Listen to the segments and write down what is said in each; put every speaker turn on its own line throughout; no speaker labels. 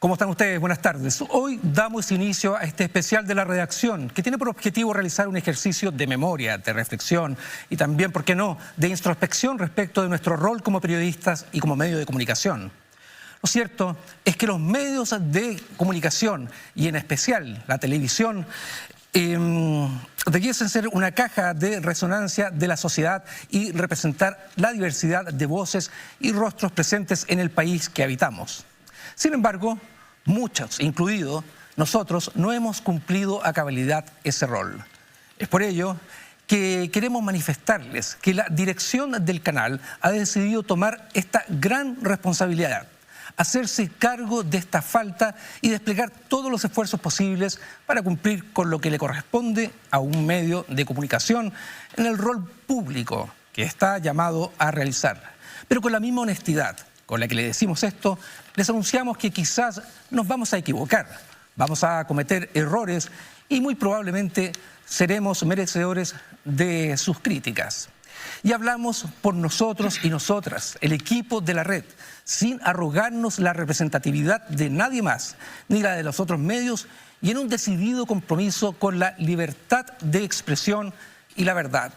¿Cómo están ustedes? Buenas tardes. Hoy damos inicio a este especial de la redacción que tiene por objetivo realizar un ejercicio de memoria, de reflexión y también, ¿por qué no?, de introspección respecto de nuestro rol como periodistas y como medio de comunicación. Lo cierto es que los medios de comunicación y en especial la televisión debiesen ser una caja de resonancia de la sociedad y representar la diversidad de voces y rostros presentes en el país que habitamos. Sin embargo, muchos, incluidos nosotros, no hemos cumplido a cabalidad ese rol. Es por ello que queremos manifestarles que la dirección del canal ha decidido tomar esta gran responsabilidad, hacerse cargo de esta falta y desplegar todos los esfuerzos posibles para cumplir con lo que le corresponde a un medio de comunicación en el rol público que está llamado a realizar. Pero con la misma honestidad con la que le decimos esto, les anunciamos que quizás nos vamos a equivocar, vamos a cometer errores y muy probablemente seremos merecedores de sus críticas. Y hablamos por nosotros y nosotras, el equipo de la red, sin arrogarnos la representatividad de nadie más, ni la de los otros medios, y en un decidido compromiso con la libertad de expresión y la verdad.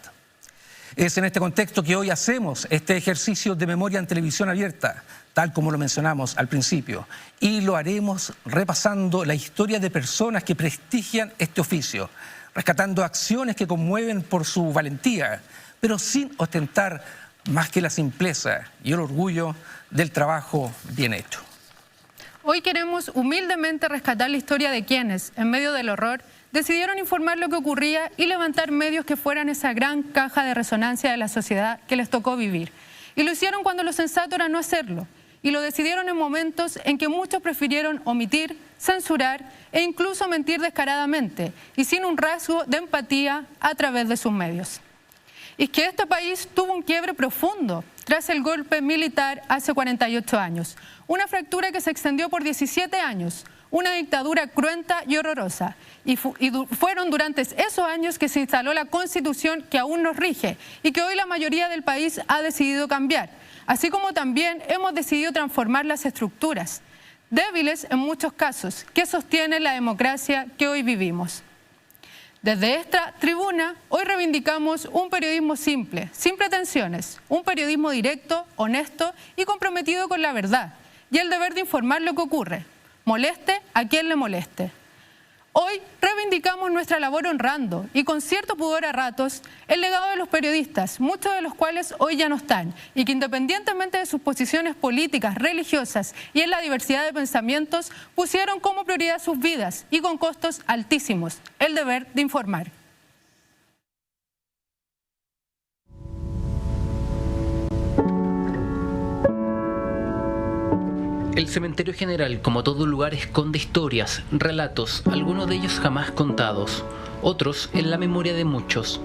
Es en este contexto que hoy hacemos este ejercicio de memoria en televisión abierta, tal como lo mencionamos al principio, y lo haremos repasando la historia de personas que prestigian este oficio, rescatando acciones que conmueven por su valentía, pero sin ostentar más que la simpleza y el orgullo del trabajo bien hecho.
Hoy queremos humildemente rescatar la historia de quienes, en medio del horror, decidieron informar lo que ocurría y levantar medios que fueran esa gran caja de resonancia de la sociedad que les tocó vivir. Y lo hicieron cuando lo sensato era no hacerlo. Y lo decidieron en momentos en que muchos prefirieron omitir, censurar e incluso mentir descaradamente y sin un rasgo de empatía a través de sus medios. Y es que este país tuvo un quiebre profundo tras el golpe militar hace 48 años. Una fractura que se extendió por 17 años. Una dictadura cruenta y horrorosa. Y fueron durante esos años que se instaló la Constitución que aún nos rige y que hoy la mayoría del país ha decidido cambiar. Así como también hemos decidido transformar las estructuras, débiles en muchos casos, que sostienen la democracia que hoy vivimos. Desde esta tribuna, hoy reivindicamos un periodismo simple, sin pretensiones, un periodismo directo, honesto y comprometido con la verdad y el deber de informar lo que ocurre, moleste a quien le moleste. Hoy reivindicamos nuestra labor honrando y con cierto pudor a ratos el legado de los periodistas, muchos de los cuales hoy ya no están y que independientemente de sus posiciones políticas, religiosas y en la diversidad de pensamientos, pusieron como prioridad sus vidas y con costos altísimos el deber de informar.
El Cementerio General, como todo lugar, esconde historias, relatos, algunos de ellos jamás contados, otros en la memoria de muchos.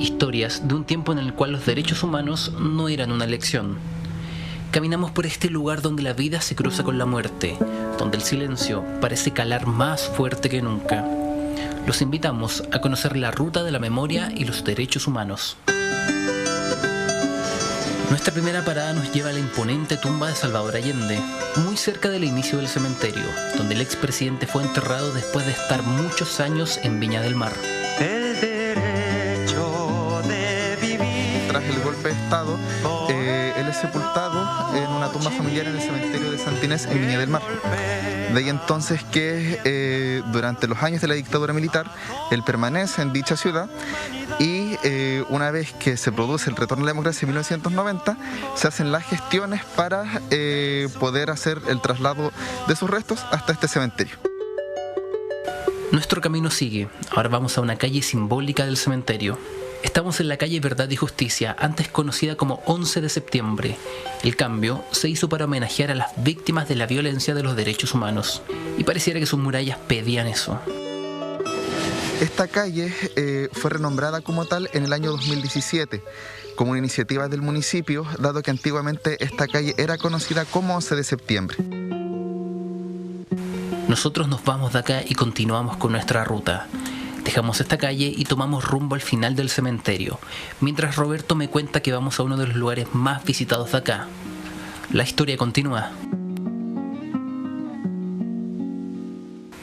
Historias de un tiempo en el cual los derechos humanos no eran una elección. Caminamos por este lugar donde la vida se cruza con la muerte, donde el silencio parece calar más fuerte que nunca. Los invitamos a conocer la ruta de la memoria y los derechos humanos. Nuestra primera parada nos lleva a la imponente tumba de Salvador Allende, muy cerca del inicio del cementerio, donde el expresidente fue enterrado después de estar muchos años en Viña del Mar.
El derecho de vivir.
Tras el golpe de Estado, él es sepultado en una tumba familiar en el cementerio de Santa Inés en Viña del Mar. De ahí entonces que durante los años de la dictadura militar, él permanece en dicha ciudad y una vez que se produce el retorno a la democracia en 1990, se hacen las gestiones para poder hacer el traslado de sus restos hasta este cementerio.
Nuestro camino sigue. Ahora vamos a una calle simbólica del cementerio. Estamos en la calle Verdad y Justicia, antes conocida como 11 de septiembre. El cambio se hizo para homenajear a las víctimas de la violencia de los derechos humanos. Y pareciera que sus murallas pedían eso.
Esta calle fue renombrada como tal en el año 2017, como una iniciativa del municipio, dado que antiguamente esta calle era conocida como 11 de septiembre.
Nosotros nos vamos de acá y continuamos con nuestra ruta. Dejamos esta calle y tomamos rumbo al final del cementerio, mientras Roberto me cuenta que vamos a uno de los lugares más visitados de acá. La historia continúa.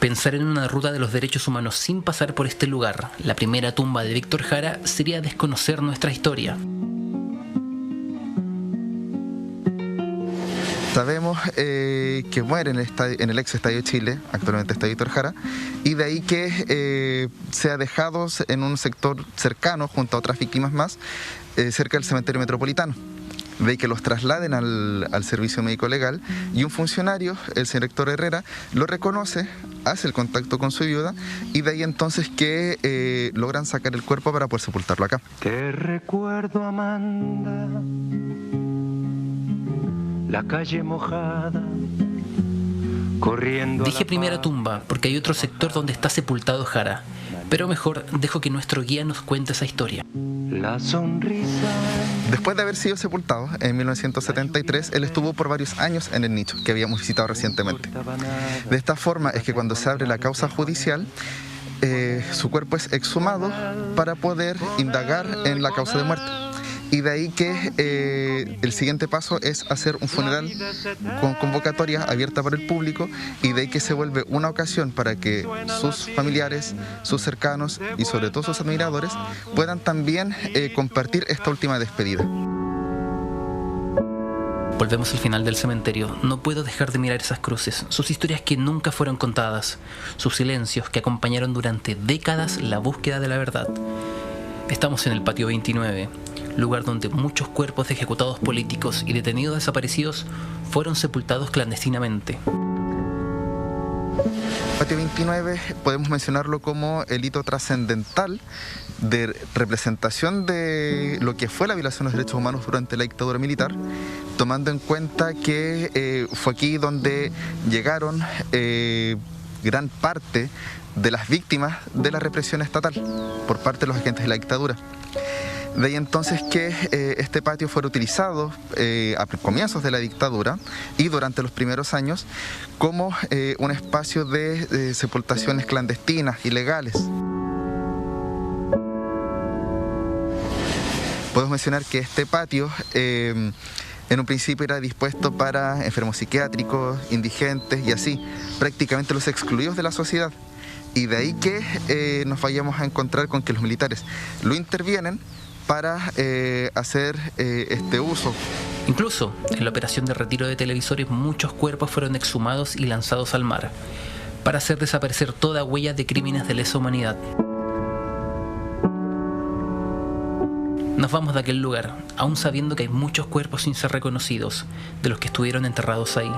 Pensar en una ruta de los derechos humanos sin pasar por este lugar, la primera tumba de Víctor Jara, sería desconocer nuestra historia.
Sabemos que muere en el ex Estadio Chile, actualmente Estadio Víctor Jara, y de ahí que sea dejado en un sector cercano, junto a otras víctimas más, cerca del cementerio metropolitano. De ahí que los trasladen al servicio médico legal y un funcionario, el señor Héctor Herrera, lo reconoce, hace el contacto con su viuda y de ahí entonces que logran sacar el cuerpo para poder sepultarlo acá.
Te recuerdo, Amanda, la calle mojada, corriendo.
Dije primera tumba porque hay otro sector donde está sepultado Jara, pero mejor dejo que nuestro guía nos cuente esa historia.
La sonrisa.
Después de haber sido sepultado en 1973, él estuvo por varios años en el nicho que habíamos visitado recientemente. De esta forma es que cuando se abre la causa judicial, su cuerpo es exhumado para poder indagar en la causa de muerte. Y de ahí que el siguiente paso es hacer un funeral con convocatoria abierta para el público y de ahí que se vuelve una ocasión para que sus familiares, sus cercanos y sobre todo sus admiradores puedan también compartir esta última despedida.
Volvemos al final del cementerio. No puedo dejar de mirar esas cruces, sus historias que nunca fueron contadas, sus silencios que acompañaron durante décadas la búsqueda de la verdad. Estamos en el patio 29, lugar donde muchos cuerpos de ejecutados políticos y detenidos desaparecidos fueron sepultados clandestinamente.
Patio 29 podemos mencionarlo como el hito trascendental de representación de lo que fue la violación de los derechos humanos durante la dictadura militar, tomando en cuenta que fue aquí donde llegaron gran parte de las víctimas de la represión estatal por parte de los agentes de la dictadura. De ahí entonces que este patio fuera utilizado a comienzos de la dictadura y durante los primeros años como un espacio de sepultaciones clandestinas, ilegales. Podemos mencionar que este patio en un principio era dispuesto para enfermos psiquiátricos, indigentes y así, prácticamente los excluidos de la sociedad. Y de ahí que nos vayamos a encontrar con que los militares lo intervienen para hacer este uso.
Incluso en la operación de retiro de televisores muchos cuerpos fueron exhumados y lanzados al mar para hacer desaparecer toda huella de crímenes de lesa humanidad. Nos vamos de aquel lugar, aún sabiendo que hay muchos cuerpos sin ser reconocidos de los que estuvieron enterrados ahí.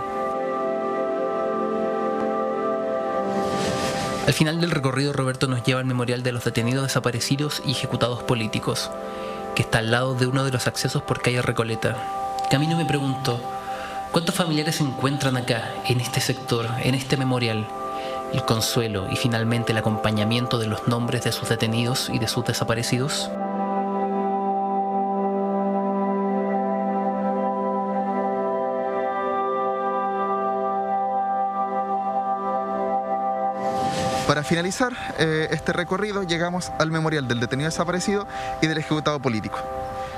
Al final del recorrido, Roberto nos lleva al memorial de los detenidos desaparecidos y ejecutados políticos, que está al lado de uno de los accesos por calle Recoleta. Camino me pregunto, ¿cuántos familiares se encuentran acá, en este sector, en este memorial? El consuelo y finalmente el acompañamiento de los nombres de sus detenidos y de sus desaparecidos.
Para finalizar este recorrido llegamos al memorial del detenido desaparecido y del ejecutado político,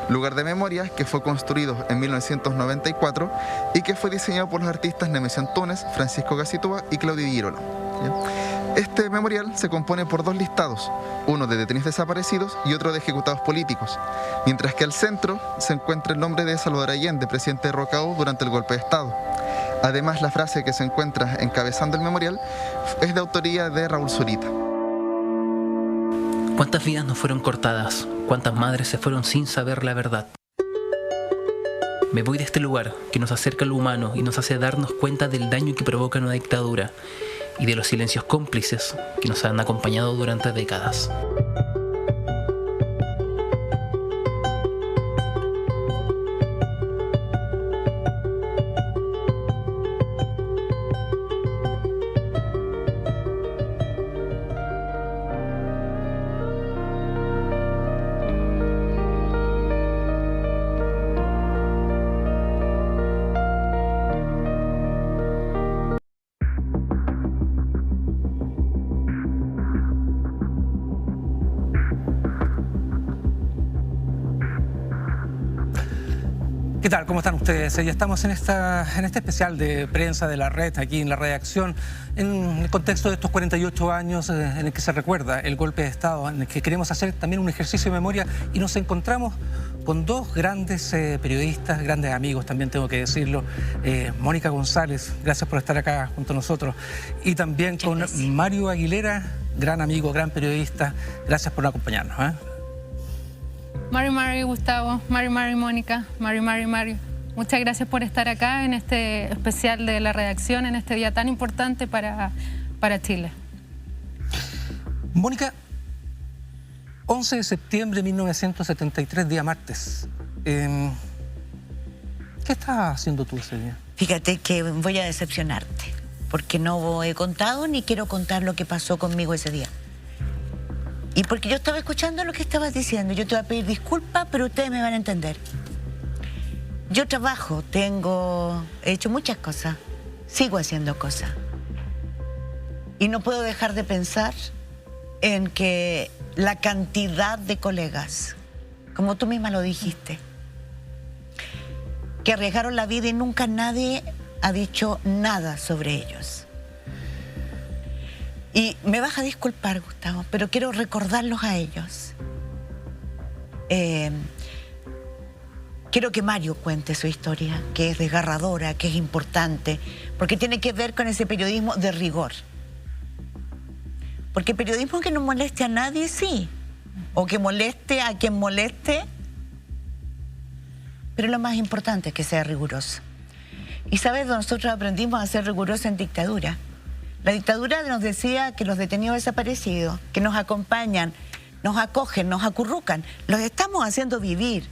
lugar de memoria que fue construido en 1994 y que fue diseñado por los artistas Nemesio Antunes, Francisco Gacitúa y Claudio Di Girolamo. Este memorial se compone por dos listados, uno de detenidos desaparecidos y otro de ejecutados políticos, mientras que al centro se encuentra el nombre de Salvador Allende, presidente de Rocaú durante el golpe de Estado. Además, la frase que se encuentra encabezando el memorial es de autoría de Raúl Zurita.
¿Cuántas vidas no fueron cortadas? ¿Cuántas madres se fueron sin saber la verdad? Me voy de este lugar que nos acerca a lo humano y nos hace darnos cuenta del daño que provoca una dictadura y de los silencios cómplices que nos han acompañado durante décadas.
¿Qué tal? ¿Cómo están ustedes? Ya estamos en este especial de prensa de la red, aquí en la redacción, en el contexto de estos 48 años en el que se recuerda el golpe de Estado, en el que queremos hacer también un ejercicio de memoria y nos encontramos con dos grandes periodistas, grandes amigos también tengo que decirlo. Mónica González, gracias por estar acá junto a nosotros. Y también con Mario Aguilera, gran amigo, gran periodista, gracias por acompañarnos.
Mario, Gustavo, Mario, Mónica, Mario. Muchas gracias por estar acá en este especial de la redacción, en este día tan importante para Chile.
Mónica, 11 de septiembre de 1973, día martes. ¿Qué estabas haciendo tú ese día?
Fíjate que voy a decepcionarte, porque no he contado ni quiero contar lo que pasó conmigo ese día. Y porque yo estaba escuchando lo que estabas diciendo, yo te voy a pedir disculpas, pero ustedes me van a entender. Yo trabajo, he hecho muchas cosas, sigo haciendo cosas. Y no puedo dejar de pensar en que la cantidad de colegas, como tú misma lo dijiste, que arriesgaron la vida y nunca nadie ha dicho nada sobre ellos. Y me vas a disculpar, Gustavo, pero quiero recordarlos a ellos. Quiero que Mario cuente su historia, que es desgarradora, que es importante, porque tiene que ver con ese periodismo de rigor. Porque periodismo que no moleste a nadie, sí. O que moleste a quien moleste. Pero lo más importante es que sea riguroso. Y sabes, nosotros aprendimos a ser rigurosos en dictadura. La dictadura nos decía que los detenidos desaparecidos, que nos acompañan, nos acogen, nos acurrucan, los estamos haciendo vivir.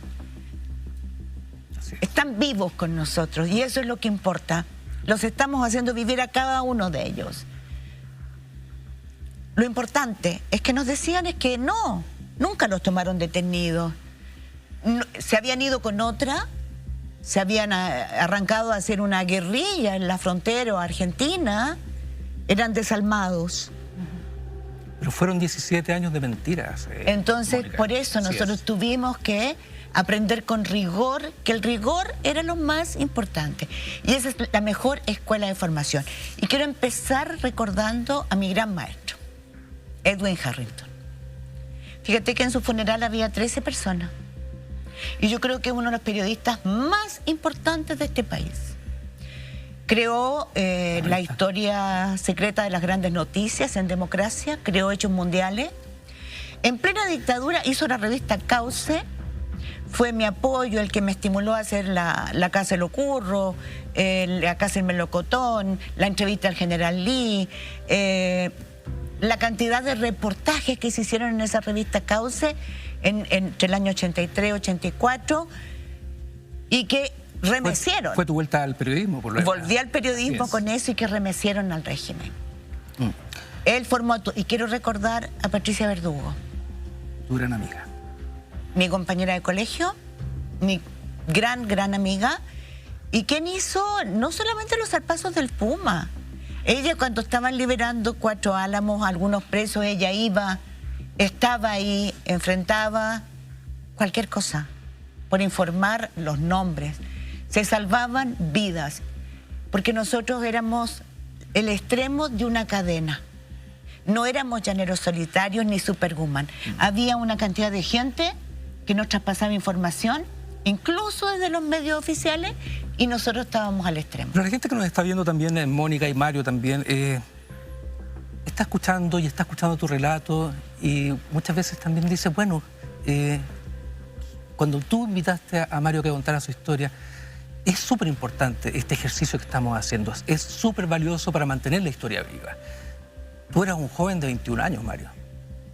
Están vivos con nosotros y eso es lo que importa. Los estamos haciendo vivir a cada uno de ellos. Lo importante es que nos decían es que no, nunca los tomaron detenidos. Se habían ido con otra, se habían arrancado a hacer una guerrilla en la frontera argentina. Eran desalmados.
Pero fueron 17 años de mentiras.
Entonces,
Mónica,
por eso nosotros tuvimos que aprender con rigor, que el rigor era lo más importante. Y esa es la mejor escuela de formación. Y quiero empezar recordando a mi gran maestro, Edwin Harrington. Fíjate que en su funeral había 13 personas. Y yo creo que es uno de los periodistas más importantes de este país. Creó la historia secreta de las grandes noticias en democracia, creó Hechos Mundiales. En plena dictadura hizo la revista Cauce, fue mi apoyo, el que me estimuló a hacer la Casa del Ocurro, la Casa del Melocotón, la entrevista al general Lee, la cantidad de reportajes que se hicieron en esa revista Cauce entre el año 83 y 84 y que remecieron.
Fue tu vuelta al periodismo, por lo menos.
Volví al periodismo con eso y que remecieron al régimen. Él formó, y quiero recordar a Patricia Verdugo.
Tu gran amiga.
Mi compañera de colegio, mi gran amiga, y quien hizo no solamente los zarpazos del Puma. Ella cuando estaban liberando Cuatro Álamos, algunos presos, ella iba, estaba ahí, enfrentaba cualquier cosa por informar los nombres. Se salvaban vidas, porque nosotros éramos el extremo de una cadena. No éramos llaneros solitarios ni superwoman. Había una cantidad de gente que nos traspasaba información, incluso desde los medios oficiales, y nosotros estábamos al extremo.
Pero la gente que nos está viendo también, Mónica y Mario también, está escuchando y está escuchando tu relato y muchas veces también dice, bueno, cuando tú invitaste a Mario que contara su historia, es súper importante este ejercicio que estamos haciendo, es súper valioso para mantener la historia viva. Tú eras un joven de 21 años, Mario,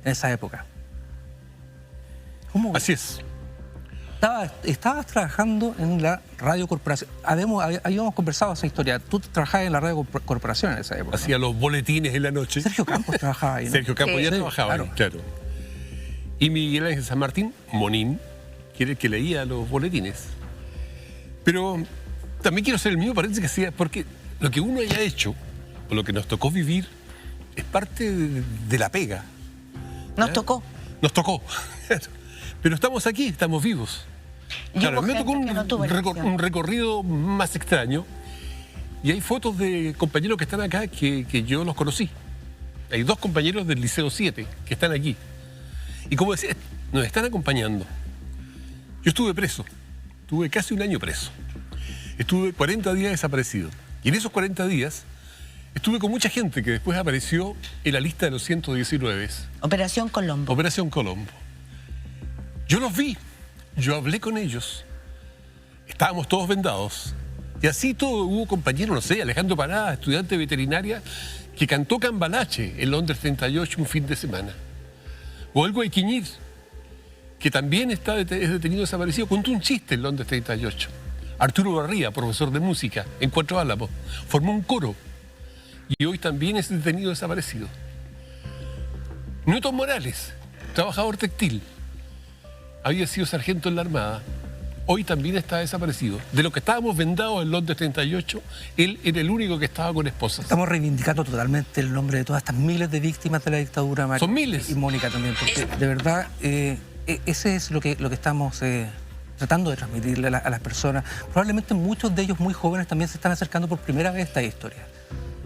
en esa época. ¿Cómo?
Así es.
Estabas trabajando en la Radio Corporación. Habíamos conversado esa historia. Tú trabajabas en la Radio Corporación en esa época.
Hacía los boletines en la noche.
Sergio Campos trabajaba ahí, ¿no?
Sergio Campos ya
Sí,
trabajaba ahí, claro. Y Miguel Ángel San Martín, Monín, que era el que leía los boletines. Pero también quiero ser el mismo paréntesis que hacía, porque lo que uno haya hecho, o lo que nos tocó vivir, es parte de la pega.
Nos tocó.
Nos tocó. Pero estamos aquí, estamos vivos. Claro,
hubo
me tocó
gente que no tuvo elección.
un recorrido más extraño. Y hay fotos de compañeros que están acá que yo los conocí. Hay 2 compañeros del Liceo 7 que están aquí. Y como decía, nos están acompañando. Yo estuve preso. Estuve casi un año preso. Estuve 40 días desaparecido. Y en esos 40 días estuve con mucha gente que después apareció en la lista de los 119.
Operación Colombo.
Operación Colombo. Yo los vi. Yo hablé con ellos. Estábamos todos vendados. Y así todo, hubo compañeros, no sé, Alejandro Parada, estudiante de veterinaria, que cantó Cambalache en Londres 38 un fin de semana. O Elgo Equiñir, que también es detenido desaparecido, contó un chiste en Londres 38. Arturo Barría, profesor de música en Cuatro Álamos, formó un coro y hoy también es detenido desaparecido. Newton Morales, trabajador textil, había sido sargento en la Armada. Hoy también está desaparecido. De los que estábamos vendados en Londres 38, él era el único que estaba con esposas.
Estamos reivindicando totalmente el nombre de todas estas miles de víctimas de la dictadura, Mario.
Son miles.
Y Mónica también, porque de verdad ese es lo que estamos tratando de transmitirle a las personas. Probablemente muchos de ellos muy jóvenes también se están acercando por primera vez a esta historia.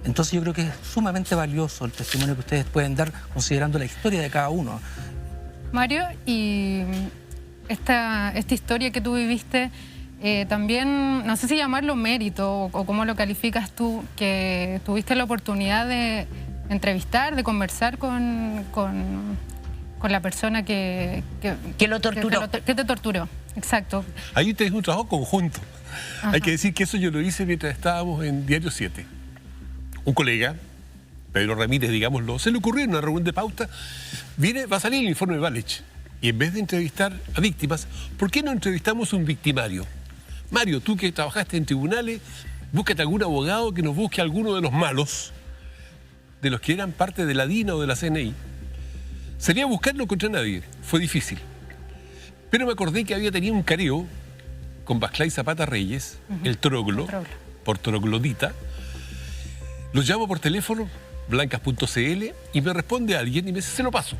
Entonces yo creo que es sumamente valioso el testimonio que ustedes pueden dar considerando la historia de cada uno.
Mario, y esta historia que tú viviste, también, no sé si llamarlo mérito o cómo lo calificas tú, que tuviste la oportunidad de entrevistar, de conversar con la persona que
lo torturó.
Que te torturó, exacto.
Ahí tenés un trabajo conjunto.
Ajá.
Hay que decir que eso yo lo hice mientras estábamos en Diario 7. Un colega, Pedro Ramírez, digámoslo, se le ocurrió en una reunión de pauta, va a salir el informe Valech. Y en vez de entrevistar a víctimas, ¿por qué no entrevistamos un victimario? Mario, tú que trabajaste en tribunales, búscate algún abogado que nos busque a alguno de los malos, de los que eran parte de la DINA o de la CNI. Sería buscarlo contra nadie, fue difícil. Pero me acordé que había tenido un careo con Vasclay Zapata Reyes, el Troglo, por troglodita. Lo llamo por teléfono, blancas.cl, y me responde alguien y me dice, se lo paso.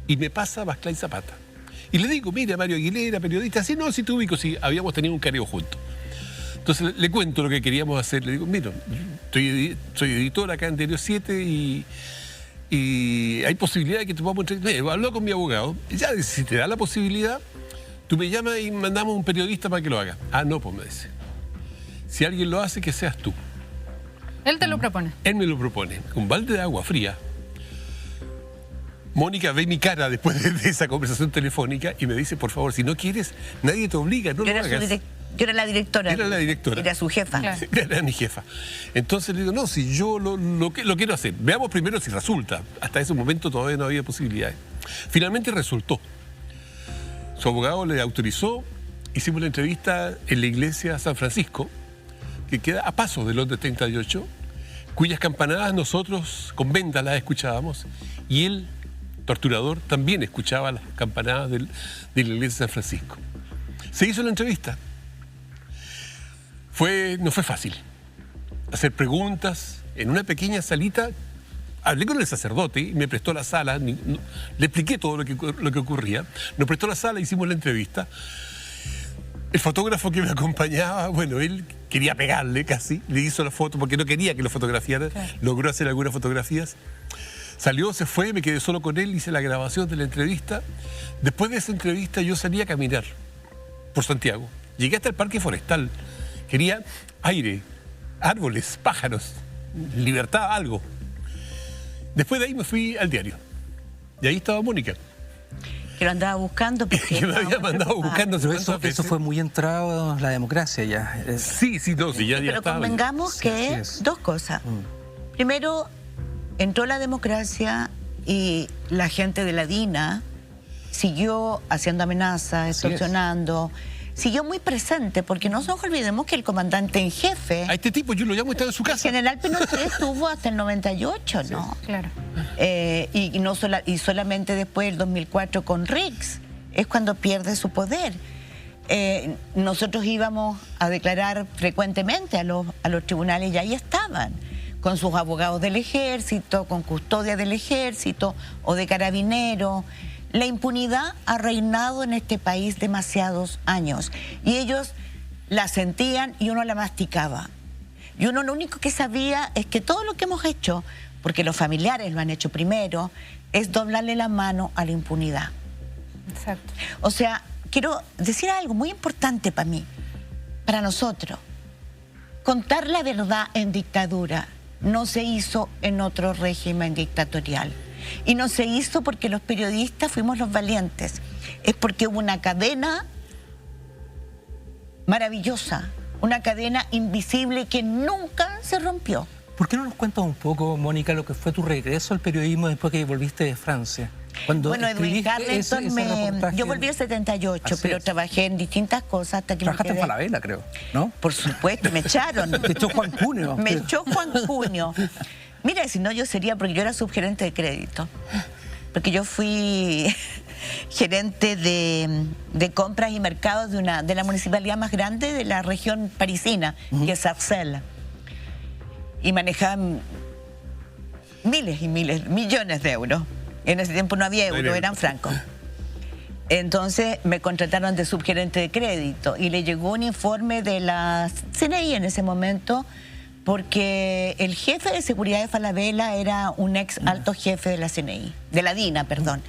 Y me pasa Vasclay Zapata. Y le digo, mira, Mario Aguilera, periodista, sí, no, sí te ubico, sí, habíamos tenido un careo juntos. Entonces le cuento lo que queríamos hacer, le digo, mira, soy editor acá en Diario 7 y hay posibilidad de que te podamos entrevistar. Habló con mi abogado, y ya, si te da la posibilidad, tú me llamas y mandamos un periodista para que lo haga. Ah, no, pues me dice, si alguien lo hace, que seas tú.
Él te lo propone.
Él me lo propone, un balde de agua fría. Mónica ve mi cara después de esa conversación telefónica y me dice, por favor, si no quieres, nadie te obliga, no lo hagas.
Yo era la directora.
Era la directora.
Era su jefa.
Claro.
Era mi jefa. Entonces le digo, no, si yo lo quiero hacer, veamos primero si resulta. Hasta ese momento todavía no había posibilidades. Finalmente resultó. Su abogado le autorizó, hicimos la entrevista en la iglesia San Francisco, que queda a paso del Londres 38, cuyas campanadas nosotros con vendas las escuchábamos, y él, torturador, también escuchaba las campanadas de la iglesia de San Francisco. Se hizo la entrevista. No fue fácil. Hacer preguntas en una pequeña salita. Hablé con el sacerdote y me prestó la sala. Le expliqué todo lo que ocurría. Nos prestó la sala, hicimos la entrevista. El fotógrafo que me acompañaba, bueno, él quería pegarle casi. Le hizo la foto porque no quería que lo fotografiara. Claro. Logró hacer algunas fotografías. Salió, se fue, me quedé solo con él, hice la grabación de la entrevista. Después de esa entrevista yo salí a caminar por Santiago. Llegué hasta el Parque Forestal. Quería aire, árboles, pájaros, libertad, algo. Después de ahí me fui al diario. Y ahí estaba Mónica.
Que lo andaba buscando.
Que me había mandado buscando.
Pero eso fue muy entrado en la democracia ya.
Sí, no, sí, ya
pero
estaba.
Pero convengamos que dos cosas. Primero, entró la democracia y la gente de la DINA siguió haciendo amenazas, extorsionando, siguió muy presente, porque no nos olvidemos que el comandante en jefe...
A este tipo yo lo llamo, estaba en su casa.
El general Pinochet estuvo hasta el 98, ¿no?
Sí, claro.
Y solamente después del 2004 con Riggs es cuando pierde su poder. Nosotros íbamos a declarar frecuentemente a los tribunales y ahí estaban, con sus abogados del ejército, con custodia del ejército o de carabineros. La impunidad ha reinado en este país demasiados años y ellos la sentían y uno la masticaba. Y uno lo único que sabía es que todo lo que hemos hecho, porque los familiares lo han hecho primero, es doblarle la mano a la impunidad.
Exacto.
O sea, quiero decir algo muy importante para mí, para nosotros. Contar la verdad en dictadura no se hizo en otro régimen dictatorial. Y no se hizo porque los periodistas fuimos los valientes. Es porque hubo una cadena maravillosa, una cadena invisible que nunca se rompió.
¿Por qué no nos cuentas un poco, Mónica, lo que fue tu regreso al periodismo después que volviste de Francia? Cuando
bueno, Edwin Carleton, yo volví en 78,
Así
pero
es.
trabajé en distintas cosas hasta que
Trabajaste
me
en
quedé.
Falabella, creo, ¿no?
Por supuesto, me echaron.
Te echó Juan Cuneo.
Me echó Juan Cuneo. Mira, si no yo sería, porque yo era subgerente de crédito. Porque yo fui gerente de compras y mercados de la municipalidad más grande de la región parisina, que es Sarcelles. Y manejaban miles y miles, millones de euros. En ese tiempo no había euros, eran francos. Entonces me contrataron de subgerente de crédito y le llegó un informe de la CNI en ese momento, porque el jefe de seguridad de Falabella era un ex alto jefe de la CNI, de la DINA, perdón,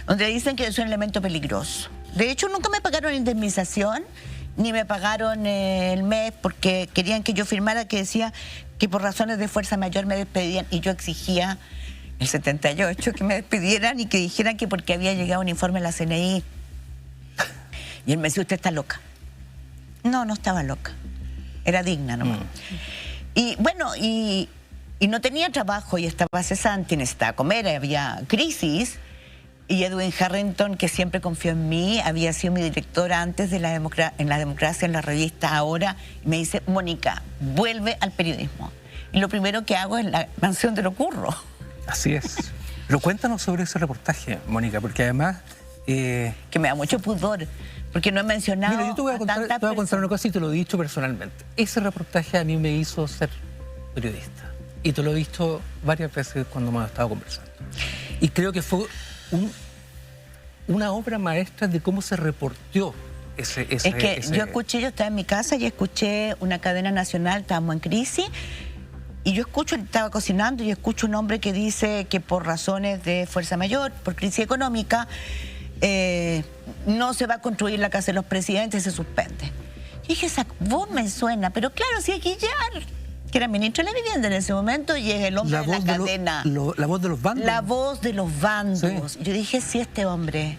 donde dicen que es un elemento peligroso. De hecho, nunca me pagaron indemnización, ni me pagaron el mes, porque querían que yo firmara que decía que por razones de fuerza mayor me despedían, y yo exigía el 78 que me despidieran y que dijeran que porque había llegado un informe a la CNI. Y él me decía, usted está loca. No, no estaba loca, era digna nomás. Y bueno, y no tenía trabajo y estaba cesante, necesitaba comer, había crisis. Y Edwin Harrington, que siempre confió en mí, había sido mi director antes de en la democracia, en la revista Ahora, y me dice, Mónica, vuelve al periodismo. Y lo primero que hago es la mansión de lo curro.
Así es. Pero cuéntanos sobre ese reportaje, Mónica, porque además...
Que me da mucho pudor, porque no he mencionado.
Mira, yo te voy a contar una cosa y te lo he dicho personalmente. Ese reportaje a mí me hizo ser periodista. Y te lo he visto varias veces cuando hemos estado conversando. Y creo que fue una obra maestra de cómo se reportó ese...
Es que yo estaba en mi casa y escuché una cadena nacional, estábamos en crisis, y yo estaba cocinando y escucho un hombre que dice que por razones de fuerza mayor, por crisis económica, no se va a construir la casa de los presidentes, se suspende. Y dije, esa voz me suena, pero claro, sí es Guillar, que era ministro de la vivienda en ese momento y es el hombre de la cadena.
La voz de los bandos.
La voz de los bandos. Sí. Yo dije, sí, este hombre,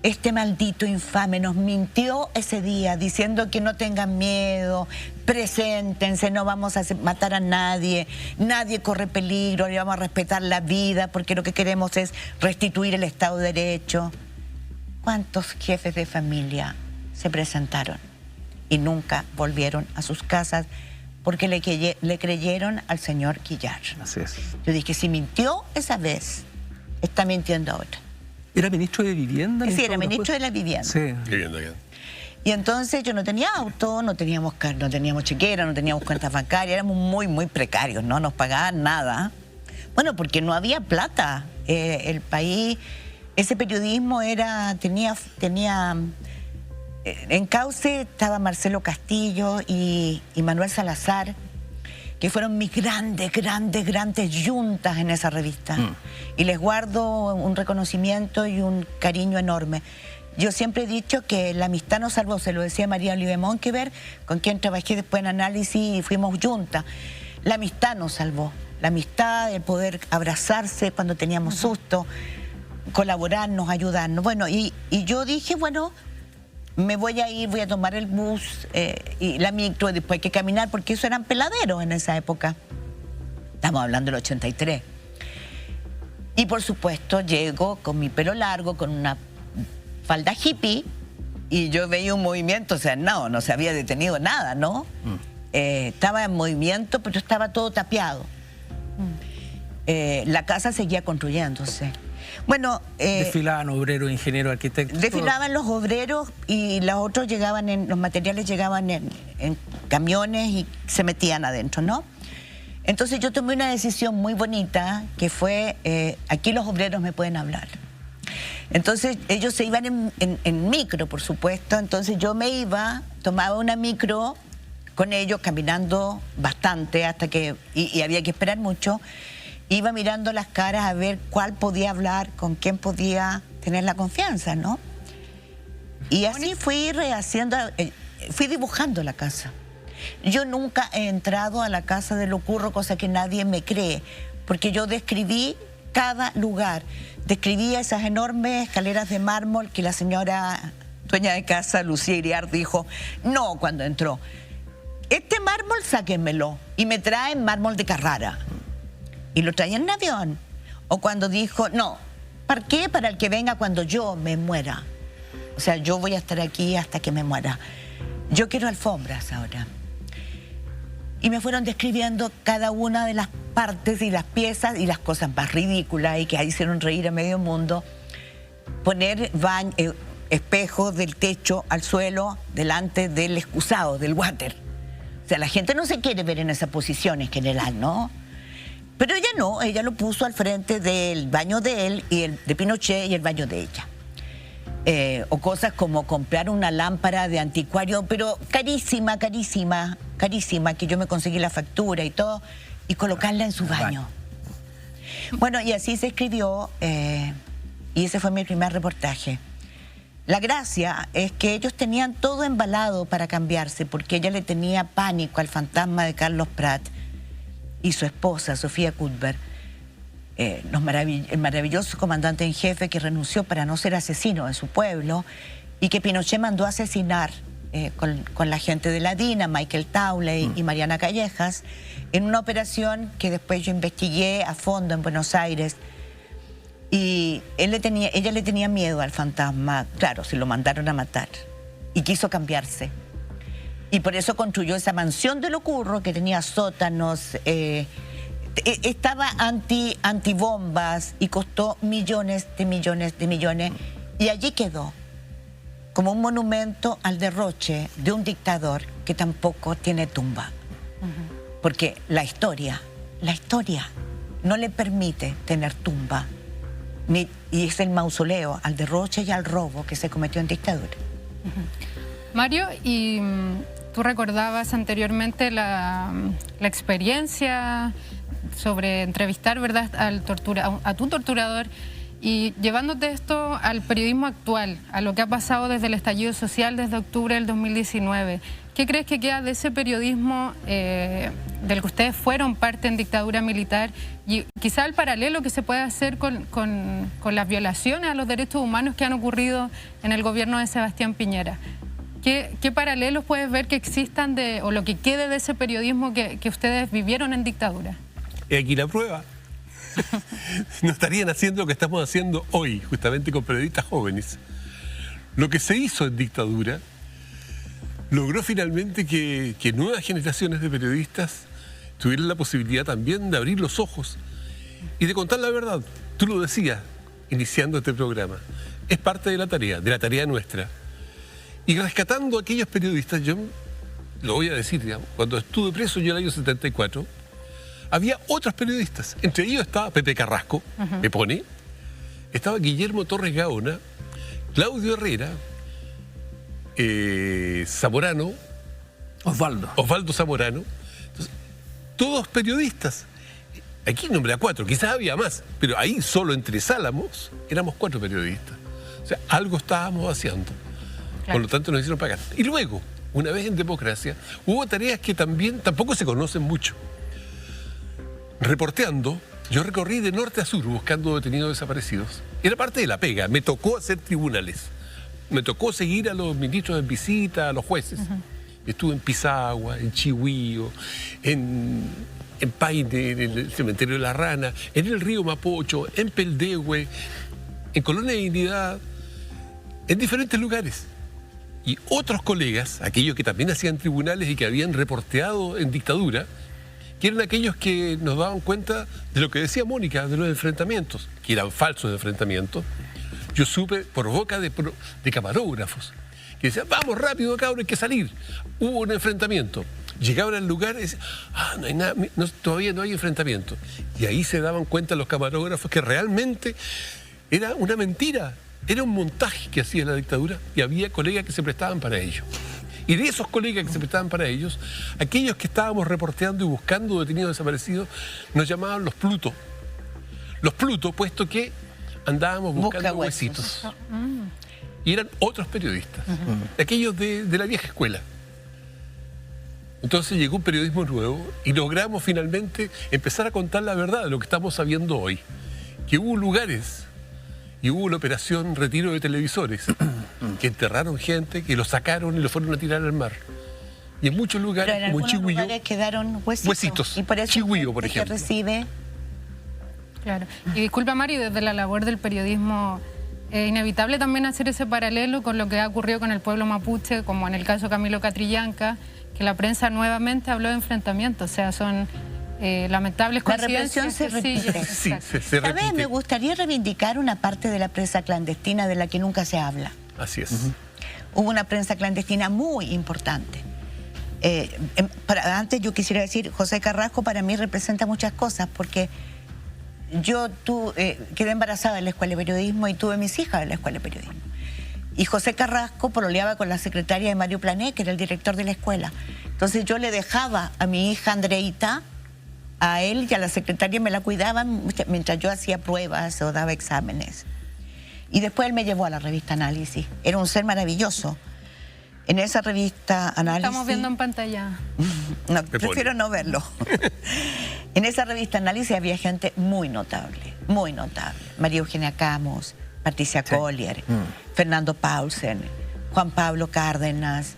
este maldito infame nos mintió ese día diciendo que no tengan miedo, preséntense, no vamos a matar a nadie, nadie corre peligro, le vamos a respetar la vida porque lo que queremos es restituir el Estado de Derecho. ¿Cuántos jefes de familia se presentaron y nunca volvieron a sus casas porque le creyeron al señor Guillar?
Así es.
Yo dije, si mintió esa vez, está mintiendo ahora.
¿Era ministro de Vivienda?
Sí, era ministro de la Vivienda.
Sí.
Vivienda.
Y entonces yo no tenía auto, no teníamos chequera, no teníamos cuentas bancarias, éramos muy, muy precarios, no nos pagaban nada. Bueno, porque no había plata. El país, ese periodismo tenía en Cauce estaba Marcelo Castillo y Manuel Salazar, que fueron mis grandes yuntas en esa revista. Y les guardo un reconocimiento y un cariño enorme. Yo siempre he dicho que la amistad nos salvó, se lo decía María Olive Monkeberg, con quien trabajé después en análisis y fuimos juntas. La amistad nos salvó, la amistad, el poder abrazarse cuando teníamos susto, colaborarnos, ayudarnos. Bueno, y yo dije, bueno, me voy a ir, voy a tomar el bus y la micro, después hay que caminar, porque eso eran peladeros en esa época. Estamos hablando del 83. Y por supuesto llego con mi pelo largo, con una falda hippie, y yo veía un movimiento, o sea, no se había detenido nada, ¿no? Estaba en movimiento, pero estaba todo tapiado. La casa seguía construyéndose. Bueno,
desfilaban obreros, ingenieros, arquitectos.
Desfilaban los obreros y los otros los materiales llegaban en camiones y se metían adentro, ¿no? Entonces yo tomé una decisión muy bonita que fue, aquí los obreros me pueden hablar. Entonces ellos se iban en micro, por supuesto, entonces yo me iba, tomaba una micro con ellos, caminando bastante hasta que, y había que esperar mucho, iba mirando las caras a ver cuál podía hablar, con quién podía tener la confianza, ¿no? Y así fui rehaciendo, fui dibujando la casa. Yo nunca he entrado a la casa de Locurro, cosa que nadie me cree, porque yo describí cada lugar. Describí esas enormes escaleras de mármol que la señora dueña de casa, Lucía Iriar, dijo, no, cuando entró. Este mármol sáquenmelo y me traen mármol de Carrara. Y lo traían en avión. O cuando dijo, no, ¿para qué? Para el que venga cuando yo me muera. O sea, yo voy a estar aquí hasta que me muera. Yo quiero alfombras ahora. Y me fueron describiendo cada una de las partes y las piezas y las cosas más ridículas y que ahí hicieron reír a medio mundo. Poner espejos del techo al suelo delante del excusado, del water. O sea, la gente no se quiere ver en esa posición en general, ¿no? Pero ella no, ella lo puso al frente del baño de él y el de Pinochet y el baño de ella. O cosas como comprar una lámpara de anticuario, pero carísima, carísima, carísima, que yo me conseguí la factura y todo, y colocarla en su baño. Bueno, y así se escribió, y ese fue mi primer reportaje. La gracia es que ellos tenían todo embalado para cambiarse, porque ella le tenía pánico al fantasma de Carlos Prat y su esposa, Sofía Cuthbert, el maravilloso comandante en jefe que renunció para no ser asesino de su pueblo y que Pinochet mandó a asesinar con la gente de la DINA, Michael Tauley y Mariana Callejas, en una operación que después yo investigué a fondo en Buenos Aires. Y ella le tenía miedo al fantasma, claro, se lo mandaron a matar. Y quiso cambiarse. Y por eso construyó esa mansión de Locurro que tenía sótanos, estaba antibombas y costó millones de millones de millones. Y allí quedó, como un monumento al derroche de un dictador que tampoco tiene tumba. Porque la historia no le permite tener tumba. Y es el mausoleo al derroche y al robo que se cometió en dictadura.
Mario, y tú recordabas anteriormente la experiencia sobre entrevistar, ¿verdad?, a tu torturador, y llevándote esto al periodismo actual, a lo que ha pasado desde el estallido social desde octubre del 2019. ¿Qué crees que queda de ese periodismo del que ustedes fueron parte en dictadura militar y quizá el paralelo que se puede hacer con las violaciones a los derechos humanos que han ocurrido en el gobierno de Sebastián Piñera? ¿Qué paralelos puedes ver que existan o lo que quede de ese periodismo que ustedes vivieron en dictadura?
Y aquí la prueba. No estarían haciendo lo que estamos haciendo hoy, justamente con periodistas jóvenes. Lo que se hizo en dictadura logró finalmente que nuevas generaciones de periodistas tuvieran la posibilidad también de abrir los ojos y de contar la verdad. Tú lo decías, iniciando este programa. Es parte de la tarea nuestra. Y rescatando a aquellos periodistas, yo lo voy a decir, digamos, cuando estuve preso yo en el año 74, había otros periodistas. Entre ellos estaba Pepe Carrasco, Pepone, estaba Guillermo Torres Gaona, Claudio Herrera, Zamorano, Osvaldo Zamorano. Entonces, todos periodistas. Aquí nombré a 4, quizás había más, pero ahí solo entre Sálamos éramos 4 periodistas. O sea, algo estábamos haciendo. Claro. Por lo tanto nos hicieron pagar. Y luego, una vez en democracia, hubo tareas que tampoco se conocen mucho. Reporteando, yo recorrí de norte a sur buscando detenidos desaparecidos. Era parte de la pega, me tocó hacer tribunales. Me tocó seguir a los ministros en visita, a los jueces. Estuve en Pisagua, en Chihuío, en Paine, en el cementerio de la Rana, en el río Mapocho, en Peldehue, en Colonia de Dignidad, en diferentes lugares. Y otros colegas, aquellos que también hacían tribunales y que habían reporteado en dictadura, que eran aquellos que nos daban cuenta de lo que decía Mónica, de los enfrentamientos, que eran falsos enfrentamientos. Yo supe por boca de camarógrafos que decían, vamos rápido, cabrón, hay que salir. Hubo un enfrentamiento. Llegaban al lugar y decían, no hay nada, todavía no hay enfrentamiento. Y ahí se daban cuenta los camarógrafos que realmente era una mentira. era un montaje que hacía la dictadura y había colegas que se prestaban para ello. Y de esos colegas que se prestaban para ellos, aquellos que estábamos reporteando y buscando detenidos desaparecidos, nos llamaban los Pluto. Los Pluto, puesto que andábamos buscando huesitos. Y eran otros periodistas, aquellos de la vieja escuela. Entonces llegó un periodismo nuevo y logramos finalmente empezar a contar la verdad de lo que estamos sabiendo hoy. Que hubo lugares y hubo la operación retiro de televisores, que enterraron gente, que lo sacaron y lo fueron a tirar al mar. Y en muchos lugares,
pero en
como en Chigüillo,
lugares quedaron huesitos.
Y por eso Chigüillo, por ejemplo.
Que recibe...
Claro. Y disculpa, Mario, desde la labor del periodismo es inevitable también hacer ese paralelo con lo que ha ocurrido con el pueblo mapuche, como en el caso Camilo Catrillanca, que la prensa nuevamente habló de enfrentamientos. O sea, son lamentables coincidencias.
La represión se repite.
Sí, se repite.
¿Sabes? Me gustaría reivindicar una parte de la prensa clandestina de la que nunca se habla.
Así es.
Hubo una prensa clandestina muy importante. Antes yo quisiera decir, José Carrasco para mí representa muchas cosas, porque yo quedé embarazada en la Escuela de Periodismo y tuve mis hijas en la Escuela de Periodismo. Y José Carrasco pololeaba con la secretaria de Mario Plané, que era el director de la escuela. Entonces yo le dejaba a mi hija Andreita, a él y a la secretaria, me la cuidaban mientras yo hacía pruebas o daba exámenes. Y después él me llevó a la revista Análisis. Era un ser maravilloso. En esa revista Análisis...
Estamos viendo en pantalla.
No, prefiero no verlo. En esa revista Análisis había gente muy notable, muy notable. María Eugenia Camos, Patricia Collier, Fernando Paulsen, Juan Pablo Cárdenas,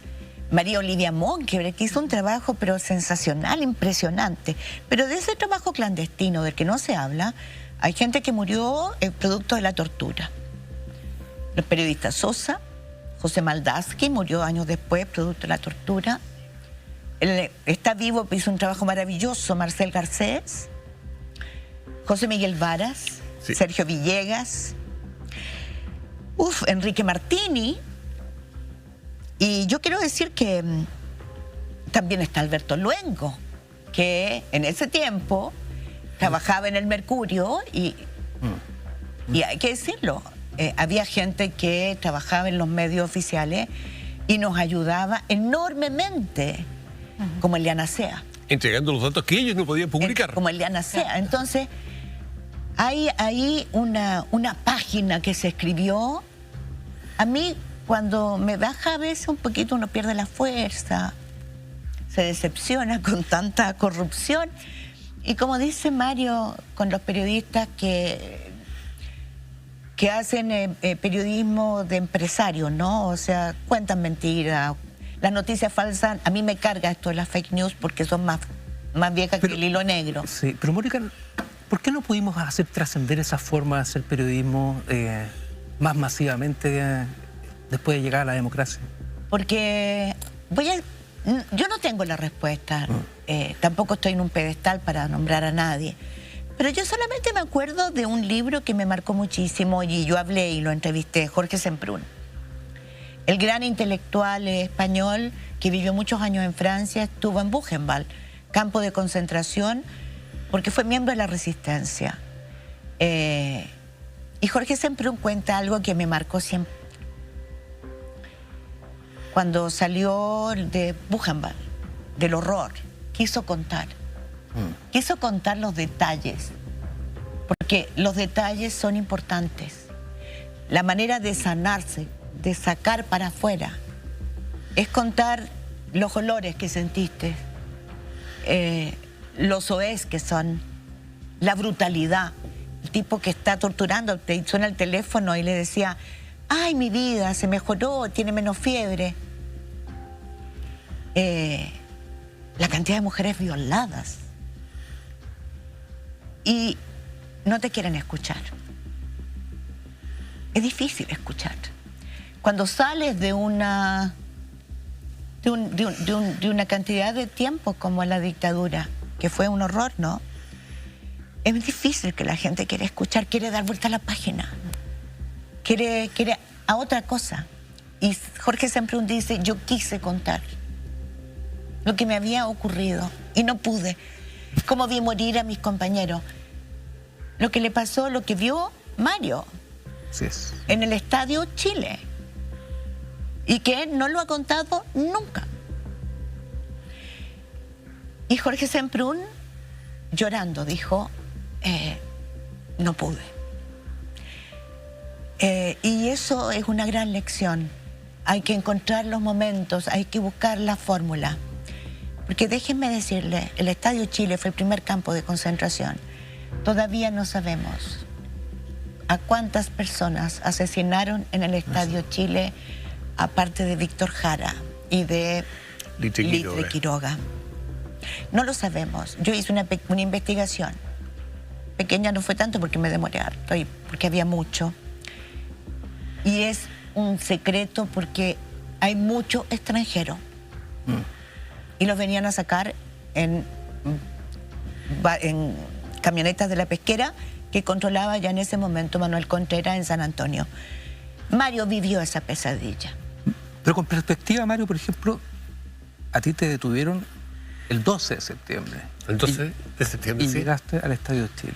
María Olivia Monque, que hizo un trabajo pero sensacional, impresionante. Pero de ese trabajo clandestino del que no se habla, hay gente que murió producto de la tortura. Los periodistas Sosa, José Maldaski murió años después producto de la tortura. Está vivo, hizo un trabajo maravilloso Marcel Garcés, José Miguel Varas, Sergio Villegas, Enrique Martini. Y yo quiero decir que también está Alberto Luengo, que en ese tiempo trabajaba en el Mercurio y hay que decirlo, había gente que trabajaba en los medios oficiales y nos ayudaba enormemente, como Eliana Sea.
Entregando los datos que ellos no podían publicar.
Como Eliana Sea. Entonces, hay ahí una página que se escribió. A mí, cuando me baja a veces un poquito, uno pierde la fuerza, se decepciona con tanta corrupción. Y como dice Mario, con los periodistas que hacen periodismo de empresarios, ¿no? O sea, cuentan mentiras. Las noticias falsas, a mí me carga esto de las fake news porque son más viejas que el hilo negro.
Sí, pero Mónica, ¿por qué no pudimos hacer trascender esa forma de hacer periodismo más masivamente después de llegar a la democracia?
Porque yo no tengo la respuesta, tampoco estoy en un pedestal para nombrar a nadie, pero yo solamente me acuerdo de un libro que me marcó muchísimo y yo hablé y lo entrevisté, Jorge Semprún, el gran intelectual español que vivió muchos años en Francia, estuvo en Buchenwald, campo de concentración, porque fue miembro de la Resistencia. Y Jorge Semprún cuenta algo que me marcó siempre. Cuando salió de Buchenwald, del horror, quiso contar los detalles, porque los detalles son importantes. La manera de sanarse, de sacar para afuera, es contar los olores que sentiste, los soez que son, la brutalidad. El tipo que está torturando, te suena el teléfono y le decía, ay, mi vida, se mejoró, tiene menos fiebre. La cantidad de mujeres violadas. Y no te quieren escuchar. Es difícil escuchar. Cuando sales de una cantidad de tiempo como la dictadura, que fue un horror, ¿no? Es difícil que la gente quiera escuchar, quiere dar vuelta a la página, quiere a otra cosa. Y Jorge Semprún dice, yo quise contar lo que me había ocurrido y no pude. Cómo vi morir a mis compañeros. Lo que le pasó, lo que vio Mario.
Así es.
en el Estadio Chile y que él no lo ha contado nunca. Y Jorge Semprún, llorando, dijo, no pude. Y eso es una gran lección. Hay que encontrar los momentos, hay que buscar la fórmula. Porque déjenme decirle, el Estadio Chile fue el primer campo de concentración. Todavía no sabemos a cuántas personas asesinaron en el Estadio Chile, aparte de Víctor Jara y de Litre Quiroga. No lo sabemos. Yo hice una investigación. Pequeña no fue tanto porque me demoré harto y porque había mucho. Y es un secreto porque hay mucho extranjero. Y los venían a sacar en camionetas de la pesquera que controlaba ya en ese momento Manuel Contreras en San Antonio. Mario vivió esa pesadilla.
Pero con perspectiva, Mario, por ejemplo, a ti te detuvieron el 12 de septiembre.
El 12 de septiembre,
y
sí.
llegaste al Estadio Chile.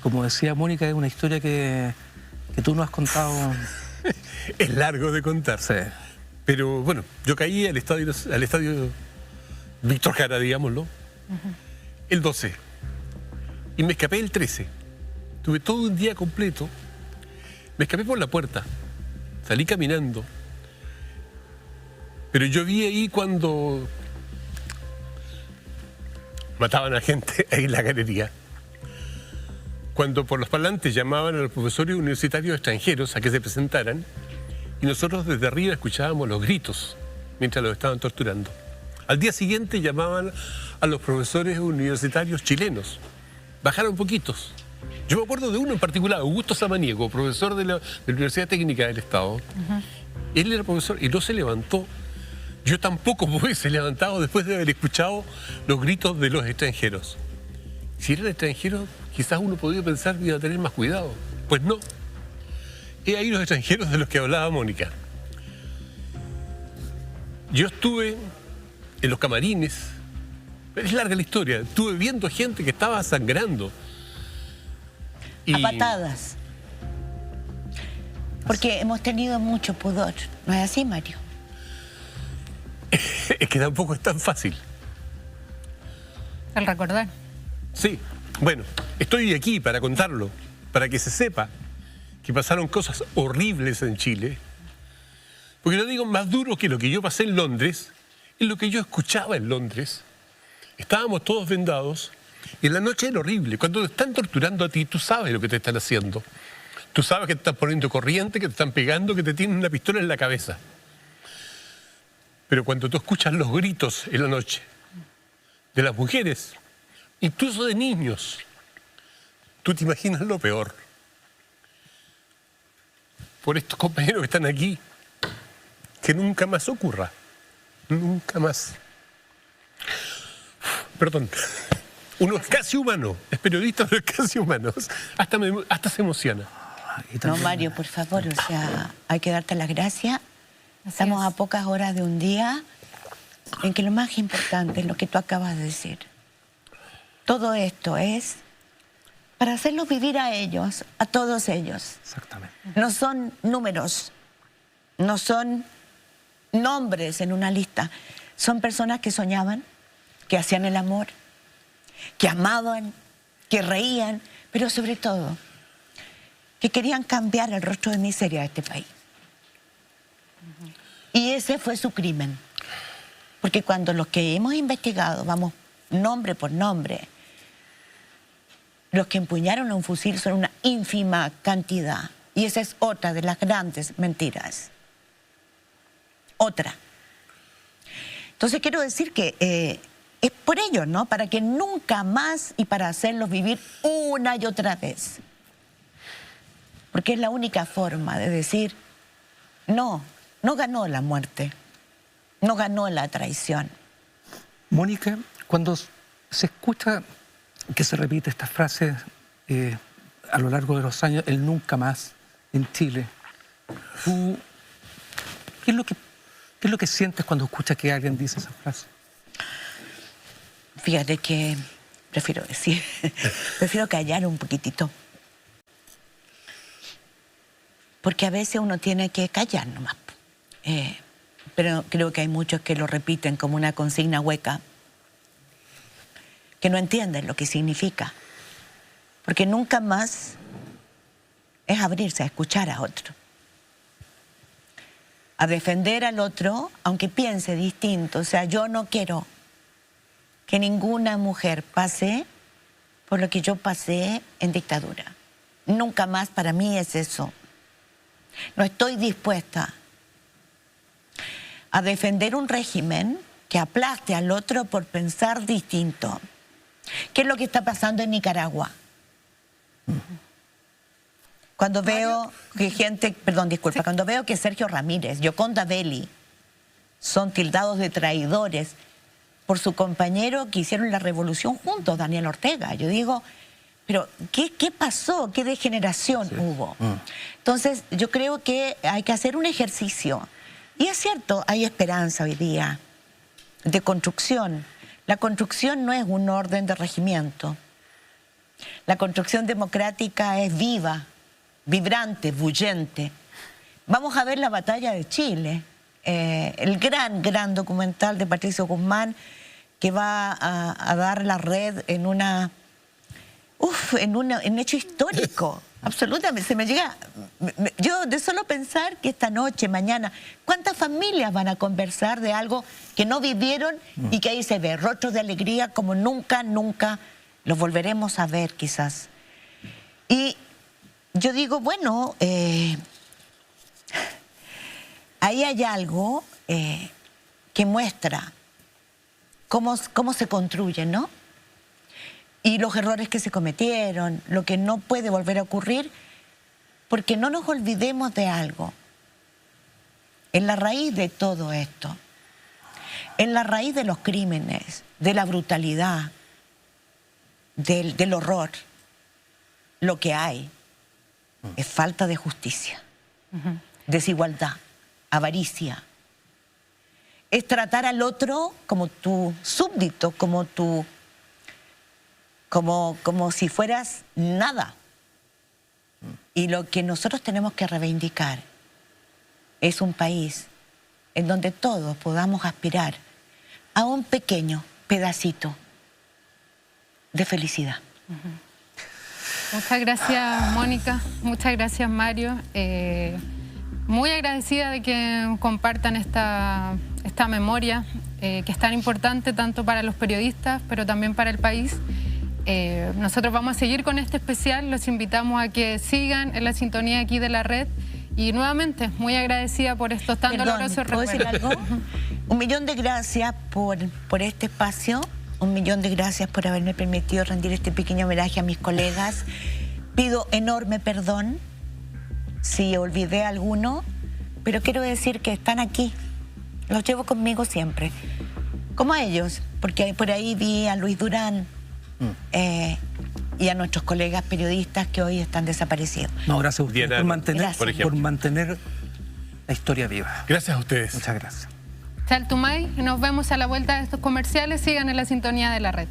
Como decía Mónica, es una historia que tú no has contado.
Es largo de contar.
Sí.
Pero bueno, yo caí al estadio Víctor Jara, digámoslo, el 12. Y me escapé el 13. Tuve todo un día completo. Me escapé por la puerta. Salí caminando. Pero yo vi ahí cuando mataban a gente ahí en la galería. Cuando por los parlantes llamaban a los profesores universitarios extranjeros a que se presentaran y nosotros desde arriba escuchábamos los gritos mientras los estaban torturando. Al día siguiente llamaban a los profesores universitarios chilenos. Bajaron poquitos. Yo me acuerdo de uno en particular, Augusto Samaniego, profesor de la Universidad Técnica del Estado. Él era profesor y no se levantó. Yo tampoco me hubiese levantado después de haber escuchado los gritos de los extranjeros. Si eran extranjeros, quizás uno podría pensar que iba a tener más cuidado. Pues no. He ahí los extranjeros de los que hablaba Mónica. Yo estuve en los camarines. Es larga la historia. Estuve viendo gente que estaba sangrando.
A patadas. Porque hemos tenido mucho pudor. ¿No es así, Mario?
Es que tampoco es tan fácil.
El recordar.
Sí, bueno, estoy aquí para contarlo, para que se sepa que pasaron cosas horribles en Chile. Porque lo digo más duro que lo que yo pasé en Londres, es lo que yo escuchaba en Londres. Estábamos todos vendados y en la noche era horrible. Cuando te están torturando a ti, tú sabes lo que te están haciendo. Tú sabes que te están poniendo corriente, que te están pegando, que te tienen una pistola en la cabeza. Pero cuando tú escuchas los gritos en la noche de las mujeres, incluso de niños, tú te imaginas lo peor. Por estos compañeros que están aquí, que nunca más ocurra. Nunca más. Perdón. Uno es casi humano, es periodista, pero es casi humano. Hasta se emociona.
No, Mario, por favor, o sea, hay que darte las gracias. Estamos a pocas horas de un día en que lo más importante es lo que tú acabas de decir. Todo esto es para hacerlos vivir a ellos, a todos ellos.
Exactamente.
No son números, no son nombres en una lista. Son personas que soñaban, que hacían el amor, que amaban, que reían, pero sobre todo, que querían cambiar el rostro de miseria de este país. Y ese fue su crimen. Porque cuando los que hemos investigado, vamos nombre por nombre, los que empuñaron un fusil son una ínfima cantidad. Y esa es otra de las grandes mentiras. Otra. Entonces quiero decir que es por ello, ¿no? Para que nunca más y para hacerlos vivir una y otra vez. Porque es la única forma de decir, no ganó la muerte, no ganó la traición.
Mónica, cuando se escucha que se repite esta frase a lo largo de los años, el nunca más en Chile, ¿qué es lo que sientes cuando escuchas que alguien dice esa frase?
Fíjate que prefiero callar un poquitito. porque a veces uno tiene que callar nomás. Pero creo que hay muchos que lo repiten como una consigna hueca, que no entienden lo que significa, porque nunca más es abrirse a escuchar a otro, a defender al otro, aunque piense distinto. O sea, yo no quiero que ninguna mujer pase por lo que yo pasé en dictadura. Nunca más para mí es eso. No estoy dispuesta a defender un régimen que aplaste al otro por pensar distinto. ¿Qué es lo que está pasando en Nicaragua? Cuando veo que cuando veo que Sergio Ramírez, Yoconda Belli son tildados de traidores por su compañero que hicieron la revolución juntos, Daniel Ortega. Yo digo, pero ¿qué pasó? ¿Qué degeneración hubo? Entonces, yo creo que hay que hacer un ejercicio. Y es cierto, hay esperanza hoy día de construcción. La construcción no es un orden de regimiento. La construcción democrática es viva, vibrante, bullente. Vamos a ver la batalla de Chile, el gran documental de Patricio Guzmán, que va a dar la red en en hecho histórico. Absolutamente, se me llega, yo de solo pensar que esta noche, mañana, ¿cuántas familias van a conversar de algo que no vivieron y que ahí se ve rostros de alegría como nunca los volveremos a ver quizás? Y yo digo, bueno, ahí hay algo que muestra cómo se construye, ¿no? Y los errores que se cometieron, lo que no puede volver a ocurrir, porque no nos olvidemos de algo. En la raíz de todo esto, en la raíz de los crímenes, de la brutalidad, del horror, lo que hay es falta de justicia, desigualdad, avaricia. Es tratar al otro como tu súbdito, como si fueras nada. Y lo que nosotros tenemos que reivindicar es un país en donde todos podamos aspirar a un pequeño pedacito de felicidad.
Muchas gracias, Mónica. Muchas gracias, Mario. Muy agradecida de que compartan esta memoria, que es tan importante tanto para los periodistas, pero también para el país. Nosotros vamos a seguir con este especial, los invitamos a que sigan en la sintonía aquí de la red y nuevamente muy agradecida por estos tan dolorosos recuerdos.
¿Puedo decir algo? 1.000.000 de gracias por este espacio, 1.000.000 de gracias por haberme permitido rendir este pequeño homenaje a mis colegas. Pido enorme perdón si olvidé a alguno, pero quiero decir que están aquí, los llevo conmigo siempre, como a ellos, porque por ahí vi a Luis Durán, y a nuestros colegas periodistas que hoy están desaparecidos.
No, gracias a ustedes por mantener la historia viva.
Gracias a ustedes.
Muchas gracias.
Chaltumay, nos vemos a la vuelta de estos comerciales. Sigan en la sintonía de la red.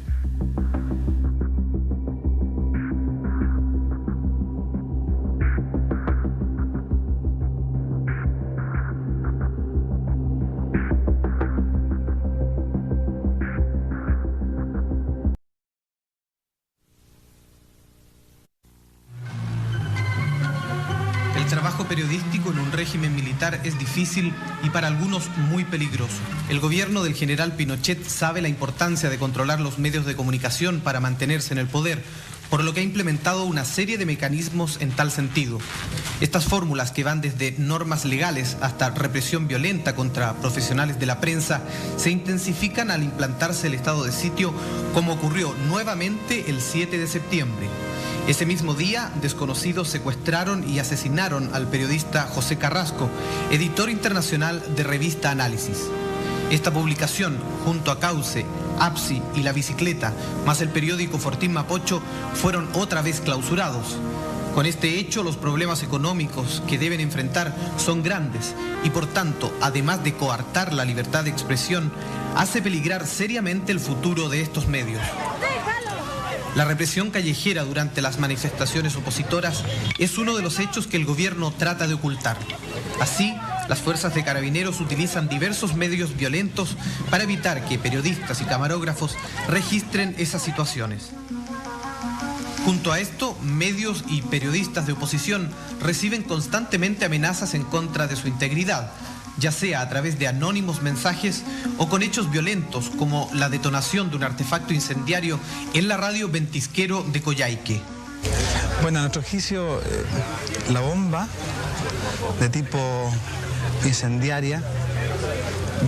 El trabajo periodístico en un régimen militar es difícil y para algunos muy peligroso. El gobierno del general Pinochet sabe la importancia de controlar los medios de comunicación para mantenerse en el poder, por lo que ha implementado una serie de mecanismos en tal sentido. Estas fórmulas, que van desde normas legales hasta represión violenta contra profesionales de la prensa, se intensifican al implantarse el estado de sitio, como ocurrió nuevamente el 7 de septiembre. Ese mismo día, desconocidos secuestraron y asesinaron al periodista José Carrasco, editor internacional de revista Análisis. Esta publicación, junto a Cauce, APSI y La Bicicleta, más el periódico Fortín Mapocho, fueron otra vez clausurados. Con este hecho, los problemas económicos que deben enfrentar son grandes y, por tanto, además de coartar la libertad de expresión, hace peligrar seriamente el futuro de estos medios. La represión callejera durante las manifestaciones opositoras es uno de los hechos que el gobierno trata de ocultar. Así, las fuerzas de carabineros utilizan diversos medios violentos para evitar que periodistas y camarógrafos registren esas situaciones. Junto a esto, medios y periodistas de oposición reciben constantemente amenazas en contra de su integridad, ya sea a través de anónimos mensajes o con hechos violentos como la detonación de un artefacto incendiario en la radio Ventisquero de Coyhaique.
Bueno, a nuestro juicio, la bomba de tipo incendiaria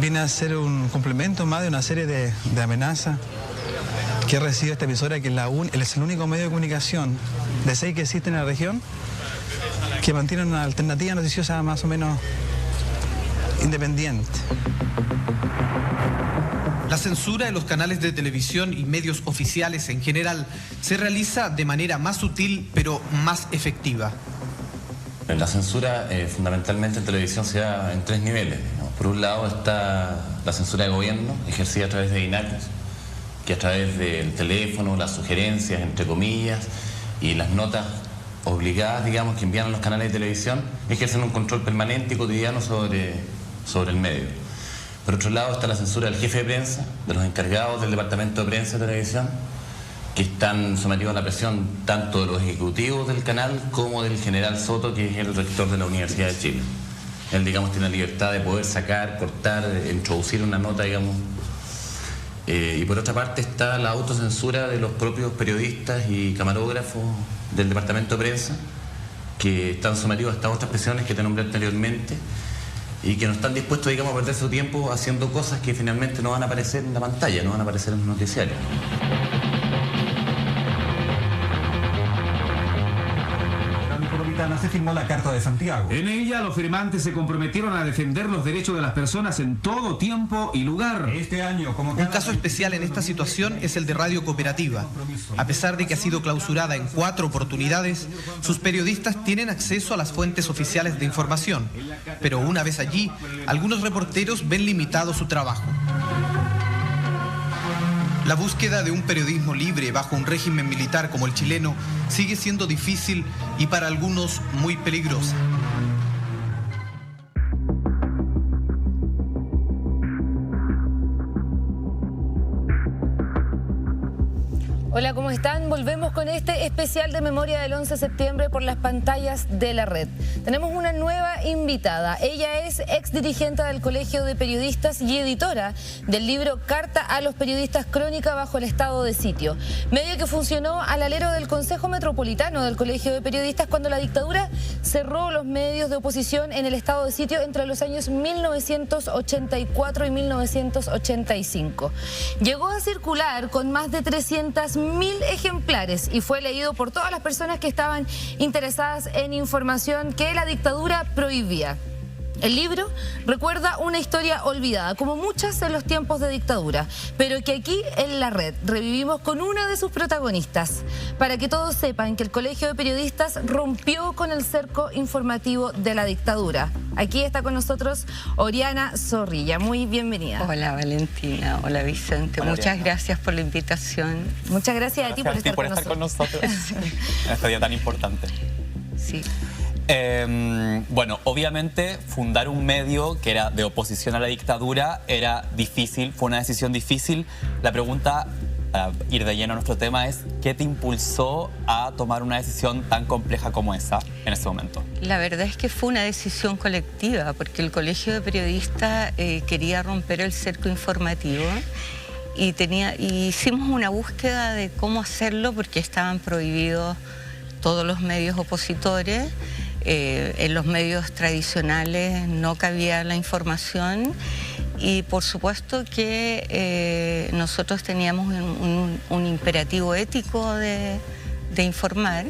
viene a ser un complemento más de una serie de amenazas que ha recibido esta emisora, que es el único medio de comunicación de 6 que existe en la región que mantiene una alternativa noticiosa más o menos independiente.
La censura de los canales de televisión y medios oficiales en general se realiza de manera más sutil pero más efectiva.
La censura fundamentalmente en televisión se da en 3 niveles, ¿no? Por un lado está la censura de gobierno, ejercida a través de INACOS, que a través del teléfono, las sugerencias, entre comillas, y las notas obligadas, digamos, que envían a los canales de televisión, ejercen un control permanente y cotidiano sobre el medio. Por otro lado está la censura del jefe de prensa, de los encargados del departamento de prensa de televisión, que están sometidos a la presión tanto de los ejecutivos del canal como del general Soto, que es el rector de la Universidad de Chile. Él, digamos, tiene la libertad de poder sacar, cortar, introducir una nota, digamos. Y por otra parte está la autocensura de los propios periodistas y camarógrafos del departamento de prensa, que están sometidos a estas otras presiones que te nombré anteriormente y que no están dispuestos, digamos, a perder su tiempo haciendo cosas que finalmente no van a aparecer en la pantalla, no van a aparecer en los noticiarios.
Se firmó la Carta de Santiago.
En ella los firmantes se comprometieron a defender los derechos de las personas en todo tiempo y lugar.
Este año, como
un caso especial en esta situación es el de Radio Cooperativa. A pesar de que ha sido clausurada en 4 oportunidades, sus periodistas tienen acceso a las fuentes oficiales de información. Pero una vez allí, algunos reporteros ven limitado su trabajo. La búsqueda de un periodismo libre bajo un régimen militar como el chileno sigue siendo difícil y para algunos muy peligrosa.
Hola, ¿cómo están? Volvemos con este especial de memoria del 11 de septiembre por las pantallas de la red. Tenemos una nueva invitada. Ella es exdirigente del Colegio de Periodistas y editora del libro Carta a los Periodistas, crónica bajo el estado de sitio. Medio que funcionó al alero del Consejo Metropolitano del Colegio de Periodistas cuando la dictadura cerró los medios de oposición en el estado de sitio entre los años 1984 y 1985. Llegó a circular con más de 300.000 ejemplares y fue leído por todas las personas que estaban interesadas en información que la dictadura prohibía. El libro recuerda una historia olvidada, como muchas en los tiempos de dictadura, pero que aquí en la red revivimos con una de sus protagonistas, para que todos sepan que el Colegio de Periodistas rompió con el cerco informativo de la dictadura. Aquí está con nosotros Oriana Zorrilla. Muy bienvenida.
Hola Valentina, hola Vicente.
Hola,
muchas gracias por la invitación.
Muchas gracias a ti por estar
con nosotros.
En este día tan importante.
Sí.
Bueno, obviamente fundar un medio que era de oposición a la dictadura era difícil, fue una decisión difícil. La pregunta, para ir de lleno a nuestro tema, es ¿qué te impulsó a tomar una decisión tan compleja como esa en ese momento?
La verdad es que fue una decisión colectiva, porque el Colegio de Periodistas quería romper el cerco informativo y hicimos una búsqueda de cómo hacerlo, porque estaban prohibidos todos los medios opositores. En los medios tradicionales no cabía la información y por supuesto que nosotros teníamos un imperativo ético de informar.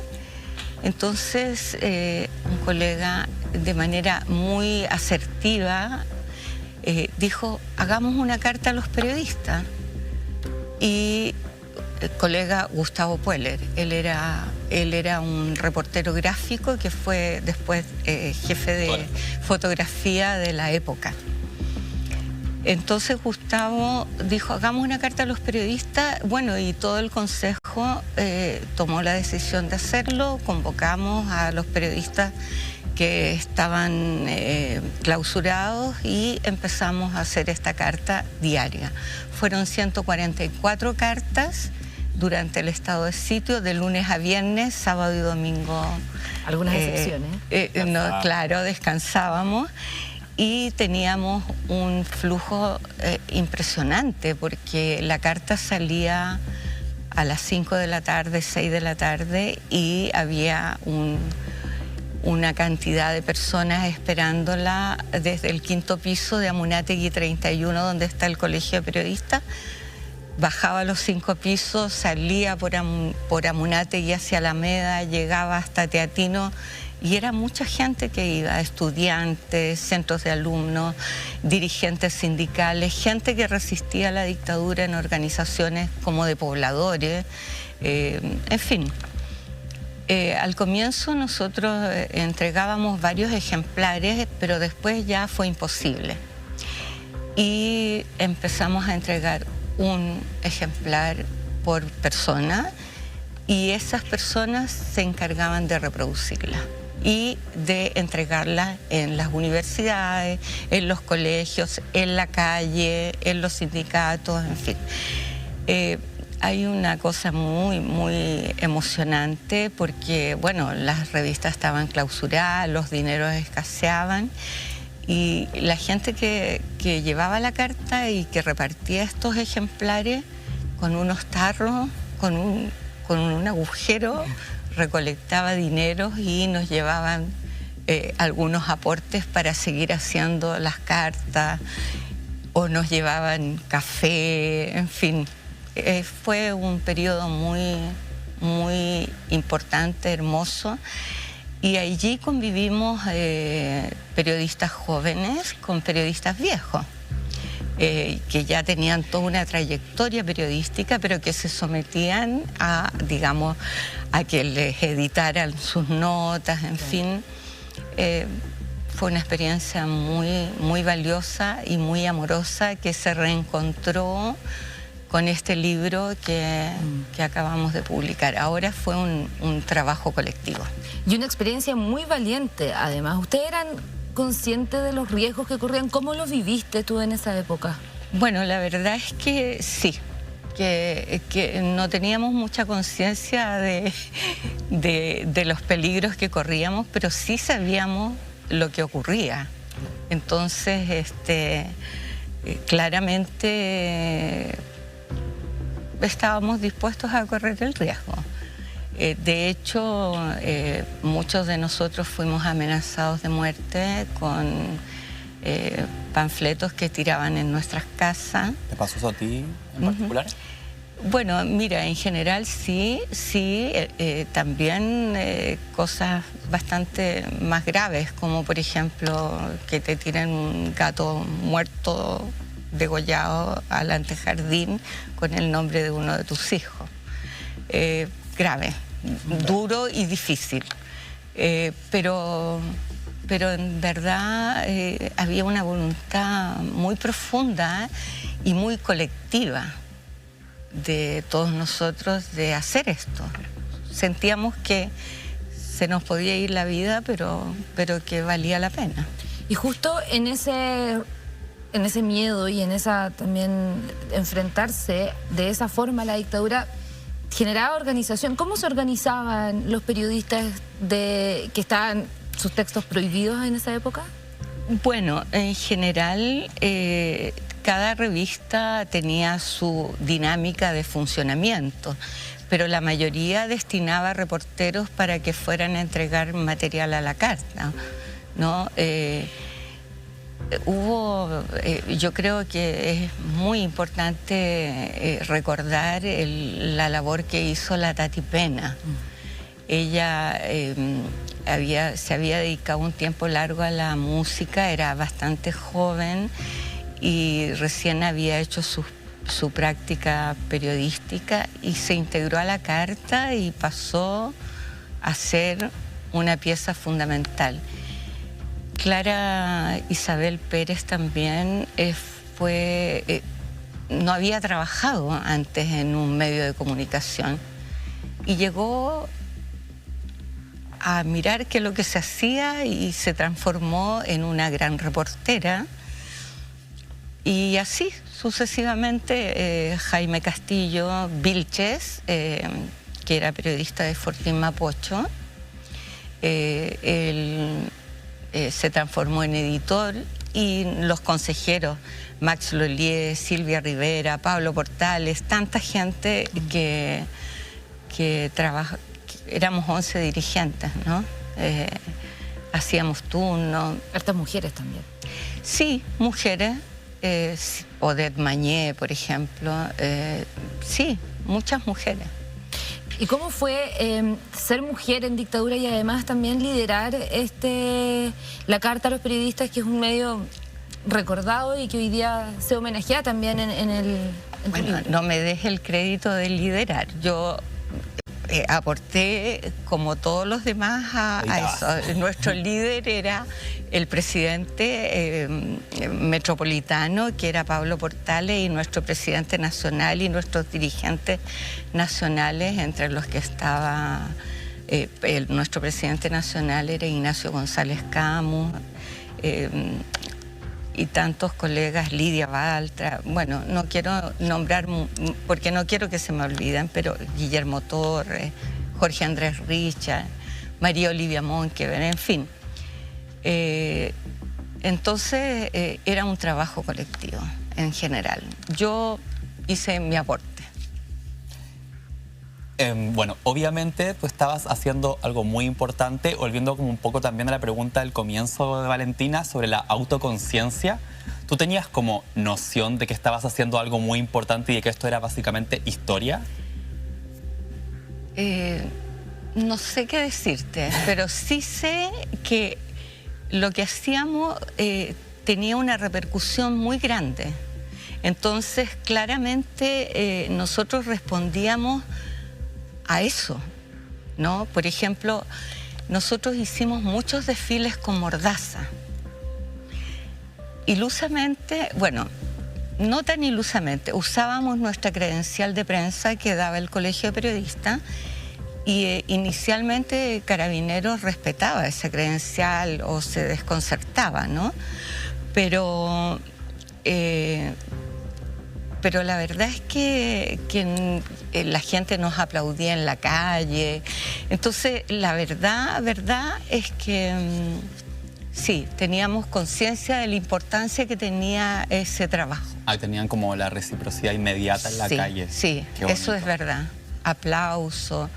Entonces un colega de manera muy asertiva dijo: hagamos una carta a los periodistas. Y el colega Gustavo Pueller, él era un reportero gráfico que fue después jefe de fotografía de la época. Entonces Gustavo dijo, hagamos una carta a los periodistas. Bueno, y todo el consejo tomó la decisión de hacerlo. Convocamos a los periodistas que estaban clausurados y empezamos a hacer esta carta diaria. Fueron 144 cartas durante el estado de sitio, de lunes a viernes, sábado y domingo.
Algunas excepciones.
No, claro, descansábamos. Y teníamos un flujo impresionante, porque la carta salía a las 5 de la tarde, 6 de la tarde, y había una cantidad de personas esperándola desde el 5º piso de Amunátegui 31, donde está el Colegio de Periodistas. Bajaba los 5 pisos, salía por Amunátegui hacia Alameda, llegaba hasta Teatino, y era mucha gente que iba, estudiantes, centros de alumnos, dirigentes sindicales, gente que resistía a la dictadura en organizaciones como de pobladores, en fin. Al comienzo nosotros entregábamos varios ejemplares, pero después ya fue imposible. Y empezamos a entregar un ejemplar por persona, y esas personas se encargaban de reproducirla y de entregarla en las universidades, en los colegios, en la calle, en los sindicatos, en fin. Hay una cosa muy, muy emocionante porque, bueno, las revistas estaban clausuradas, los dineros escaseaban, y la gente que llevaba la carta y que repartía estos ejemplares con unos tarros, con un agujero, recolectaba dineros y nos llevaban algunos aportes para seguir haciendo las cartas, o nos llevaban café, en fin. Fue un periodo muy, muy importante, hermoso, y allí convivimos periodistas jóvenes con periodistas viejos, que ya tenían toda una trayectoria periodística, pero que se sometían a, digamos, a que les editaran sus notas, en fin. Fue una experiencia muy, muy valiosa y muy amorosa, que se reencontró con este libro que acabamos de publicar. Ahora fue un trabajo colectivo.
Y una experiencia muy valiente, además. ¿Ustedes eran conscientes de los riesgos que corrían? ¿Cómo los viviste tú en esa época?
Bueno, la verdad es que sí, que no teníamos mucha conciencia de los peligros que corríamos, pero sí sabíamos lo que ocurría. Entonces, claramente estábamos dispuestos a correr el riesgo. De hecho, muchos de nosotros fuimos amenazados de muerte con panfletos que tiraban en nuestras casas.
¿Te pasó eso a ti en particular?
Bueno, mira, en general sí, también cosas bastante más graves, como por ejemplo que te tiren un gato muerto, degollado al antejardín con el nombre de uno de tus hijos. Grave, duro y difícil, pero en verdad había una voluntad muy profunda y muy colectiva de todos nosotros de hacer esto. Sentíamos que se nos podía ir la vida, pero que valía la pena.
Y justo en ese miedo y en esa también enfrentarse de esa forma a la dictadura, generaba organización. ¿Cómo se organizaban los periodistas que estaban sus textos prohibidos en esa época?
Bueno, en general cada revista tenía su dinámica de funcionamiento, pero la mayoría destinaba reporteros para que fueran a entregar material a la carta, ¿no? Yo creo que es muy importante recordar la labor que hizo la Tati Pena. Ella se había dedicado un tiempo largo a la música, era bastante joven y recién había hecho su práctica periodística y se integró a la carta y pasó a ser una pieza fundamental. Clara Isabel Pérez también no había trabajado antes en un medio de comunicación y llegó a mirar qué es lo que se hacía y se transformó en una gran reportera. Y así sucesivamente Jaime Castillo Vilches, que era periodista de Fortín Mapocho, él se transformó en editor, y los consejeros Max Lolier, Silvia Rivera, Pablo Portales, tanta gente que trabaja. Éramos 11 dirigentes, ¿no? Hacíamos turnos.
Hartas mujeres también.
Sí, mujeres. Odette Mañé, por ejemplo. Sí, muchas mujeres.
¿Y cómo fue ser mujer en dictadura y además también liderar la Carta a los Periodistas, que es un medio recordado y que hoy día se homenajea también en el...
Bueno, no me des el crédito de liderar. Yo aporté, como todos los demás, a eso. Nuestro líder era el presidente metropolitano, que era Pablo Portales, y nuestro presidente nacional y nuestros dirigentes nacionales, entre los que estaba nuestro presidente nacional era Ignacio González Camus, y tantos colegas, Lidia Baltra, bueno, no quiero nombrar porque no quiero que se me olviden, pero Guillermo Torres, Jorge Andrés Richard, María Olivia Monkever, en fin. Entonces era un trabajo colectivo en general. Yo hice mi aporte.
Bueno, obviamente tú estabas haciendo algo muy importante, volviendo como un poco también a la pregunta del comienzo de Valentina sobre la autoconciencia. ¿Tú tenías como noción de que estabas haciendo algo muy importante y de que esto era básicamente historia?
No sé qué decirte, pero sí sé que lo que hacíamos tenía una repercusión muy grande. Entonces, claramente nosotros respondíamos a eso, ¿no? Por ejemplo, nosotros hicimos muchos desfiles con mordaza. Ilusamente, bueno, no tan ilusamente, usábamos nuestra credencial de prensa que daba el Colegio de Periodistas, y inicialmente Carabineros respetaba esa credencial o se desconcertaba, ¿no? Pero la verdad es que la gente nos aplaudía en la calle. Entonces, la verdad es que sí, teníamos conciencia de la importancia que tenía ese trabajo.
Ah, tenían como la reciprocidad inmediata en la calle.
Sí, eso es verdad. Aplauso.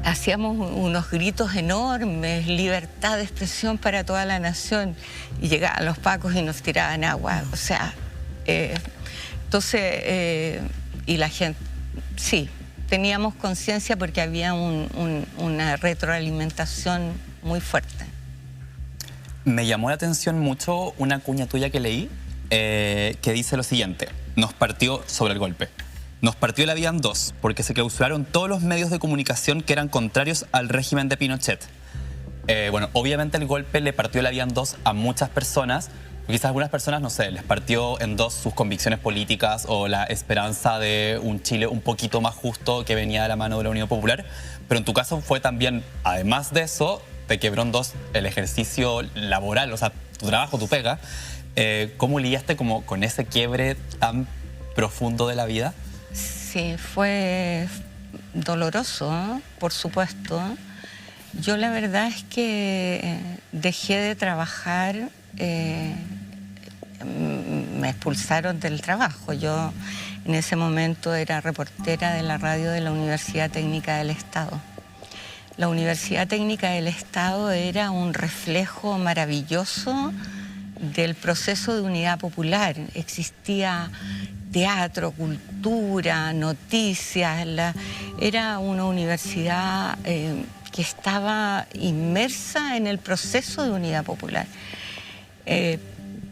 Hacíamos unos gritos enormes, libertad de expresión para toda la nación, y llegaban los pacos y nos tiraban agua. O sea, entonces, y la gente, sí, teníamos conciencia porque había una retroalimentación muy fuerte.
Me llamó la atención mucho una cuña tuya que leí, que dice lo siguiente: nos partió sobre el golpe. Nos partió la vida en dos, porque se clausuraron todos los medios de comunicación que eran contrarios al régimen de Pinochet. Bueno, obviamente el golpe le partió la vida en dos a muchas personas. Quizás a algunas personas, no sé, les partió en dos sus convicciones políticas o la esperanza de un Chile un poquito más justo que venía de la mano de la Unión Popular. Pero en tu caso fue también, además de eso, te quebró en dos el ejercicio laboral, o sea, tu trabajo, tu pega. ¿Cómo lidiaste como con ese quiebre tan profundo de la vida?
Sí, fue doloroso, ¿eh? Por supuesto. Yo la verdad es que dejé de trabajar, me expulsaron del trabajo. Yo en ese momento era reportera de la radio de la Universidad Técnica del Estado. La Universidad Técnica del Estado era un reflejo maravilloso del proceso de unidad popular. Existía teatro, cultura, noticias. Era una universidad que estaba inmersa en el proceso de unidad popular.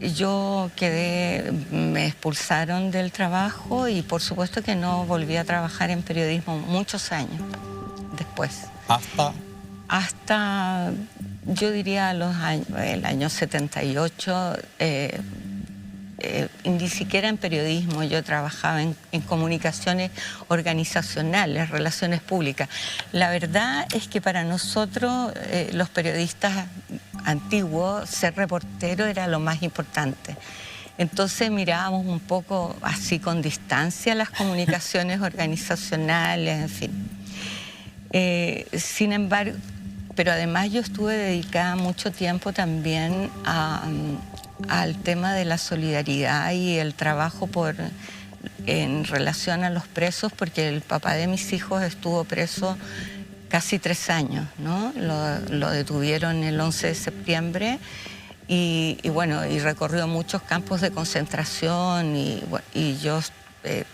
Yo quedé, me expulsaron del trabajo y por supuesto que no volví a trabajar en periodismo muchos años después. Hasta yo diría el año 78, ni siquiera en periodismo, yo trabajaba en comunicaciones organizacionales, relaciones públicas. La verdad es que para nosotros, los periodistas antiguos, ser reportero era lo más importante. Entonces mirábamos un poco así con distancia las comunicaciones organizacionales, en fin. Sin embargo, pero además yo estuve dedicada mucho tiempo también al tema de la solidaridad y el trabajo en relación a los presos, porque el papá de mis hijos estuvo preso casi 3 años, ¿no? Lo detuvieron el 11 de septiembre y bueno, y recorrió muchos campos de concentración y yo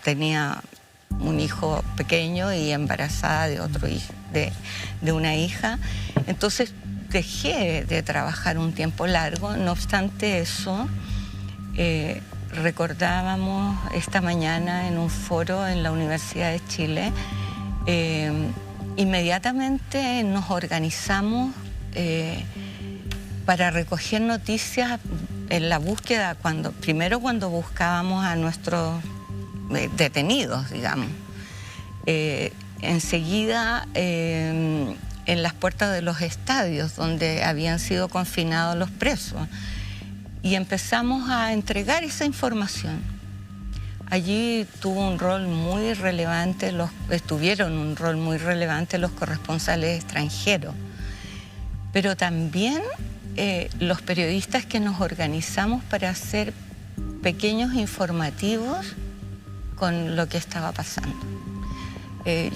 tenía un hijo pequeño y embarazada de otro hijo, de una hija. Entonces dejé de trabajar un tiempo largo. No obstante eso, recordábamos esta mañana en un foro en la Universidad de Chile, inmediatamente nos organizamos para recoger noticias en la búsqueda, primero cuando buscábamos a nuestros detenidos, digamos. Enseguida en las puertas de los estadios donde habían sido confinados los presos y empezamos a entregar esa información. Allí estuvieron un rol muy relevante los corresponsales extranjeros, pero también los periodistas que nos organizamos para hacer pequeños informativos con lo que estaba pasando.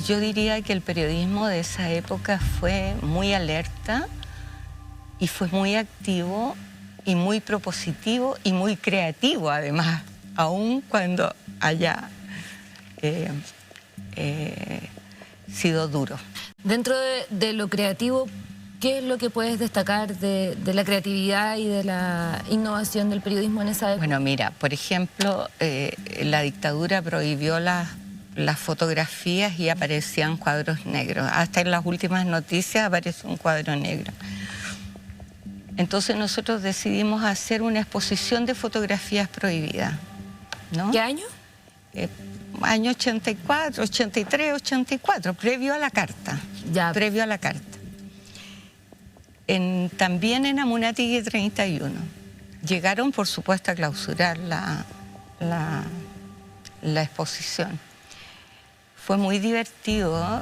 Yo diría que el periodismo de esa época fue muy alerta y fue muy activo y muy propositivo y muy creativo además, aun cuando haya sido duro.
Dentro de lo creativo, ¿qué es lo que puedes destacar de la creatividad y de la innovación del periodismo en esa época?
Bueno, mira, por ejemplo, la dictadura prohibió las fotografías y aparecían cuadros negros. Hasta en las últimas noticias aparece un cuadro negro. Entonces nosotros decidimos hacer una exposición de fotografías prohibidas, ¿no?
¿Qué año?
Año 84, 83, 84, previo a la carta.
Ya.
Previo a la carta. También en Amunátegui 31. Llegaron, por supuesto, a clausurar la exposición. Fue muy divertido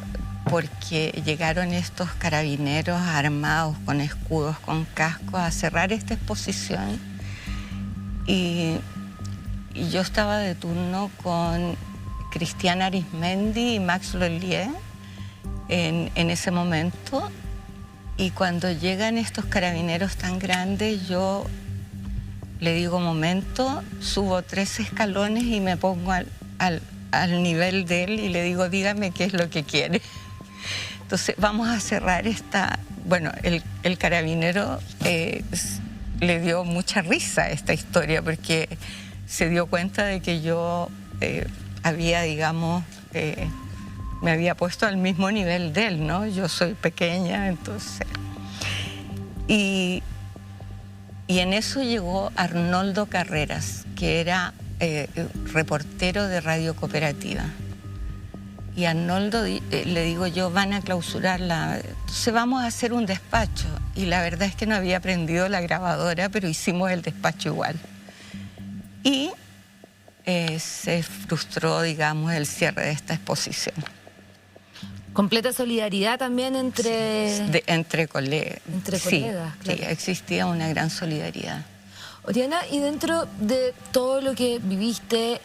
porque llegaron estos carabineros armados con escudos, con cascos, a cerrar esta exposición. Y yo estaba de turno con Cristian Arismendi y Max Lolier en ese momento. Y cuando llegan estos carabineros tan grandes, yo le digo, momento, subo 3 escalones y me pongo al nivel de él y le digo, dígame qué es lo que quiere. Entonces vamos a cerrar esta... Bueno, el carabinero le dio mucha risa a esta historia porque se dio cuenta de que yo había, digamos, me había puesto al mismo nivel de él, ¿no? Yo soy pequeña, entonces... Y en eso llegó Arnoldo Carreras, que era reportero de Radio Cooperativa. Y a Arnoldo le digo yo, van a clausurarla, entonces vamos a hacer un despacho. Y la verdad es que no había aprendido la grabadora, pero hicimos el despacho igual. Y se frustró, digamos, el cierre de esta exposición.
Completa solidaridad también
entre colegas.
Entre
sí,
colegas, claro.
Sí, existía una gran solidaridad.
Oriana, y dentro de todo lo que viviste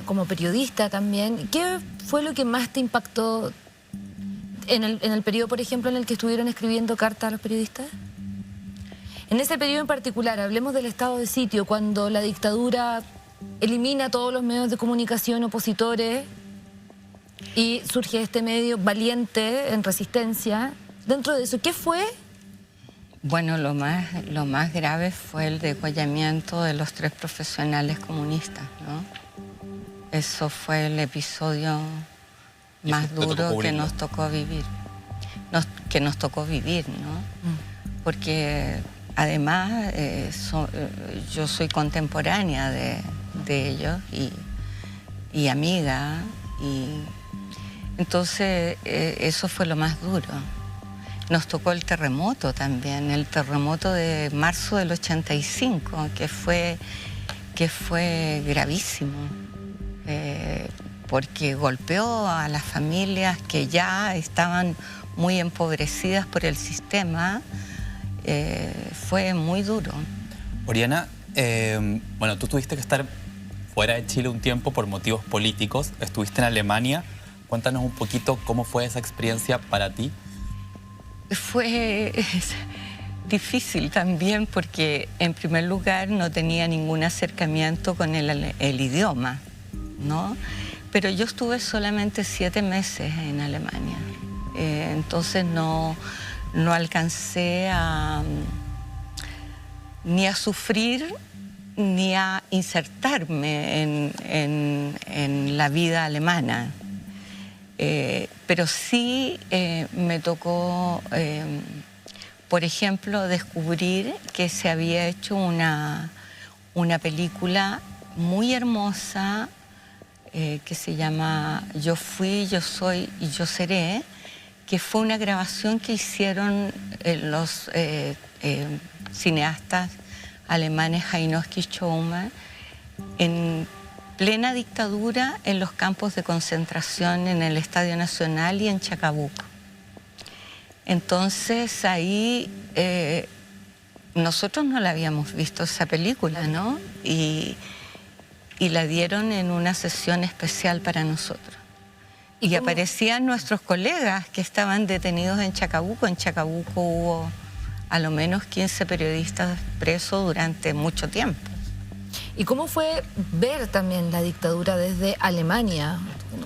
como periodista también, ¿qué fue lo que más te impactó en el periodo, por ejemplo, en el que estuvieron escribiendo cartas a los periodistas? En ese periodo en particular, hablemos del estado de sitio, cuando la dictadura elimina todos los medios de comunicación opositores y surge este medio valiente en resistencia. Dentro de eso, ¿qué fue?
Bueno, lo más grave fue el degollamiento de los 3 profesionales comunistas, ¿no? Eso fue el episodio más duro que nos tocó vivir. ¿No? Porque además, yo soy contemporánea de ellos y amiga, y entonces eso fue lo más duro. Nos tocó el terremoto también, el terremoto de marzo del 85, que fue gravísimo, porque golpeó a las familias que ya estaban muy empobrecidas por el sistema. Fue muy duro.
Oriana, bueno, tú tuviste que estar fuera de Chile un tiempo por motivos políticos, estuviste en Alemania. Cuéntanos un poquito cómo fue esa experiencia para ti.
Fue difícil también porque, en primer lugar, no tenía ningún acercamiento con el idioma, ¿no? Pero yo estuve solamente 7 meses en Alemania, entonces no alcancé ni a sufrir ni a insertarme en la vida alemana. Pero sí me tocó, por ejemplo, descubrir que se había hecho una película muy hermosa que se llama Yo fui, yo soy y yo seré, que fue una grabación que hicieron los cineastas alemanes Heinrich Schaumann en plena dictadura en los campos de concentración en el Estadio Nacional y en Chacabuco. Entonces ahí nosotros no la habíamos visto esa película, ¿no? Y la dieron en una sesión especial para nosotros. Y aparecían nuestros colegas que estaban detenidos en Chacabuco. En Chacabuco hubo a lo menos 15 periodistas presos durante mucho tiempo.
¿Y cómo fue ver también la dictadura desde Alemania?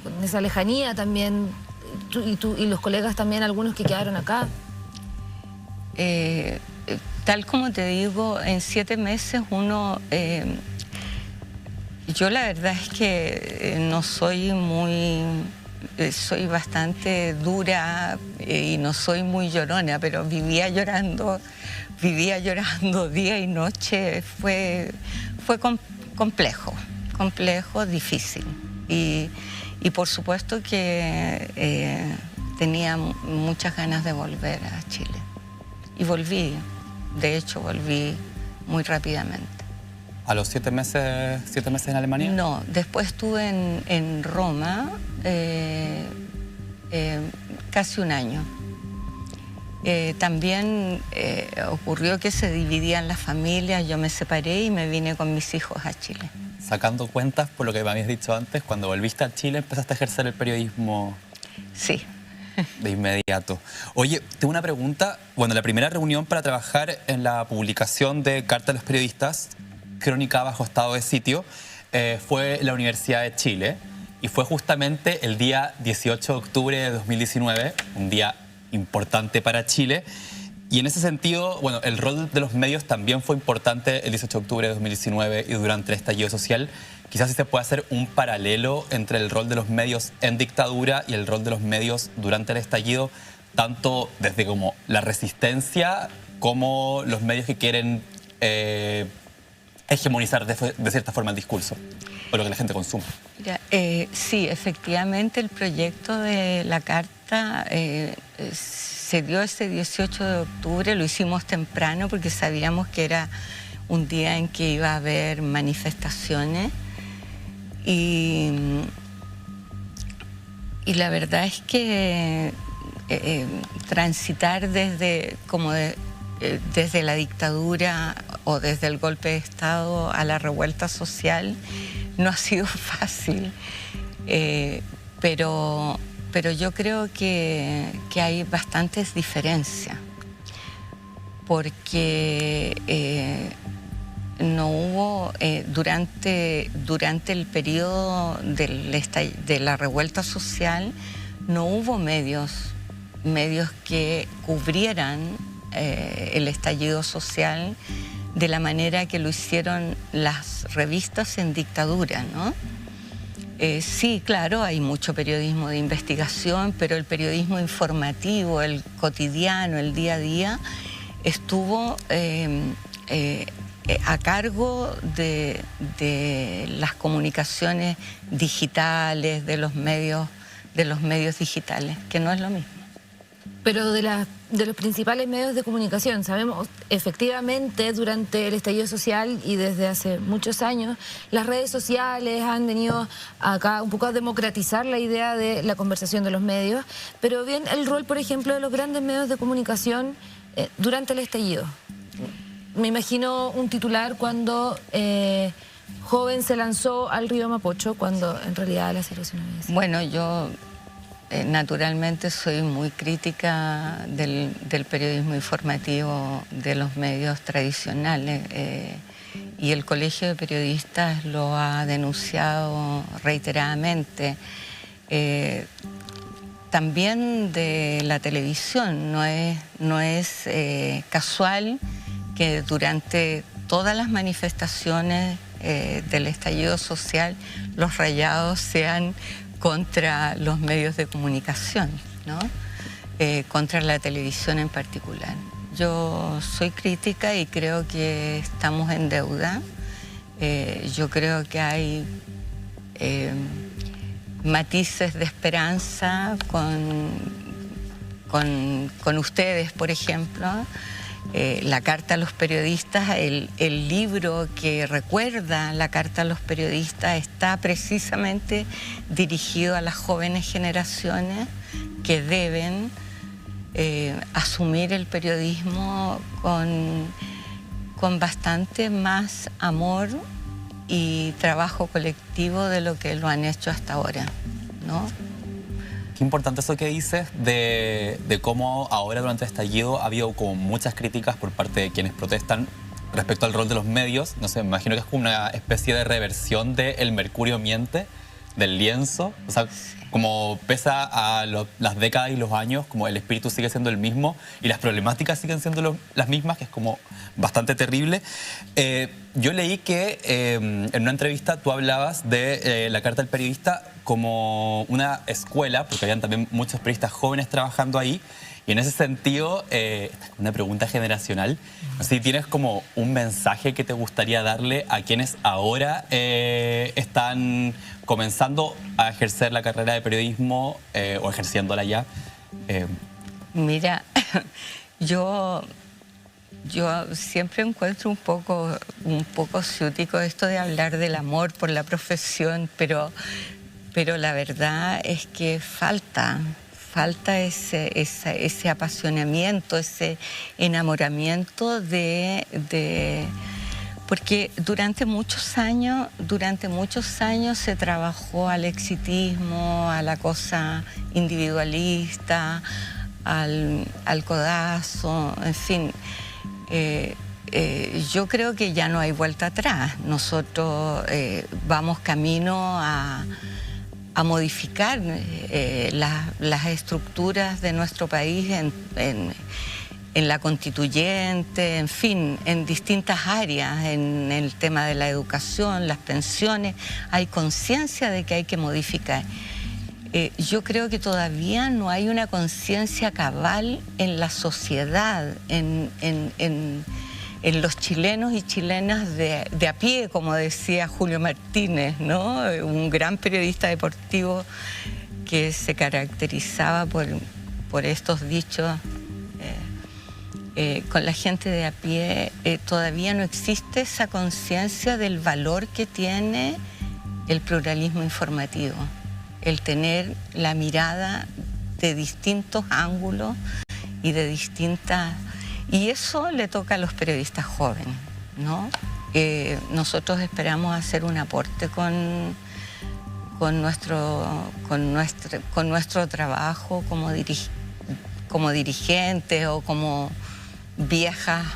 Con esa lejanía también, y los colegas también, algunos que quedaron acá.
Tal como te digo, en 7 meses uno... yo la verdad es que no soy muy... soy bastante dura y no soy muy llorona, pero vivía llorando día y noche. Fue complejo, difícil. Y por supuesto que tenía muchas ganas de volver a Chile. Y volví, de hecho volví muy rápidamente.
¿A los 7 meses en Alemania?
No, después estuve en Roma casi un año. También ocurrió que se dividían las familias, yo me separé y me vine con mis hijos a Chile.
Sacando cuentas, por lo que me habías dicho antes, cuando volviste a Chile empezaste a ejercer el periodismo.
Sí.
De inmediato. Oye, tengo una pregunta. Bueno, la primera reunión para trabajar en la publicación de Carta a los Periodistas, Crónica bajo estado de sitio, fue en la Universidad de Chile y fue justamente el día 18 de octubre de 2019, un día importante para Chile. Y en ese sentido, bueno, el rol de los medios también fue importante el 18 de octubre de 2019 y durante el estallido social. Quizás sí se puede hacer un paralelo entre el rol de los medios en dictadura y el rol de los medios durante el estallido, tanto desde como la resistencia como los medios que quieren hegemonizar de cierta forma el discurso o lo que la gente consume.
Mira, sí, efectivamente el proyecto de la carta se dio ese 18 de octubre, lo hicimos temprano porque sabíamos que era un día en que iba a haber manifestaciones y la verdad es que transitar desde la dictadura o desde el golpe de Estado a la revuelta social no ha sido fácil, pero yo creo que hay bastantes diferencias, porque no hubo, durante el periodo de la revuelta social, no hubo medios que cubrieran el estallido social de la manera que lo hicieron las revistas en dictadura, ¿no? Sí, claro, hay mucho periodismo de investigación, pero el periodismo informativo, el cotidiano, el día a día, estuvo a cargo de las comunicaciones digitales, de los medios digitales, que no es lo mismo.
Pero de los principales medios de comunicación, sabemos efectivamente durante el estallido social y desde hace muchos años, las redes sociales han venido acá un poco a democratizar la idea de la conversación de los medios, pero bien el rol, por ejemplo, de los grandes medios de comunicación durante el estallido. Me imagino un titular cuando joven se lanzó al río Mapocho, cuando en realidad la situación no es.
Bueno, yo naturalmente soy muy crítica del periodismo informativo de los medios tradicionales y el Colegio de Periodistas lo ha denunciado reiteradamente. También de la televisión, no es casual que durante todas las manifestaciones del estallido social los rayados sean contra los medios de comunicación, ¿no? Contra la televisión en particular. Yo soy crítica y creo que estamos en deuda. Yo creo que hay matices de esperanza con ustedes, por ejemplo. La Carta a los Periodistas, el libro que recuerda la Carta a los Periodistas está precisamente dirigido a las jóvenes generaciones que deben asumir el periodismo con bastante más amor y trabajo colectivo de lo que lo han hecho hasta ahora, ¿no?
Qué importante eso que dices de cómo ahora durante el estallido ha habido como muchas críticas por parte de quienes protestan respecto al rol de los medios. No sé, me imagino que es como una especie de reversión de El Mercurio miente, del lienzo. O sea, como pese a las décadas y los años, como el espíritu sigue siendo el mismo y las problemáticas siguen siendo las mismas, que es como bastante terrible. Yo leí que en una entrevista tú hablabas de la Carta del Periodista como una escuela, porque habían también muchos periodistas jóvenes trabajando ahí, y en ese sentido, una pregunta generacional, si tienes como un mensaje que te gustaría darle a quienes ahora están comenzando a ejercer la carrera de periodismo o ejerciéndola ya.
Mira, yo siempre encuentro un poco ciútico esto de hablar del amor por la profesión, pero la verdad es que falta ese apasionamiento, ese enamoramiento porque durante muchos años se trabajó al exitismo, a la cosa individualista, al codazo, en fin. Yo creo que ya no hay vuelta atrás. Nosotros vamos camino a modificar las estructuras de nuestro país en la constituyente, en fin, en distintas áreas, en el tema de la educación, las pensiones. Hay conciencia de que hay que modificar. Yo creo que todavía no hay una conciencia cabal en la sociedad, en los chilenos y chilenas de a pie, como decía Julio Martínez, ¿no? Un gran periodista deportivo que se caracterizaba por estos dichos. Con la gente de a pie todavía no existe esa conciencia del valor que tiene el pluralismo informativo, el tener la mirada de distintos ángulos y de distintas... Y eso le toca a los periodistas jóvenes, ¿no? Nosotros esperamos hacer un aporte con nuestro trabajo como dirigentes o como viejas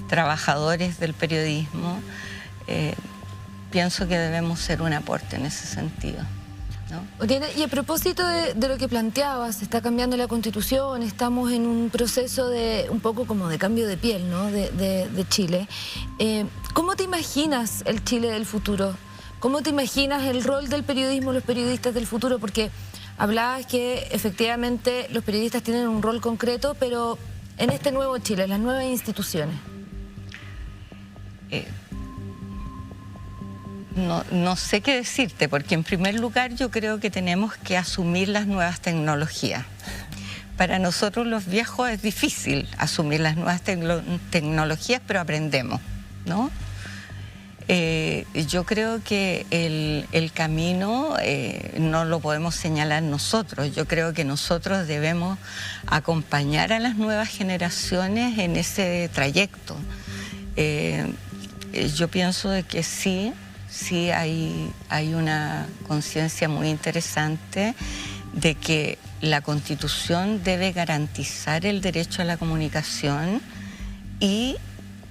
trabajadores del periodismo. Pienso que debemos ser un aporte en ese sentido, ¿no?
Oriana, y a propósito de lo que planteabas, está cambiando la Constitución, estamos en un proceso de un poco como de cambio de piel, ¿no? de Chile. ¿Cómo te imaginas el Chile del futuro? ¿Cómo te imaginas el rol del periodismo, los periodistas del futuro? Porque Hablabas que efectivamente los periodistas tienen un rol concreto, pero en este nuevo Chile, las nuevas instituciones.
No sé qué decirte, porque en primer lugar yo creo que tenemos que asumir las nuevas tecnologías. Para nosotros los viejos es difícil asumir las nuevas tecnologías, pero aprendemos, ¿no? Yo creo que el camino no lo podemos señalar nosotros. Yo creo que nosotros debemos acompañar a las nuevas generaciones en ese trayecto. Yo pienso de que sí hay una conciencia muy interesante de que la Constitución debe garantizar el derecho a la comunicación y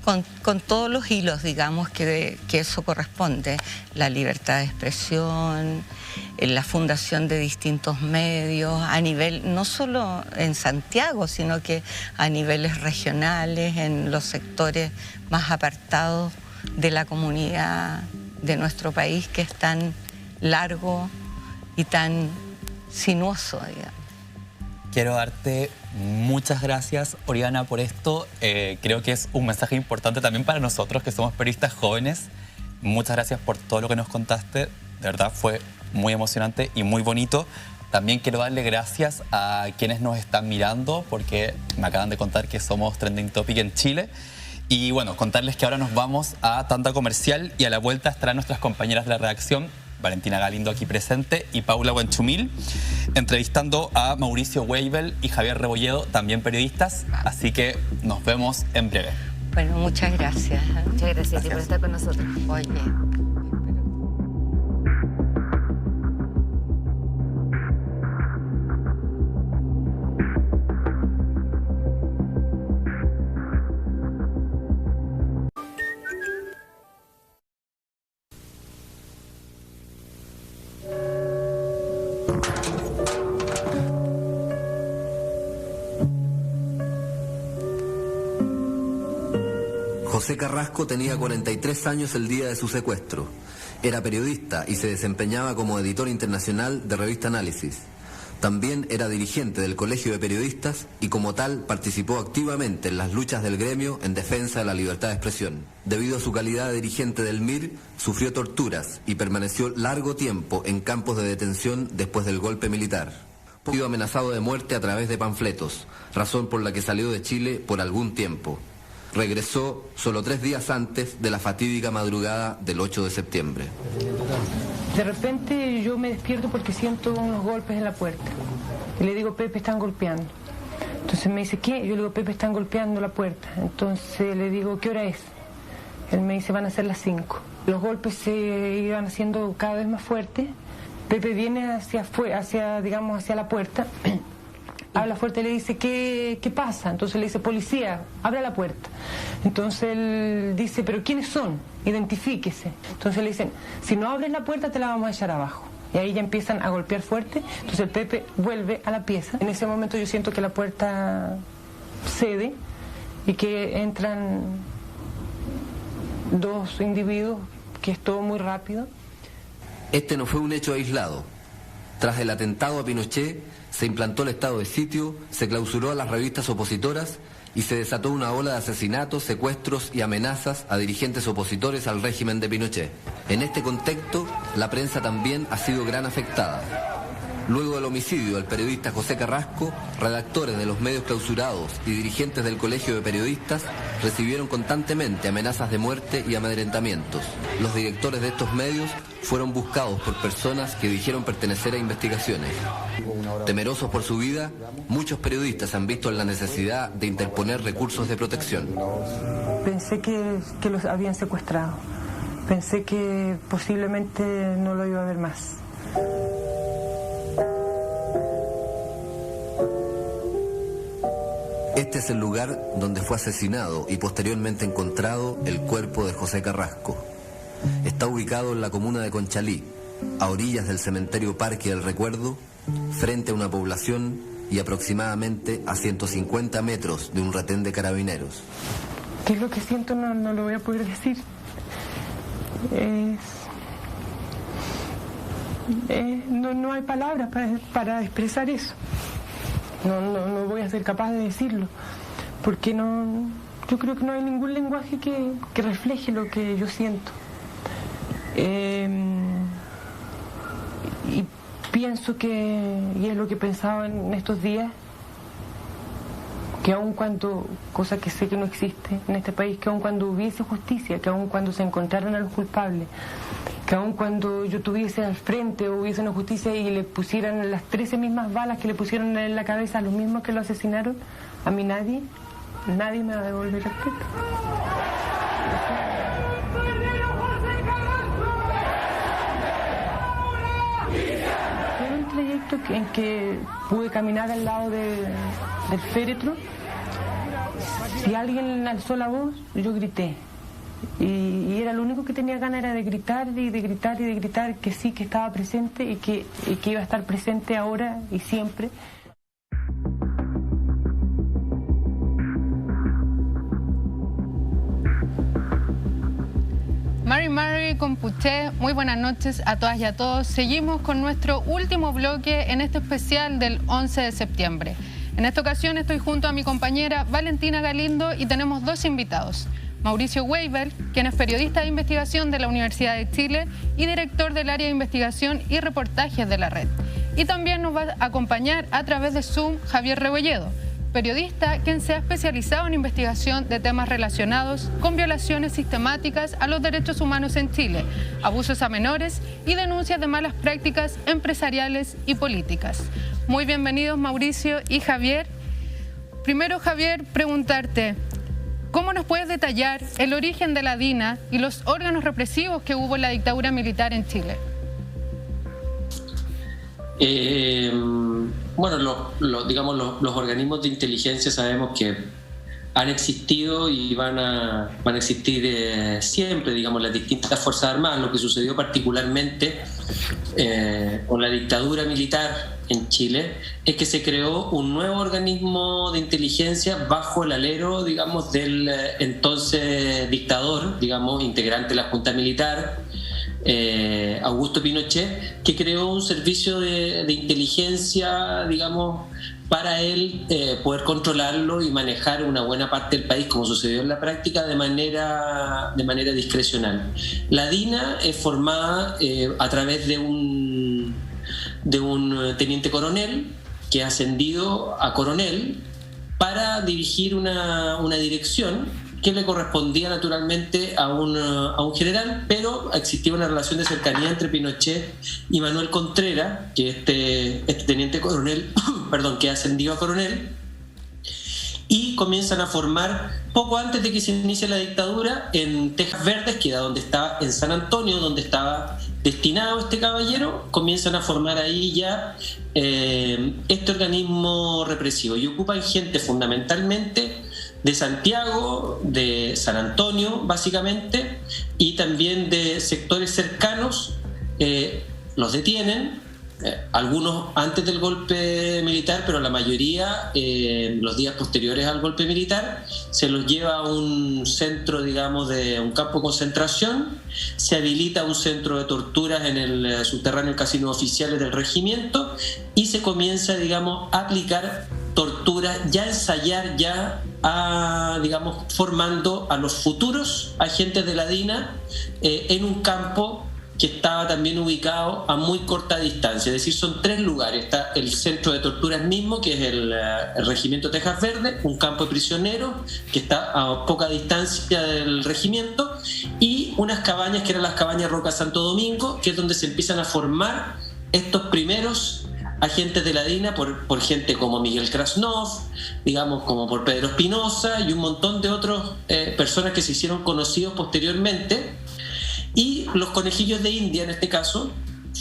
con todos los hilos, digamos, que eso corresponde. La libertad de expresión, la fundación de distintos medios, a nivel, no solo en Santiago, sino que a niveles regionales, en los sectores más apartados de la comunidad de nuestro país, que es tan largo y tan sinuoso, digamos.
Quiero darte muchas gracias, Oriana, por esto. Creo que es un mensaje importante también para nosotros, que somos periodistas jóvenes. Muchas gracias por todo lo que nos contaste. De verdad fue muy emocionante y muy bonito. También quiero darle gracias a quienes nos están mirando, porque me acaban de contar que somos Trending Topic en Chile. Y bueno, contarles que ahora nos vamos a tanda comercial y a la vuelta estarán nuestras compañeras de la redacción, Valentina Galindo aquí presente y Paula Buenchumil, entrevistando a Mauricio Weibel y Javier Rebolledo, también periodistas. Así que nos vemos en breve.
Bueno, muchas gracias.
Muchas gracias por estar con nosotros.
Oye.
José Carrasco tenía 43 años el día de su secuestro. Era periodista y se desempeñaba como editor internacional de revista Análisis. También era dirigente del Colegio de Periodistas y como tal participó activamente en las luchas del gremio en defensa de la libertad de expresión. Debido a su calidad de dirigente del MIR, sufrió torturas y permaneció largo tiempo en campos de detención después del golpe militar. Ha sido amenazado de muerte a través de panfletos, razón por la que salió de Chile por algún tiempo. Regresó solo 3 días antes de la fatídica madrugada del 8 de septiembre.
De repente yo me despierto porque siento unos golpes en la puerta. Y le digo, Pepe, están golpeando. Entonces me dice, ¿qué? Yo le digo, Pepe, están golpeando la puerta. Entonces le digo, ¿qué hora es? Él me dice, van a ser las 5. Los golpes se iban haciendo cada vez más fuertes. Pepe viene hacia la puerta. Habla fuerte y le dice, ¿qué pasa? Entonces le dice, policía, abra la puerta. Entonces él dice, ¿pero quiénes son? Identifíquese. Entonces le dicen, si no abres la puerta te la vamos a echar abajo. Y ahí ya empiezan a golpear fuerte. Entonces el Pepe vuelve a la pieza. En ese momento yo siento que la puerta cede y que entran 2 individuos, que es todo muy rápido.
Este no fue un hecho aislado. Tras el atentado a Pinochet, se implantó el estado de sitio, se clausuró a las revistas opositoras y se desató una ola de asesinatos, secuestros y amenazas a dirigentes opositores al régimen de Pinochet. En este contexto, la prensa también ha sido gran afectada. Luego del homicidio del periodista José Carrasco, redactores de los medios clausurados y dirigentes del Colegio de Periodistas recibieron constantemente amenazas de muerte y amedrentamientos. Los directores de estos medios fueron buscados por personas que dijeron pertenecer a investigaciones. Temerosos por su vida, muchos periodistas han visto la necesidad de interponer recursos de protección.
Pensé que los habían secuestrado. Pensé que posiblemente no lo iba a ver más.
Este es el lugar donde fue asesinado y posteriormente encontrado el cuerpo de José Carrasco. Está ubicado en la comuna de Conchalí, a orillas del cementerio Parque del Recuerdo, frente a una población y aproximadamente a 150 metros de un retén de carabineros.
¿Qué es lo que siento? No lo voy a poder decir. no hay palabras para expresar eso. No voy a ser capaz de decirlo, porque yo creo que no hay ningún lenguaje que refleje lo que yo siento. Y pienso y es lo que he pensado en estos días, que aun cuando, cosa que sé que no existe en este país, que aun cuando hubiese justicia, que aun cuando se encontraran a los culpables, que aun cuando yo tuviese al frente o hubiese una justicia y le pusieran las 13 mismas balas que le pusieron en la cabeza a los mismos que lo asesinaron, a mí nadie me va a devolver respeto. Fue un trayecto en que pude caminar al lado del féretro. Si alguien alzó la voz, yo grité. Y era lo único que tenía ganas, era de gritar y de gritar y de gritar que sí, que estaba presente y que iba a estar presente ahora y siempre.
Mari Compuché, muy buenas noches a todas y a todos. Seguimos con nuestro último bloque en este especial del 11 de septiembre. En esta ocasión estoy junto a mi compañera Valentina Galindo y tenemos dos invitados. Mauricio Weibel, quien es periodista de investigación de la Universidad de Chile y director del área de investigación y reportajes de la red. Y también nos va a acompañar a través de Zoom Javier Rebolledo, periodista quien se ha especializado en investigación de temas relacionados con violaciones sistemáticas a los derechos humanos en Chile, abusos a menores y denuncias de malas prácticas empresariales y políticas. Muy bienvenidos Mauricio y Javier. Primero, Javier, preguntarte, ¿cómo nos puedes detallar el origen de la DINA y los órganos represivos que hubo en la dictadura militar en Chile?
Bueno, los organismos de inteligencia sabemos que han existido y van a existir siempre, digamos, las distintas Fuerzas Armadas. Lo que sucedió particularmente con la dictadura militar en Chile es que se creó un nuevo organismo de inteligencia bajo el alero, digamos, del entonces dictador, digamos, integrante de la Junta Militar, Augusto Pinochet, que creó un servicio de inteligencia, digamos, para él poder controlarlo y manejar una buena parte del país, como sucedió en la práctica, de manera discrecional. La DINA es formada a través de un teniente coronel que ha ascendido a coronel para dirigir una dirección que le correspondía naturalmente a un general, pero existía una relación de cercanía entre Pinochet y Manuel Contreras, que este teniente coronel, que ascendió a coronel, y comienzan a formar, poco antes de que se inicie la dictadura, en Tejas Verdes, que era donde estaba, en San Antonio, donde estaba destinado este caballero, comienzan a formar ahí ya este organismo represivo, y ocupan gente fundamentalmente de Santiago, de San Antonio, básicamente, y también de sectores cercanos. Los detienen, algunos antes del golpe militar, pero la mayoría los días posteriores al golpe militar. Se los lleva a un centro, digamos, de un campo de concentración, se habilita un centro de torturas en el subterráneo casino oficiales del regimiento y se comienza, digamos, a aplicar torturas, ya ensayar, digamos, formando a los futuros agentes de la DINA en un campo que estaba también ubicado a muy corta distancia. Es decir, son tres lugares. Está el centro de torturas mismo, que es el regimiento Tejas Verdes, un campo de prisioneros que está a poca distancia del regimiento, y unas cabañas que eran las cabañas Roca Santo Domingo, que es donde se empiezan a formar estos primeros agentes de la DINA por gente como Miguel Krasnov, digamos, como por Pedro Espinosa y un montón de otras personas que se hicieron conocidos posteriormente. Y los conejillos de India, en este caso,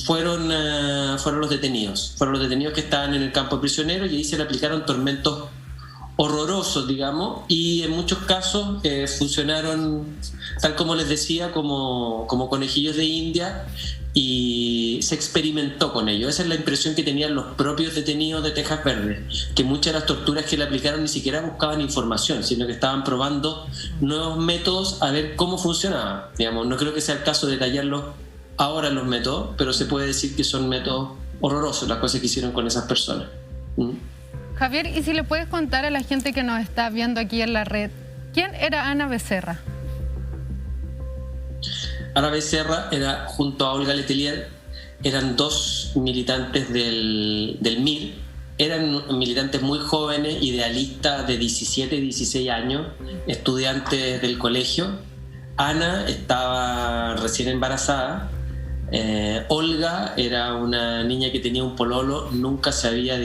fueron los detenidos. Fueron los detenidos que estaban en el campo de prisioneros, y ahí se le aplicaron tormentos horrorosos, digamos, y en muchos casos funcionaron, tal como les decía, como conejillos de India, y se experimentó con ello. Esa es la impresión que tenían los propios detenidos de Tejas Verdes, que muchas de las torturas que le aplicaron ni siquiera buscaban información, sino que estaban probando nuevos métodos a ver cómo funcionaba. Digamos, no creo que sea el caso de detallarlo ahora los métodos, pero se puede decir que son métodos horrorosos las cosas que hicieron con esas personas.
Javier, y si le puedes contar a la gente que nos está viendo aquí en la red, ¿quién era Ana Becerra?
Ana Becerra era, junto a Olga Letelier, eran dos militantes del MIR, eran militantes muy jóvenes, idealistas de 17 y 16 años, estudiantes del colegio. Ana estaba recién embarazada. Olga era una niña que tenía un pololo, nunca había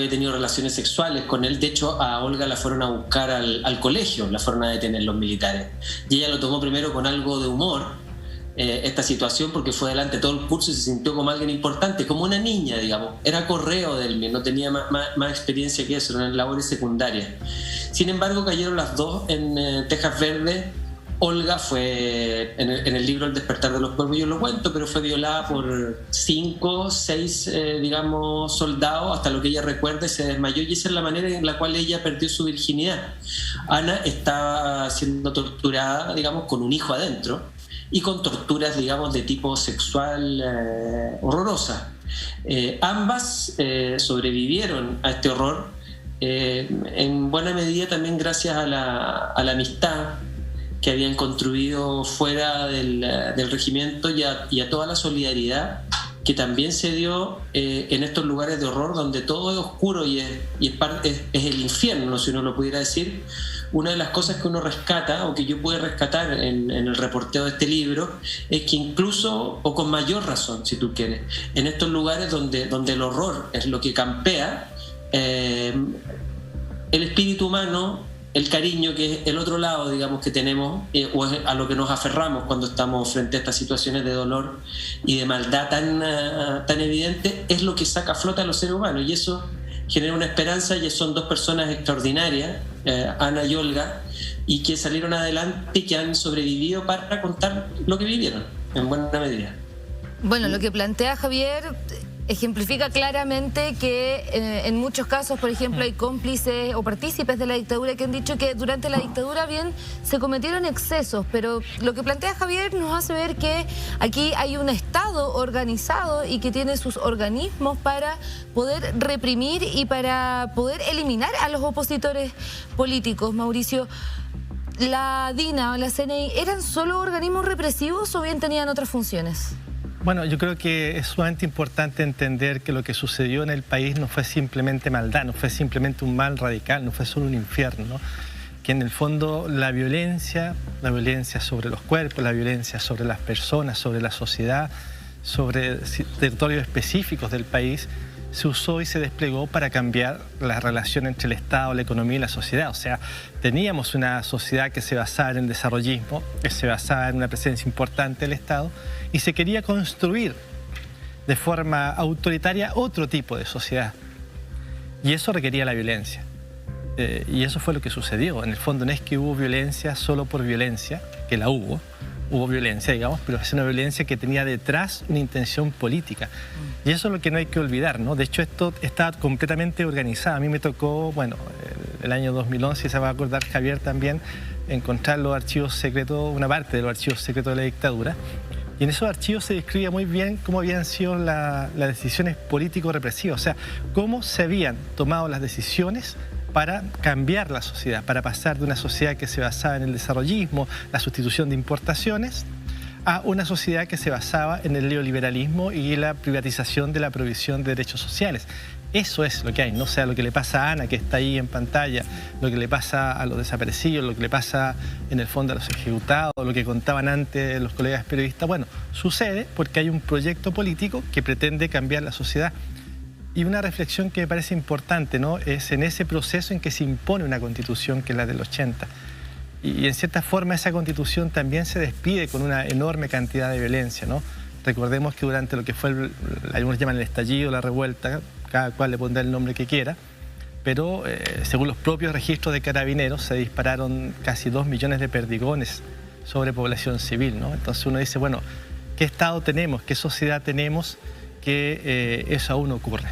tenido relaciones sexuales con él. De hecho, a Olga la fueron a buscar al colegio, la fueron a detener los militares. Y ella lo tomó primero con algo de humor, esta situación, porque fue delante todo el curso y se sintió como alguien importante, como una niña, digamos. Era correo del MIR, no tenía más experiencia que eso, eran labores secundarias. Sin embargo, cayeron las dos en Tejas Verdes. Olga fue, en el libro El despertar de los cuervos yo lo cuento, pero fue violada por 5, 6, soldados, hasta lo que ella recuerde, se desmayó, y esa es la manera en la cual ella perdió su virginidad. Ana estaba siendo torturada, digamos, con un hijo adentro, y con torturas, digamos, de tipo sexual horrorosas. Ambas sobrevivieron a este horror, en buena medida también gracias a la amistad que habían construido fuera del regimiento y a toda la solidaridad que también se dio en estos lugares de horror donde todo es oscuro y es el infierno, si uno lo pudiera decir. Una de las cosas que uno rescata, o que yo pude rescatar en el reporteo de este libro, es que incluso, o con mayor razón, si tú quieres, en estos lugares donde el horror es lo que campea, el espíritu humano, el cariño, que es el otro lado, digamos, que tenemos, o es a lo que nos aferramos cuando estamos frente a estas situaciones de dolor y de maldad tan evidente, es lo que saca a flote a los seres humanos, y eso genera una esperanza. Y son dos personas extraordinarias, Ana y Olga, y que salieron adelante y que han sobrevivido para contar lo que vivieron, en buena medida.
Bueno, lo que plantea Javier ejemplifica claramente que en muchos casos, por ejemplo, hay cómplices o partícipes de la dictadura que han dicho que durante la dictadura bien se cometieron excesos, pero lo que plantea Javier nos hace ver que aquí hay un Estado organizado y que tiene sus organismos para poder reprimir y para poder eliminar a los opositores políticos. Mauricio, ¿la DINA o la CNI eran solo organismos represivos o bien tenían otras funciones?
Bueno, yo creo que es sumamente importante entender que lo que sucedió en el país no fue simplemente maldad, no fue simplemente un mal radical, no fue solo un infierno, ¿no? Que en el fondo la violencia sobre los cuerpos, la violencia sobre las personas, sobre la sociedad, sobre territorios específicos del país, se usó y se desplegó para cambiar la relación entre el Estado, la economía y la sociedad. O sea, teníamos una sociedad que se basaba en el desarrollismo, que se basaba en una presencia importante del Estado, y se quería construir de forma autoritaria otro tipo de sociedad. Y eso requería la violencia. Y eso fue lo que sucedió. En el fondo no es que hubo violencia solo por violencia, que la hubo violencia, digamos, pero es una violencia que tenía detrás una intención política. Y eso es lo que no hay que olvidar, ¿no? De hecho, esto está completamente organizado. A mí me tocó, bueno, el año 2011, se va a acordar Javier también, encontrar los archivos secretos, una parte de los archivos secretos de la dictadura. Y en esos archivos se describía muy bien cómo habían sido las decisiones político-represivas, o sea, cómo se habían tomado las decisiones para cambiar la sociedad, para pasar de una sociedad que se basaba en el desarrollismo, la sustitución de importaciones, a una sociedad que se basaba en el neoliberalismo y la privatización de la provisión de derechos sociales. Eso es lo que hay, ¿no? O sea, lo que le pasa a Ana, que está ahí en pantalla, lo que le pasa a los desaparecidos, lo que le pasa en el fondo a los ejecutados, lo que contaban antes los colegas periodistas, bueno, sucede porque hay un proyecto político que pretende cambiar la sociedad. Y una reflexión que me parece importante, ¿no?, es en ese proceso en que se impone una constitución que es la del 80. Y en cierta forma esa constitución también se despide con una enorme cantidad de violencia, ¿no? Recordemos que durante lo que fue, algunos llaman el estallido, la revuelta, cada cual le pondrá el nombre que quiera, pero según los propios registros de Carabineros se dispararon casi 2 millones de perdigones sobre población civil, ¿no? Entonces uno dice, bueno, ¿qué Estado tenemos, qué sociedad tenemos que eso aún ocurre?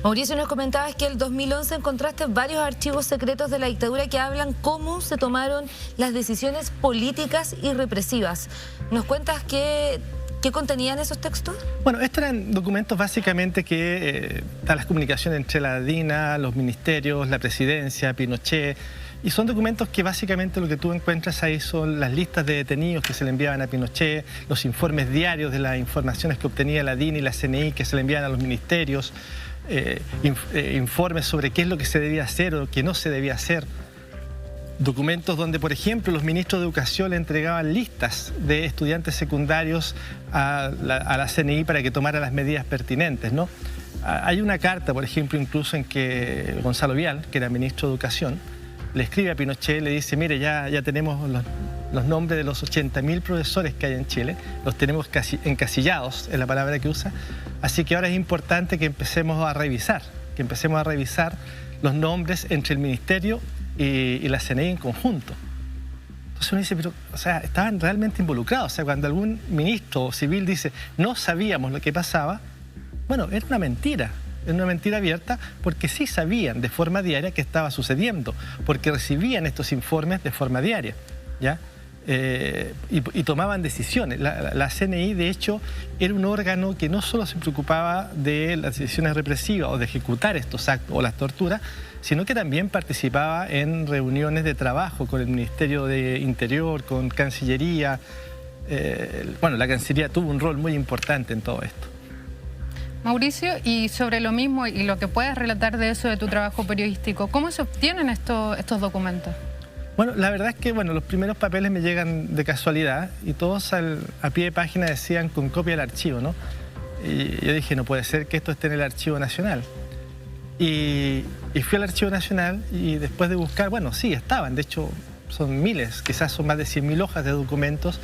Mauricio, nos comentabas que en el 2011 encontraste varios archivos secretos de la dictadura que hablan cómo se tomaron las decisiones políticas y represivas. ¿Nos cuentas qué contenían esos textos?
Bueno, estos eran documentos básicamente que están las comunicaciones entre la DINA, los ministerios, la presidencia, Pinochet, y son documentos que básicamente lo que tú encuentras ahí son las listas de detenidos que se le enviaban a Pinochet, los informes diarios de las informaciones que obtenía la DINA y la CNI que se le enviaban a los ministerios, informes sobre qué es lo que se debía hacer o qué no se debía hacer. Documentos donde, por ejemplo, los ministros de Educación le entregaban listas de estudiantes secundarios a la CNI para que tomara las medidas pertinentes, ¿no? Hay una carta, por ejemplo, incluso en que Gonzalo Vial, que era ministro de Educación, le escribe a Pinochet, le dice, mire, ya tenemos los nombres de los 80.000 profesores que hay en Chile, los tenemos casi encasillados, es la palabra que usa, así que ahora es importante que empecemos a revisar los nombres entre el ministerio y la CNI en conjunto. Entonces uno dice, pero, o sea, estaban realmente involucrados. O sea, cuando algún ministro civil dice, no sabíamos lo que pasaba, bueno, era una mentira abierta, porque sí sabían de forma diaria qué estaba sucediendo, porque recibían estos informes de forma diaria, ¿ya? Y tomaban decisiones. La CNI, de hecho, era un órgano que no solo se preocupaba de las decisiones represivas o de ejecutar estos actos o las torturas, sino que también participaba en reuniones de trabajo con el Ministerio de Interior, con Cancillería. Bueno, la Cancillería tuvo un rol muy importante en todo esto.
Mauricio, y sobre lo mismo y lo que puedas relatar de eso de tu trabajo periodístico, ¿cómo se obtienen estos documentos?
Bueno, la verdad es que los primeros papeles me llegan de casualidad y todos a pie de página decían con copia del archivo, ¿no? Y yo dije, no puede ser que esto esté en el Archivo Nacional. Y fui al Archivo Nacional y después de buscar, bueno, sí, estaban, de hecho son miles, quizás son más de 100.000 hojas de documentos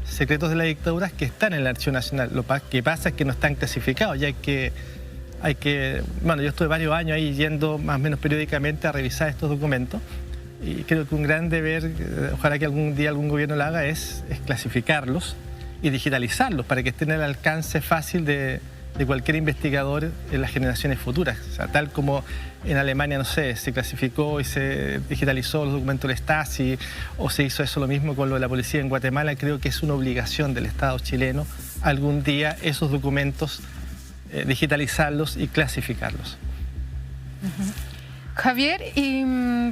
secretos de la dictadura que están en el Archivo Nacional. Lo que pasa es que no están clasificados y hay que, bueno, yo estuve varios años ahí yendo más o menos periódicamente a revisar estos documentos y creo que un gran deber, ojalá que algún día algún gobierno lo haga, es clasificarlos y digitalizarlos para que estén al alcance fácil de cualquier investigador en las generaciones futuras. O sea, tal como en Alemania, no sé, se clasificó y se digitalizó los documentos del Stasi, o se hizo eso lo mismo con lo de la policía en Guatemala, creo que es una obligación del Estado chileno algún día esos documentos digitalizarlos y clasificarlos.
Javier, y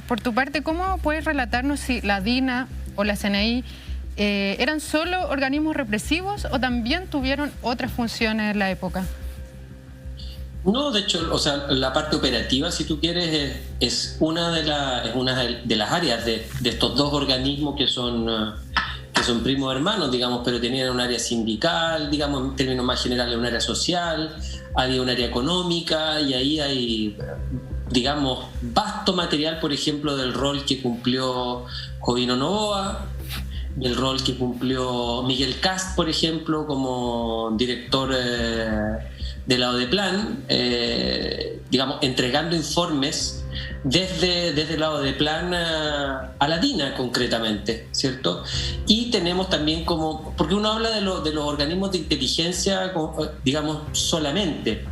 por tu parte, ¿cómo puedes relatarnos si la DINA o la CNI eran solo organismos represivos o también tuvieron otras funciones en la época?
No, de hecho, o sea, la parte operativa, si tú quieres, es una de las áreas de estos dos organismos que son primos hermanos, digamos, pero tenían un área sindical, digamos, en términos más generales, un área social, había un área económica, y ahí hay, digamos, vasto material, por ejemplo, del rol que cumplió Jovino Novoa, del rol que cumplió Miguel Kast, por ejemplo, como director de la Odeplan, digamos, entregando informes desde la Odeplan a la DINA concretamente, ¿cierto? Y tenemos también como, porque uno habla de los organismos de inteligencia, digamos, solamente,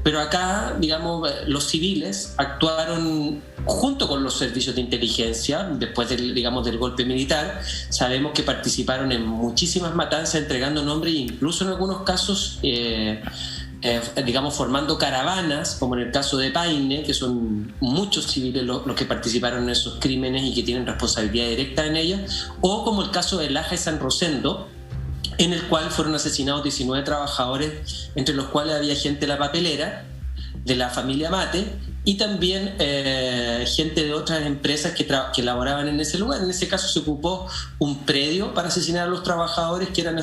pero acá, digamos, los civiles actuaron junto con los servicios de inteligencia después del golpe militar. Sabemos que participaron en muchísimas matanzas, entregando nombres e incluso en algunos casos digamos, formando caravanas, como en el caso de Paine, que son muchos civiles los que participaron en esos crímenes y que tienen responsabilidad directa en ellas, o como el caso de Laja y San Rosendo, en el cual fueron asesinados 19 trabajadores, entre los cuales había gente de la papelera, de la familia Mate, y también gente de otras empresas que laboraban en ese lugar. En ese caso se ocupó un predio para asesinar a los trabajadores que eran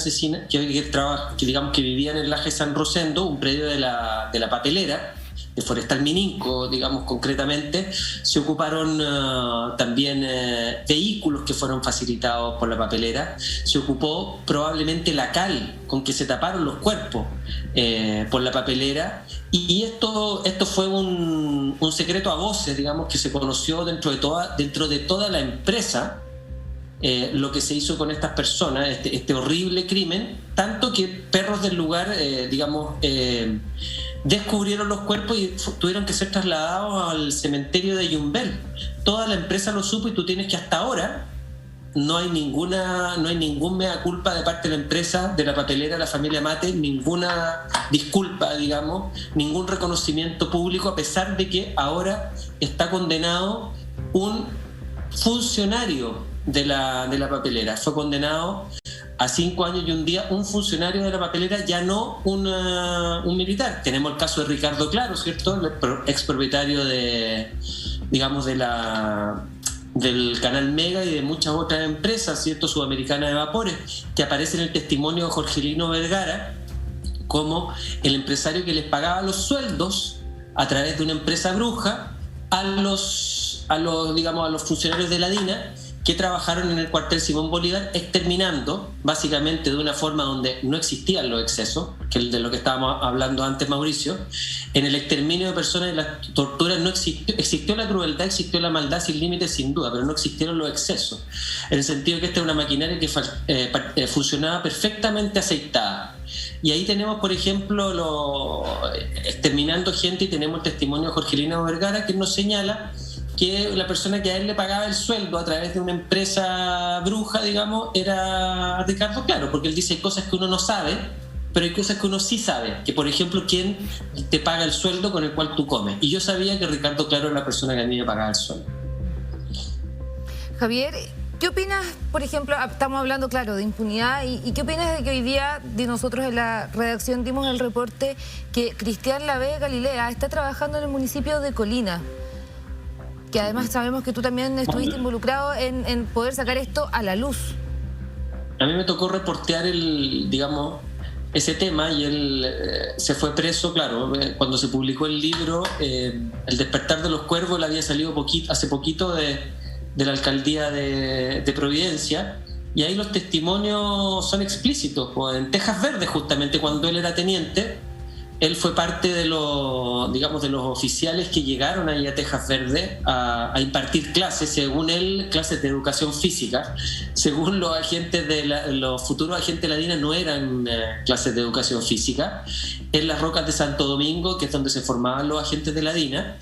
que vivían en Laja y San Rosendo, un predio de la papelera, de Forestal Mininco, digamos, concretamente. Se ocuparon también vehículos que fueron facilitados por la papelera. Se ocupó probablemente la cal con que se taparon los cuerpos por la papelera. Y esto fue un secreto a voces, digamos, que se conoció dentro de toda la empresa, lo que se hizo con estas personas, este horrible crimen, tanto que perros del lugar, digamos, descubrieron los cuerpos y tuvieron que ser trasladados al cementerio de Yumbel. Toda la empresa lo supo y tú tienes que hasta ahora no hay ningún mea culpa de parte de la empresa, de la papelera, de la familia Mate, ninguna disculpa, digamos, ningún reconocimiento público, a pesar de que ahora está condenado un funcionario de la papelera. Fue condenado a 5 años y un día un funcionario de la papelera, ya no un militar. Tenemos el caso de Ricardo Claro, ¿cierto? El expropietario del canal Mega y de muchas otras empresas, ¿cierto?, sudamericanas de vapores, que aparece en el testimonio de Jorgelino Vergara como el empresario que les pagaba los sueldos a través de una empresa bruja a los funcionarios de la DINA que trabajaron en el cuartel Simón Bolívar, exterminando básicamente de una forma donde no existían los excesos, que es de lo que estábamos hablando antes, Mauricio. En el exterminio de personas, en las torturas no existió la crueldad, existió la maldad sin límites, sin duda, pero no existieron los excesos, en el sentido que esta es una maquinaria que funcionaba perfectamente aceitada. Y ahí tenemos, por ejemplo, exterminando gente, y tenemos el testimonio de Jorgelino Vergara, que nos señala que la persona que a él le pagaba el sueldo a través de una empresa bruja, digamos, era Ricardo Claro, porque él dice hay cosas que uno no sabe, pero hay cosas que uno sí sabe, que por ejemplo, quién te paga el sueldo con el cual tú comes. Y yo sabía que Ricardo Claro era la persona que a mí me pagaba el sueldo.
Javier, ¿qué opinas, por ejemplo, estamos hablando, claro, de impunidad, y qué opinas de que hoy día nosotros en la redacción dimos el reporte que Cristian Lavé Galilea está trabajando en el municipio de Colina? Que además sabemos que tú también estuviste involucrado en poder sacar esto a la luz.
A mí me tocó reportear ese tema, y él se fue preso, claro, cuando se publicó el libro El despertar de los cuervos. Él había salido hace poquito de la alcaldía de Providencia, y ahí los testimonios son explícitos. En Tejas Verdes, justamente cuando él era teniente, él fue parte de los oficiales que llegaron ahí a Tejas Verdes a impartir clases, según él, clases de educación física. Según los futuros agentes de la DINA, no eran clases de educación física. En las rocas de Santo Domingo, que es donde se formaban los agentes de la DINA.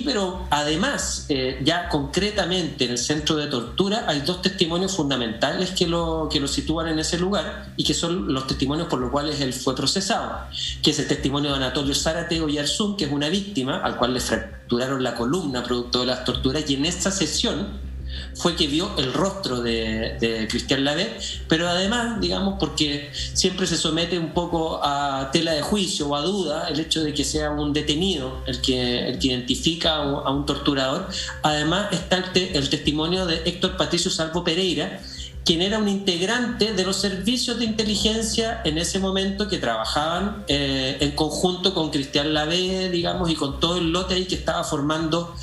Pero además, ya concretamente en el centro de tortura, hay 2 testimonios fundamentales que lo sitúan en ese lugar, y que son los testimonios por los cuales él fue procesado, que es el testimonio de Anatolio Zárate Oyarzún, que es una víctima al cual le fracturaron la columna producto de las torturas, y en esta sesión fue que vio el rostro de Cristian Lavé, pero además, porque siempre se somete un poco a tela de juicio o a duda el hecho de que sea un detenido el que identifica a un torturador. Además está el testimonio de Héctor Patricio Salvo Pereira, quien era un integrante de los servicios de inteligencia en ese momento, que trabajaban en conjunto con Cristian Lavé, y con todo el lote ahí que estaba formando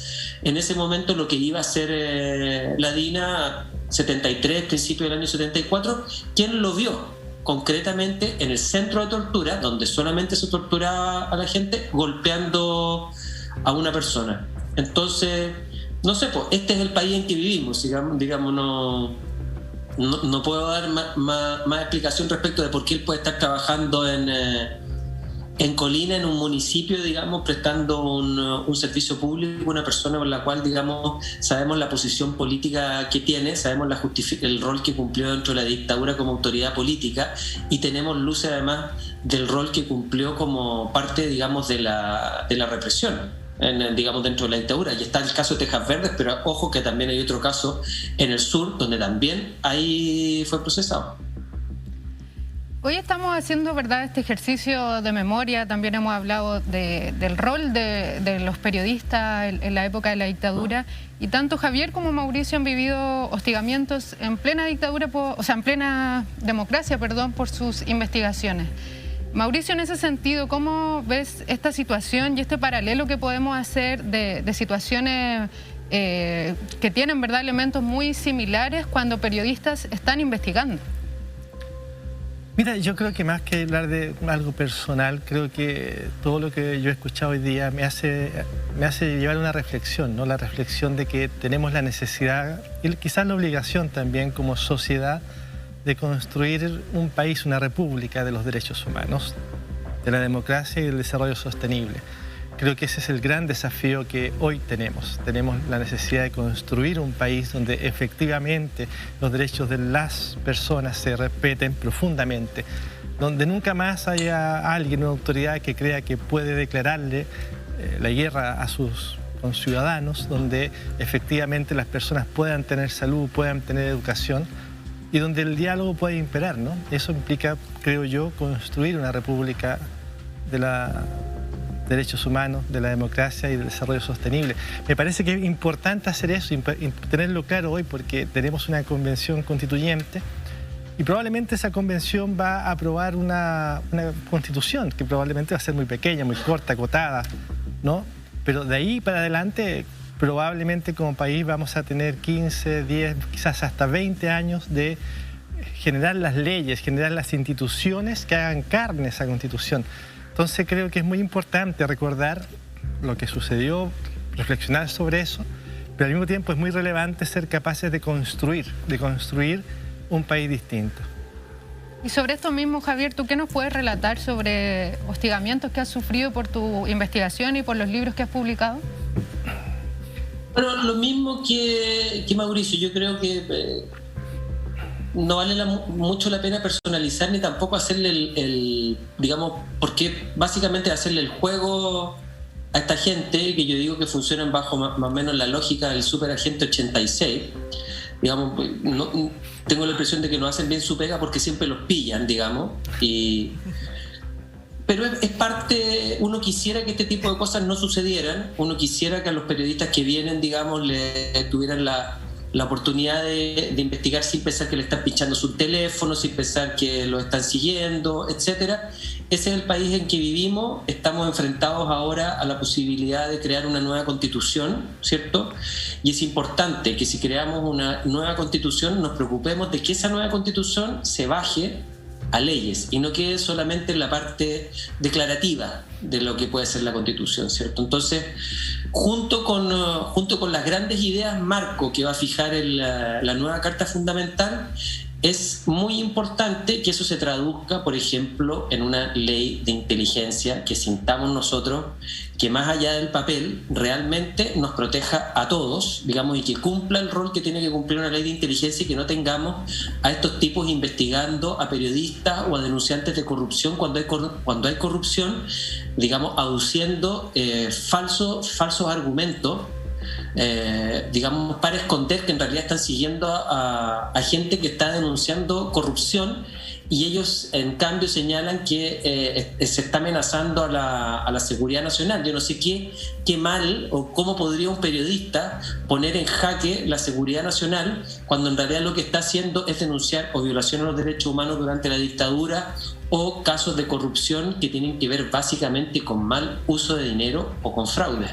en ese momento lo que iba a ser la DINA 73, principio del año 74, quien lo vio concretamente en el centro de tortura, donde solamente se torturaba a la gente golpeando a una persona. Entonces, no sé, este es el país en que vivimos, no puedo dar más explicación respecto de por qué él puede estar trabajando en Colina, en un municipio, prestando un servicio público, una persona con la cual, sabemos la posición política que tiene, sabemos el rol que cumplió dentro de la dictadura como autoridad política, y tenemos luces además del rol que cumplió como parte, de la represión. Dentro de la dictadura. Y está el caso de Tejas Verdes, pero ojo que también hay otro caso en el sur, donde también ahí fue procesado.
Hoy estamos haciendo, ¿verdad?, este ejercicio de memoria. También hemos hablado del rol de los periodistas en la época de la dictadura, y tanto Javier como Mauricio han vivido hostigamientos en plena dictadura, en plena democracia, por sus investigaciones. Mauricio, en ese sentido, ¿cómo ves esta situación y este paralelo que podemos hacer de situaciones que tienen, ¿verdad?, elementos muy similares cuando periodistas están investigando?
Mira, yo creo que más que hablar de algo personal, creo que todo lo que yo he escuchado hoy día me hace llevar una reflexión, ¿no? La reflexión de que tenemos la necesidad y quizás la obligación también como sociedad de construir un país, una república de los derechos humanos. de la democracia y del desarrollo sostenible. Creo que ese es el gran desafío que hoy tenemos. Tenemos la necesidad de construir un país donde efectivamente los derechos de las personas se respeten profundamente, donde nunca más haya alguien, una autoridad que crea que puede declararle la guerra a sus conciudadanos, donde efectivamente las personas puedan tener salud, puedan tener educación y donde el diálogo puede imperar, ¿no? Eso implica, creo yo, construir una república de los derechos humanos, de la democracia y del desarrollo sostenible. Me parece que es importante hacer eso y tenerlo claro hoy porque tenemos una convención constituyente y probablemente esa convención va a aprobar una constitución que probablemente va a ser muy pequeña, muy corta, acotada, ¿no? Pero de ahí para adelante probablemente como país vamos a tener 15, 10, quizás hasta 20 años de generar las leyes, generar las instituciones que hagan carne esa constitución. Entonces creo que es muy importante recordar lo que sucedió, reflexionar sobre eso, pero al mismo tiempo es muy relevante ser capaces de construir un país distinto.
Y sobre esto mismo, Javier, ¿tú qué nos puedes relatar sobre hostigamientos que has sufrido por tu investigación y por los libros que has publicado?
Bueno, lo mismo que Mauricio, yo creo que no vale mucho la pena personalizar ni tampoco hacerle digamos, porque básicamente hacerle el juego a esta gente que yo digo que funcionan bajo más o menos la lógica del superagente 86. Digamos, tengo la impresión de que no hacen bien su pega porque siempre los pillan, digamos, pero es parte, uno quisiera que este tipo de cosas no sucedieran, uno quisiera que a los periodistas que vienen, digamos, le tuvieran la oportunidad de investigar sin pensar que le están pinchando su teléfono, sin pensar que lo están siguiendo, etcétera. Ese es el país en que vivimos. Estamos enfrentados ahora a la posibilidad de crear una nueva constitución, ¿cierto? Y es importante que si creamos una nueva constitución nos preocupemos de que esa nueva constitución se baje a leyes y no quede solamente en la parte declarativa de lo que puede ser la Constitución, ¿cierto? Entonces, junto con las grandes ideas marco que va a fijar la nueva Carta Fundamental, es muy importante que eso se traduzca, por ejemplo, en una ley de inteligencia que sintamos nosotros que más allá del papel realmente nos proteja a todos, digamos, y que cumpla el rol que tiene que cumplir una ley de inteligencia y que no tengamos a estos tipos investigando a periodistas o a denunciantes de corrupción cuando hay corrupción, digamos, aduciendo falsos argumentos, digamos, para esconder que en realidad están siguiendo a gente que está denunciando corrupción y ellos en cambio señalan que se está amenazando a la seguridad nacional. Yo no sé qué mal o cómo podría un periodista poner en jaque la seguridad nacional cuando en realidad lo que está haciendo es denunciar o violaciones a los derechos humanos durante la dictadura o casos de corrupción que tienen que ver básicamente con mal uso de dinero o con fraude.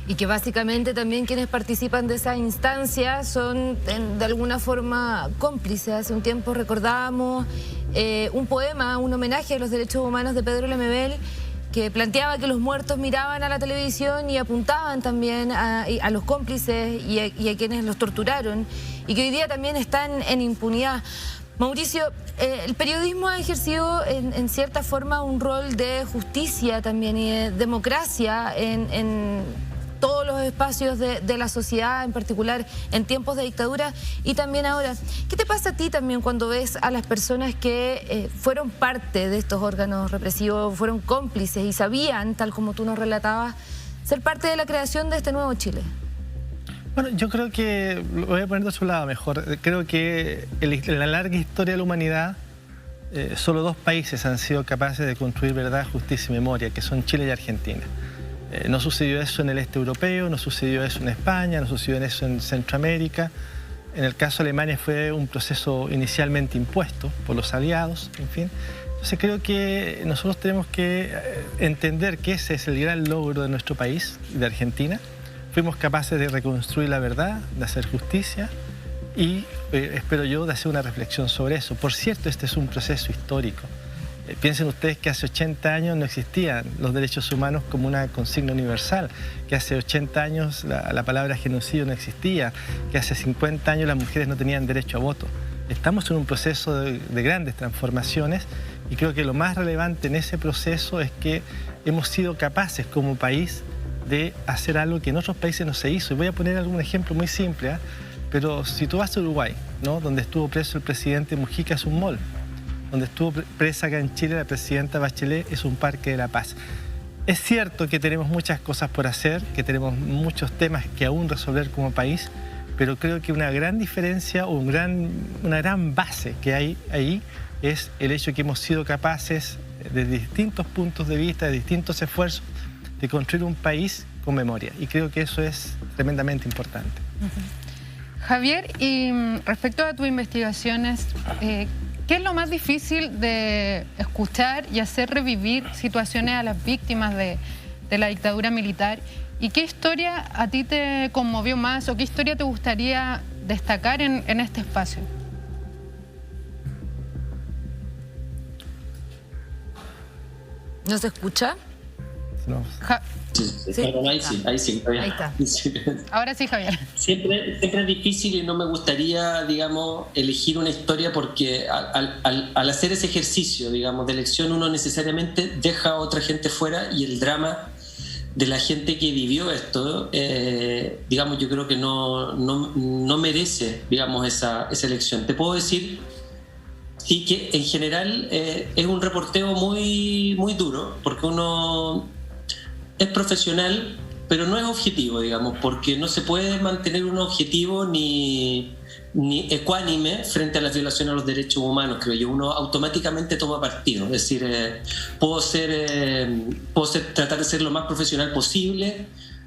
Y que básicamente también quienes participan de esa instancia son de alguna forma cómplices. Hace un tiempo recordábamos un poema, un homenaje a los derechos humanos de Pedro Lemebel, que planteaba que los muertos miraban a la televisión y apuntaban también a los cómplices y a quienes los torturaron, y que hoy día también están en impunidad. Mauricio, el periodismo ha ejercido en cierta forma un rol de justicia también y de democracia en todos los espacios de la sociedad, en particular en tiempos de dictadura y también ahora. ¿Qué te pasa a ti también cuando ves a las personas que fueron parte de estos órganos represivos, fueron cómplices y sabían, tal como tú nos relatabas, ser parte de la creación de este nuevo Chile?
Bueno, yo creo que, lo voy a poner de su lado mejor, creo que en la larga historia de la humanidad solo dos países han sido capaces de construir verdad, justicia y memoria, que son Chile y Argentina. No sucedió eso en el este europeo, no sucedió eso en España, no sucedió eso en Centroamérica. En el caso de Alemania fue un proceso inicialmente impuesto por los aliados, en fin. Entonces creo que nosotros tenemos que entender que ese es el gran logro de nuestro país, de Argentina. Fuimos capaces de reconstruir la verdad, de hacer justicia y, espero yo, de hacer una reflexión sobre eso. Por cierto, este es un proceso histórico. Piensen ustedes que hace 80 años no existían los derechos humanos como una consigna universal, que hace 80 años la palabra genocidio no existía, que hace 50 años las mujeres no tenían derecho a voto. Estamos en un proceso de grandes transformaciones Y creo que lo más relevante en ese proceso es que hemos sido capaces como país de hacer algo que en otros países no se hizo. Y voy a poner algún ejemplo muy simple, pero si tú vas a Uruguay, ¿no?, donde estuvo preso el presidente Mujica, es un mall. Donde estuvo presa acá en Chile la presidenta Bachelet, es un parque de la paz. Es cierto que tenemos muchas cosas por hacer, que tenemos muchos temas que aún resolver como país, pero creo que una gran diferencia o una gran base que hay ahí es el hecho de que hemos sido capaces, desde distintos puntos de vista, de distintos esfuerzos, de construir un país con memoria. Y creo que eso es tremendamente importante.
Javier, y respecto a tus investigaciones, ¿qué es lo más difícil de escuchar y hacer revivir situaciones a las víctimas de la dictadura militar? ¿Y qué historia a ti te conmovió más o qué historia te gustaría destacar en este espacio?
¿No se escucha?
No.
Sí. Ahí sí.
Ahí está.
Ahora sí, Javier.
Siempre es difícil y no me gustaría, digamos, elegir una historia porque al hacer ese ejercicio, digamos, de elección, uno necesariamente deja a otra gente fuera y el drama de la gente que vivió esto, digamos, yo creo que no merece, digamos, esa elección. Te puedo decir sí que en general es un reporteo muy, muy duro porque uno es profesional, pero no es objetivo, digamos, porque no se puede mantener un objetivo ni ecuánime frente a las violaciones a los derechos humanos, creo yo. Uno automáticamente toma partido, es decir, puedo tratar de ser lo más profesional posible,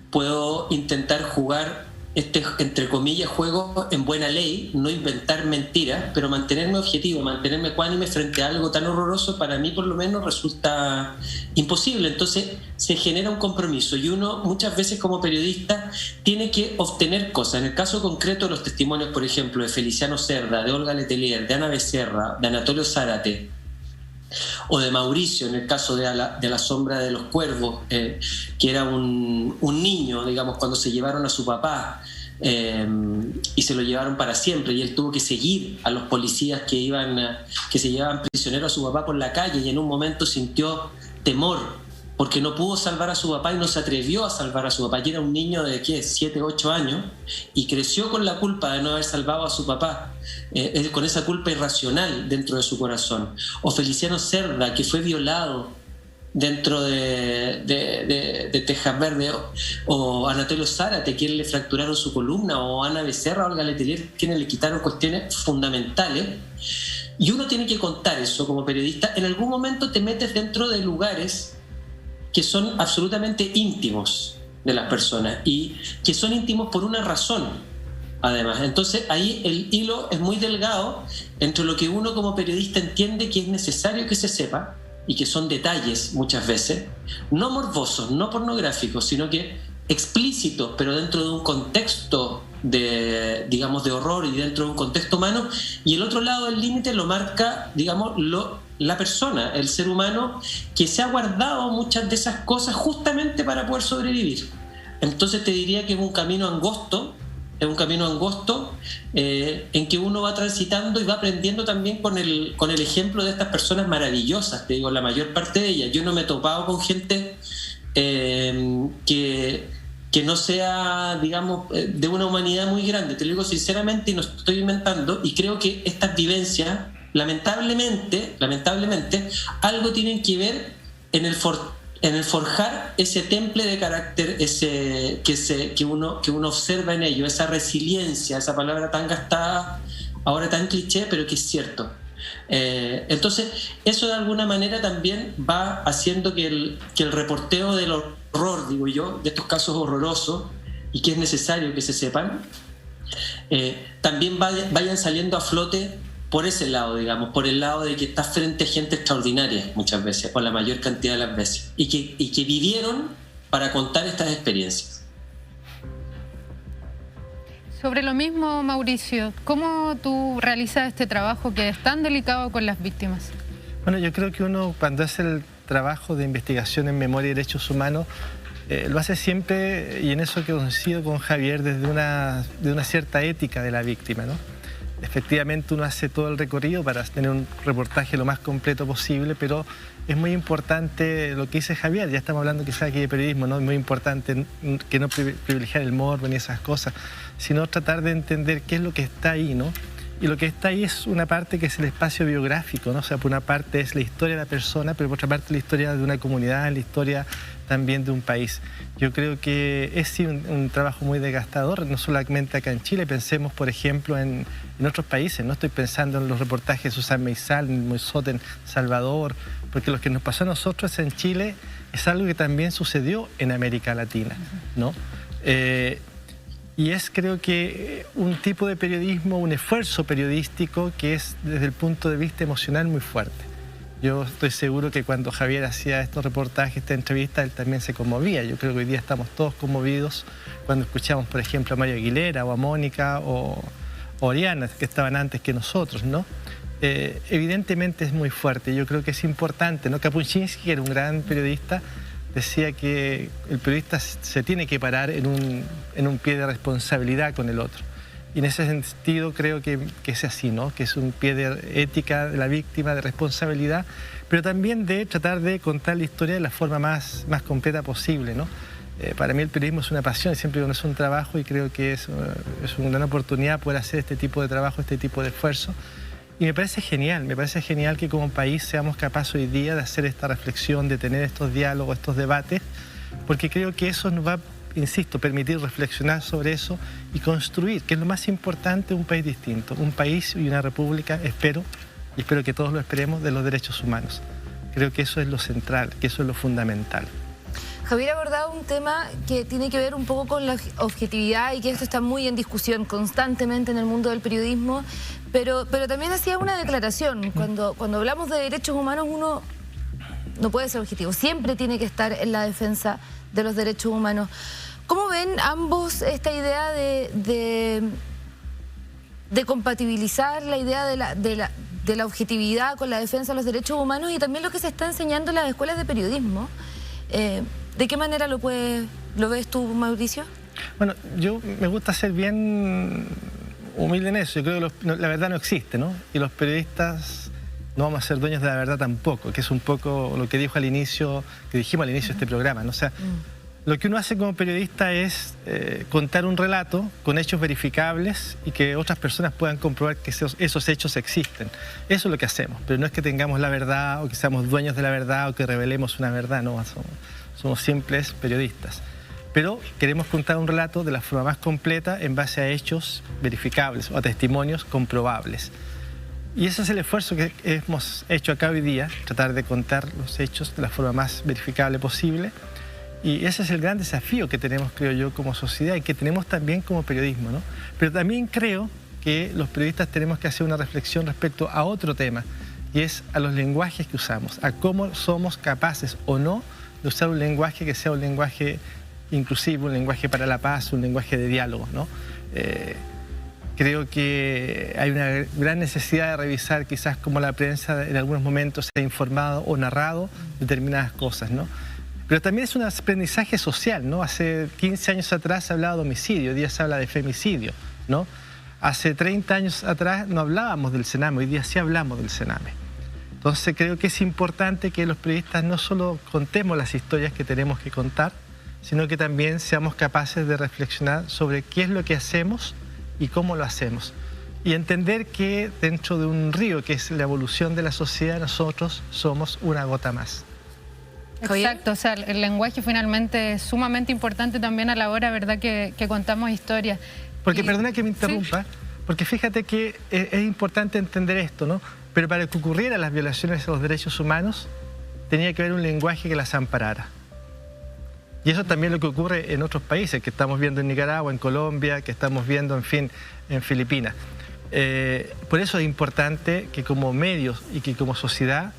puedo intentar jugar entre comillas, juego en buena ley, no inventar mentiras, pero mantenerme objetivo, mantenerme ecuánime frente a algo tan horroroso, para mí por lo menos resulta imposible. Entonces se genera un compromiso y uno muchas veces como periodista tiene que obtener cosas. En el caso concreto de los testimonios, por ejemplo, de Feliciano Cerda, de Olga Letelier, de Ana Becerra, de Anatolio Zárate, o de Mauricio, en el caso de la sombra de los cuervos, que era un niño, digamos, cuando se llevaron a su papá y se lo llevaron para siempre y él tuvo que seguir a los policías que se llevaban prisionero a su papá por la calle y en un momento sintió temor porque no pudo salvar a su papá y no se atrevió a salvar a su papá. Y era un niño de 7, 8 años y creció con la culpa de no haber salvado a su papá, con esa culpa irracional dentro de su corazón. O Feliciano Cerda, que fue violado dentro de Tejas Verde, o Anatolio Zárate, quien le fracturaron su columna, o Ana Becerra, Olga Letelier, quienes le quitaron cuestiones fundamentales. Y uno tiene que contar eso como periodista. En algún momento te metes dentro de lugares que son absolutamente íntimos de las personas y que son íntimos por una razón, además. Entonces ahí el hilo es muy delgado entre lo que uno como periodista entiende que es necesario que se sepa y que son detalles muchas veces, no morbosos, no pornográficos, sino que explícitos, pero dentro de un contexto de horror y dentro de un contexto humano, y el otro lado del límite lo marca, digamos, la persona, el ser humano, que se ha guardado muchas de esas cosas justamente para poder sobrevivir. Entonces te diría que es un camino angosto, en que uno va transitando y va aprendiendo también con el ejemplo de estas personas maravillosas, te digo, la mayor parte de ellas. Yo no me he topado con gente que no sea, digamos, de una humanidad muy grande, te lo digo sinceramente y no estoy inventando, y creo que estas vivencias lamentablemente, algo tienen que ver en el forjar ese temple de carácter que uno observa en ello, esa resiliencia, esa palabra tan gastada, ahora tan cliché, pero que es cierto. Entonces, eso de alguna manera también va haciendo que el reporteo del horror, digo yo, de estos casos horrorosos, y que es necesario que se sepan, también vayan saliendo a flote por ese lado, digamos, por el lado de que estás frente a gente extraordinaria muchas veces, o la mayor cantidad de las veces, y que vivieron para contar estas experiencias.
Sobre lo mismo, Mauricio, ¿cómo tú realizas este trabajo que es tan delicado con las víctimas?
Bueno, yo creo que uno cuando hace el trabajo de investigación en memoria y derechos humanos, lo hace siempre, y en eso que coincido con Javier, desde una cierta ética de la víctima, ¿no? Efectivamente uno hace todo el recorrido para tener un reportaje lo más completo posible, pero es muy importante lo que dice Javier, ya estamos hablando quizás aquí de periodismo, ¿no? Es muy importante que no privilegiar el morbo ni esas cosas, sino tratar de entender qué es lo que está ahí, ¿no? Y lo que está ahí es una parte que es el espacio biográfico, ¿no? O sea, por una parte es la historia de la persona, pero por otra parte la historia de una comunidad, la historia también de un país. Yo creo que es sí un trabajo muy desgastador, no solamente acá en Chile, pensemos por ejemplo en otros países, no estoy pensando en los reportajes de Susan Meisal, en Moisot, en Salvador, porque lo que nos pasó a nosotros en Chile es algo que también sucedió en América Latina, ¿no? Y es, creo que, un tipo de periodismo, un esfuerzo periodístico que es desde el punto de vista emocional muy fuerte. Yo estoy seguro que cuando Javier hacía estos reportajes, esta entrevista, él también se conmovía. Yo creo que hoy día estamos todos conmovidos cuando escuchamos, por ejemplo, a Mario Aguilera o a Mónica o Oriana, que estaban antes que nosotros, ¿no? Evidentemente es muy fuerte. Yo creo que es importante, ¿no? Kapuscinski, que era un gran periodista, decía que el periodista se tiene que parar en un pie de responsabilidad con el otro. Y en ese sentido creo que es así, ¿no? Que es un pie de ética de la víctima, de responsabilidad, pero también de tratar de contar la historia de la forma más completa posible, ¿no? Para mí el periodismo es una pasión, siempre digo, no es un trabajo, y creo que es una gran oportunidad poder hacer este tipo de trabajo, este tipo de esfuerzo. Y me parece genial que como país seamos capaces hoy día de hacer esta reflexión, de tener estos diálogos, estos debates, porque creo que eso nos va, insisto, permitir reflexionar sobre eso y construir, que es lo más importante, un país distinto, un país y una república, espero que todos lo esperemos, de los derechos humanos. Creo que eso es lo central, que eso es lo fundamental.
Javier ha abordado un tema que tiene que ver un poco con la objetividad y que esto está muy en discusión constantemente en el mundo del periodismo, pero también hacía una declaración. Cuando hablamos de derechos humanos, uno no puede ser objetivo, siempre tiene que estar en la defensa de los derechos humanos. ¿Cómo ven ambos esta idea de compatibilizar la idea de la objetividad con la defensa de los derechos humanos y también lo que se está enseñando en las escuelas de periodismo? ¿De qué manera lo ves tú, Mauricio?
Bueno, yo me gusta ser bien humilde en eso. Yo creo que la verdad no existe, ¿no? Y los periodistas no vamos a ser dueños de la verdad tampoco, que es un poco lo que dijimos al inicio de este programa, ¿no? O sea, lo que uno hace como periodista es contar un relato con hechos verificables y que otras personas puedan comprobar que esos hechos existen. Eso es lo que hacemos, pero no es que tengamos la verdad o que seamos dueños de la verdad o que revelemos una verdad, no, somos simples periodistas. Pero queremos contar un relato de la forma más completa en base a hechos verificables o a testimonios comprobables. Y ese es el esfuerzo que hemos hecho acá hoy día, tratar de contar los hechos de la forma más verificable posible. Y ese es el gran desafío que tenemos, creo yo, como sociedad y que tenemos también como periodismo, ¿no? Pero también creo que los periodistas tenemos que hacer una reflexión respecto a otro tema, y es a los lenguajes que usamos, a cómo somos capaces o no de usar un lenguaje que sea un lenguaje inclusivo, un lenguaje para la paz, un lenguaje de diálogo, ¿no? Creo que hay una gran necesidad de revisar quizás cómo la prensa en algunos momentos se ha informado o narrado determinadas cosas, ¿no? Pero también es un aprendizaje social, ¿no? Hace 15 años atrás se hablaba de homicidio, hoy día se habla de femicidio, ¿no? Hace 30 años atrás no hablábamos del Sename, hoy día sí hablamos del Sename. Entonces creo que es importante que los periodistas no solo contemos las historias que tenemos que contar, sino que también seamos capaces de reflexionar sobre qué es lo que hacemos y cómo lo hacemos. Y entender que dentro de un río que es la evolución de la sociedad, nosotros somos una gota más.
Exacto, o sea, el lenguaje finalmente es sumamente importante también a la hora, ¿verdad?, que contamos historias.
Porque, perdona que me interrumpa, ¿sí? Porque fíjate que es importante entender esto, ¿no? Pero para que ocurrieran las violaciones a los derechos humanos, tenía que haber un lenguaje que las amparara. Y eso también es lo que ocurre en otros países, que estamos viendo en Nicaragua, en Colombia, que estamos viendo, en fin, en Filipinas. Por eso es importante que como medios y que como sociedad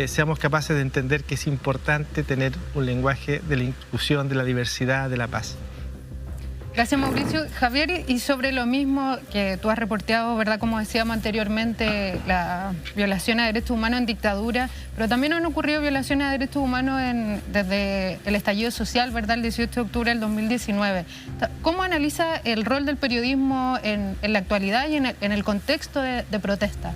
seamos capaces de entender que es importante tener un lenguaje de la inclusión, de la diversidad, de la paz.
Gracias, Mauricio. Javier, y sobre lo mismo que tú has reporteado, ¿verdad? Como decíamos anteriormente, la violación a derechos humanos en dictadura, pero también han ocurrido violaciones a derechos humanos desde el estallido social, ¿verdad? El 18 de octubre del 2019. ¿Cómo analiza el rol del periodismo en la actualidad y en el contexto de protesta?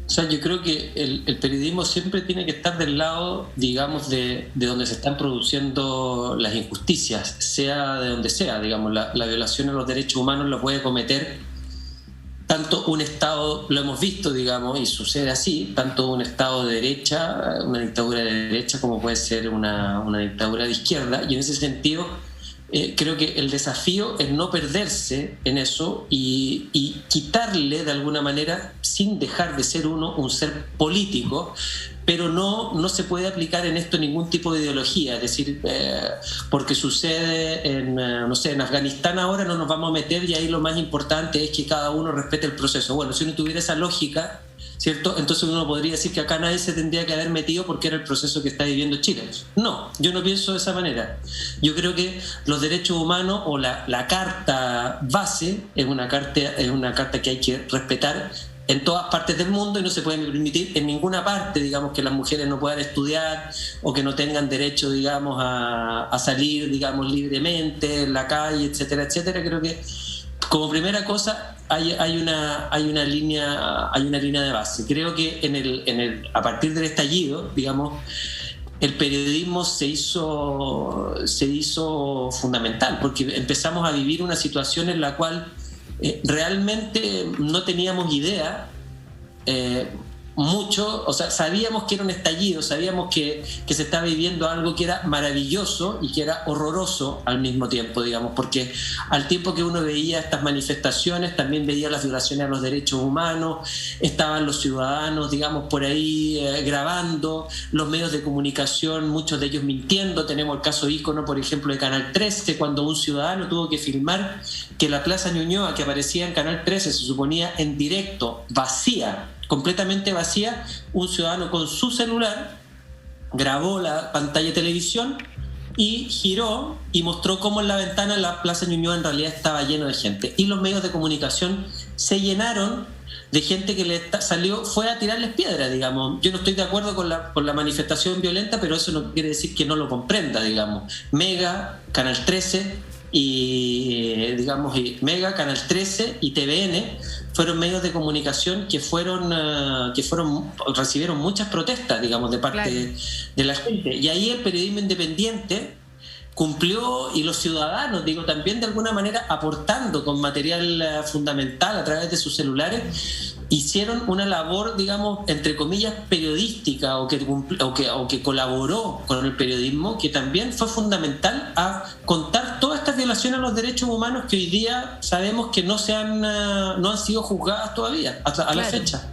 O sea, yo creo que el periodismo siempre tiene que estar del lado, digamos, de donde se están produciendo las injusticias, sea de donde sea, digamos, la violación a los derechos humanos lo puede cometer tanto un Estado, lo hemos visto, digamos, y sucede así, tanto un Estado de derecha, una dictadura de derecha, como puede ser una dictadura de izquierda, y en ese sentido creo que el desafío es no perderse en eso y quitarle de alguna manera, sin dejar de ser uno un ser político, pero no se puede aplicar en esto ningún tipo de ideología, es decir, porque sucede en Afganistán ahora no nos vamos a meter y ahí lo más importante es que cada uno respete el proceso. Bueno, si uno tuviera esa lógica, ¿cierto? Entonces uno podría decir que acá nadie se tendría que haber metido porque era el proceso que está viviendo Chile. No, yo no pienso de esa manera. Yo creo que los derechos humanos o la carta base es una carta que hay que respetar en todas partes del mundo y no se puede permitir en ninguna parte, digamos, que las mujeres no puedan estudiar o que no tengan derecho, digamos, a salir, digamos, libremente en la calle, etcétera, etcétera. Creo que como primera cosa hay una línea de base. Creo que a partir del estallido, digamos, el periodismo se hizo fundamental porque empezamos a vivir una situación en la cual realmente no teníamos idea mucho, o sea, sabíamos que era un estallido, sabíamos que se estaba viviendo algo que era maravilloso y que era horroroso al mismo tiempo, digamos, porque al tiempo que uno veía estas manifestaciones, también veía las violaciones a los derechos humanos, estaban los ciudadanos, digamos, por ahí grabando, los medios de comunicación, muchos de ellos mintiendo. Tenemos el caso ícono, por ejemplo, de Canal 13, cuando un ciudadano tuvo que filmar que la Plaza Ñuñoa, que aparecía en Canal 13, se suponía en directo, vacía, completamente vacía, un ciudadano con su celular grabó la pantalla de televisión y giró y mostró cómo en la ventana la Plaza Ñuñoa en realidad estaba lleno de gente. Y los medios de comunicación se llenaron de gente que fue a tirarles piedras, digamos. Yo no estoy de acuerdo con la manifestación violenta, pero eso no quiere decir que no lo comprenda, digamos. Mega, Canal 13 Mega, Canal 13 y TVN fueron medios de comunicación que recibieron muchas protestas, digamos, de parte de la gente. Y ahí el periodismo independiente cumplió, y los ciudadanos, digo, también de alguna manera aportando con material fundamental a través de sus celulares, hicieron una labor, digamos, entre comillas, periodística o que colaboró con el periodismo, que también fue fundamental a contar todas estas violaciones a los derechos humanos que hoy día sabemos que no han sido juzgadas todavía a la fecha.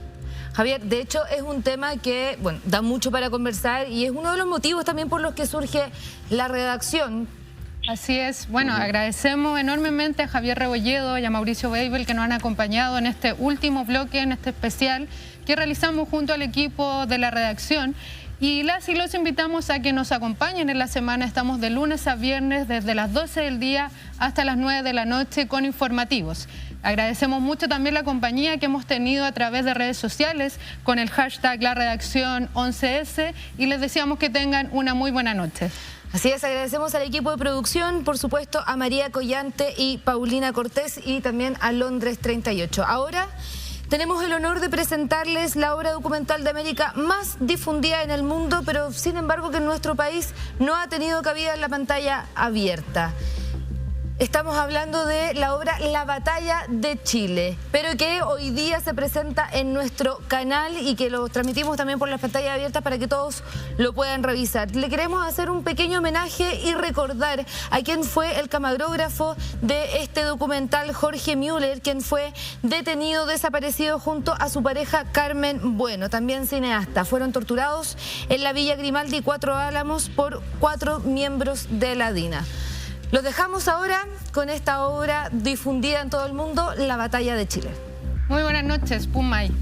Javier, de hecho es un tema que, bueno, da mucho para conversar y es uno de los motivos también por los que surge la redacción.
Así es. Bueno, agradecemos enormemente a Javier Rebolledo y a Mauricio Weibel que nos han acompañado en este último bloque, en este especial que realizamos junto al equipo de la redacción. Y los invitamos a que nos acompañen en la semana. Estamos de lunes a viernes desde las 12 del día hasta las 9 de la noche con informativos. Agradecemos mucho también la compañía que hemos tenido a través de redes sociales con el hashtag La Redacción 11S y les deseamos que tengan una muy buena noche.
Así es, agradecemos al equipo de producción, por supuesto a María Collante y Paulina Cortés y también a Londres 38. Ahora tenemos el honor de presentarles la obra documental de América más difundida en el mundo, pero sin embargo que en nuestro país no ha tenido cabida en la pantalla abierta. Estamos hablando de la obra La Batalla de Chile, pero que hoy día se presenta en nuestro canal y que lo transmitimos también por las pantallas abiertas para que todos lo puedan revisar. Le queremos hacer un pequeño homenaje y recordar a quien fue el camarógrafo de este documental, Jorge Müller, quien fue detenido, desaparecido junto a su pareja Carmen Bueno, también cineasta. Fueron torturados en la Villa Grimaldi 4 Álamos por 4 miembros de la DINA. Los dejamos ahora con esta obra difundida en todo el mundo, La Batalla de Chile.
Muy buenas noches, Pumay.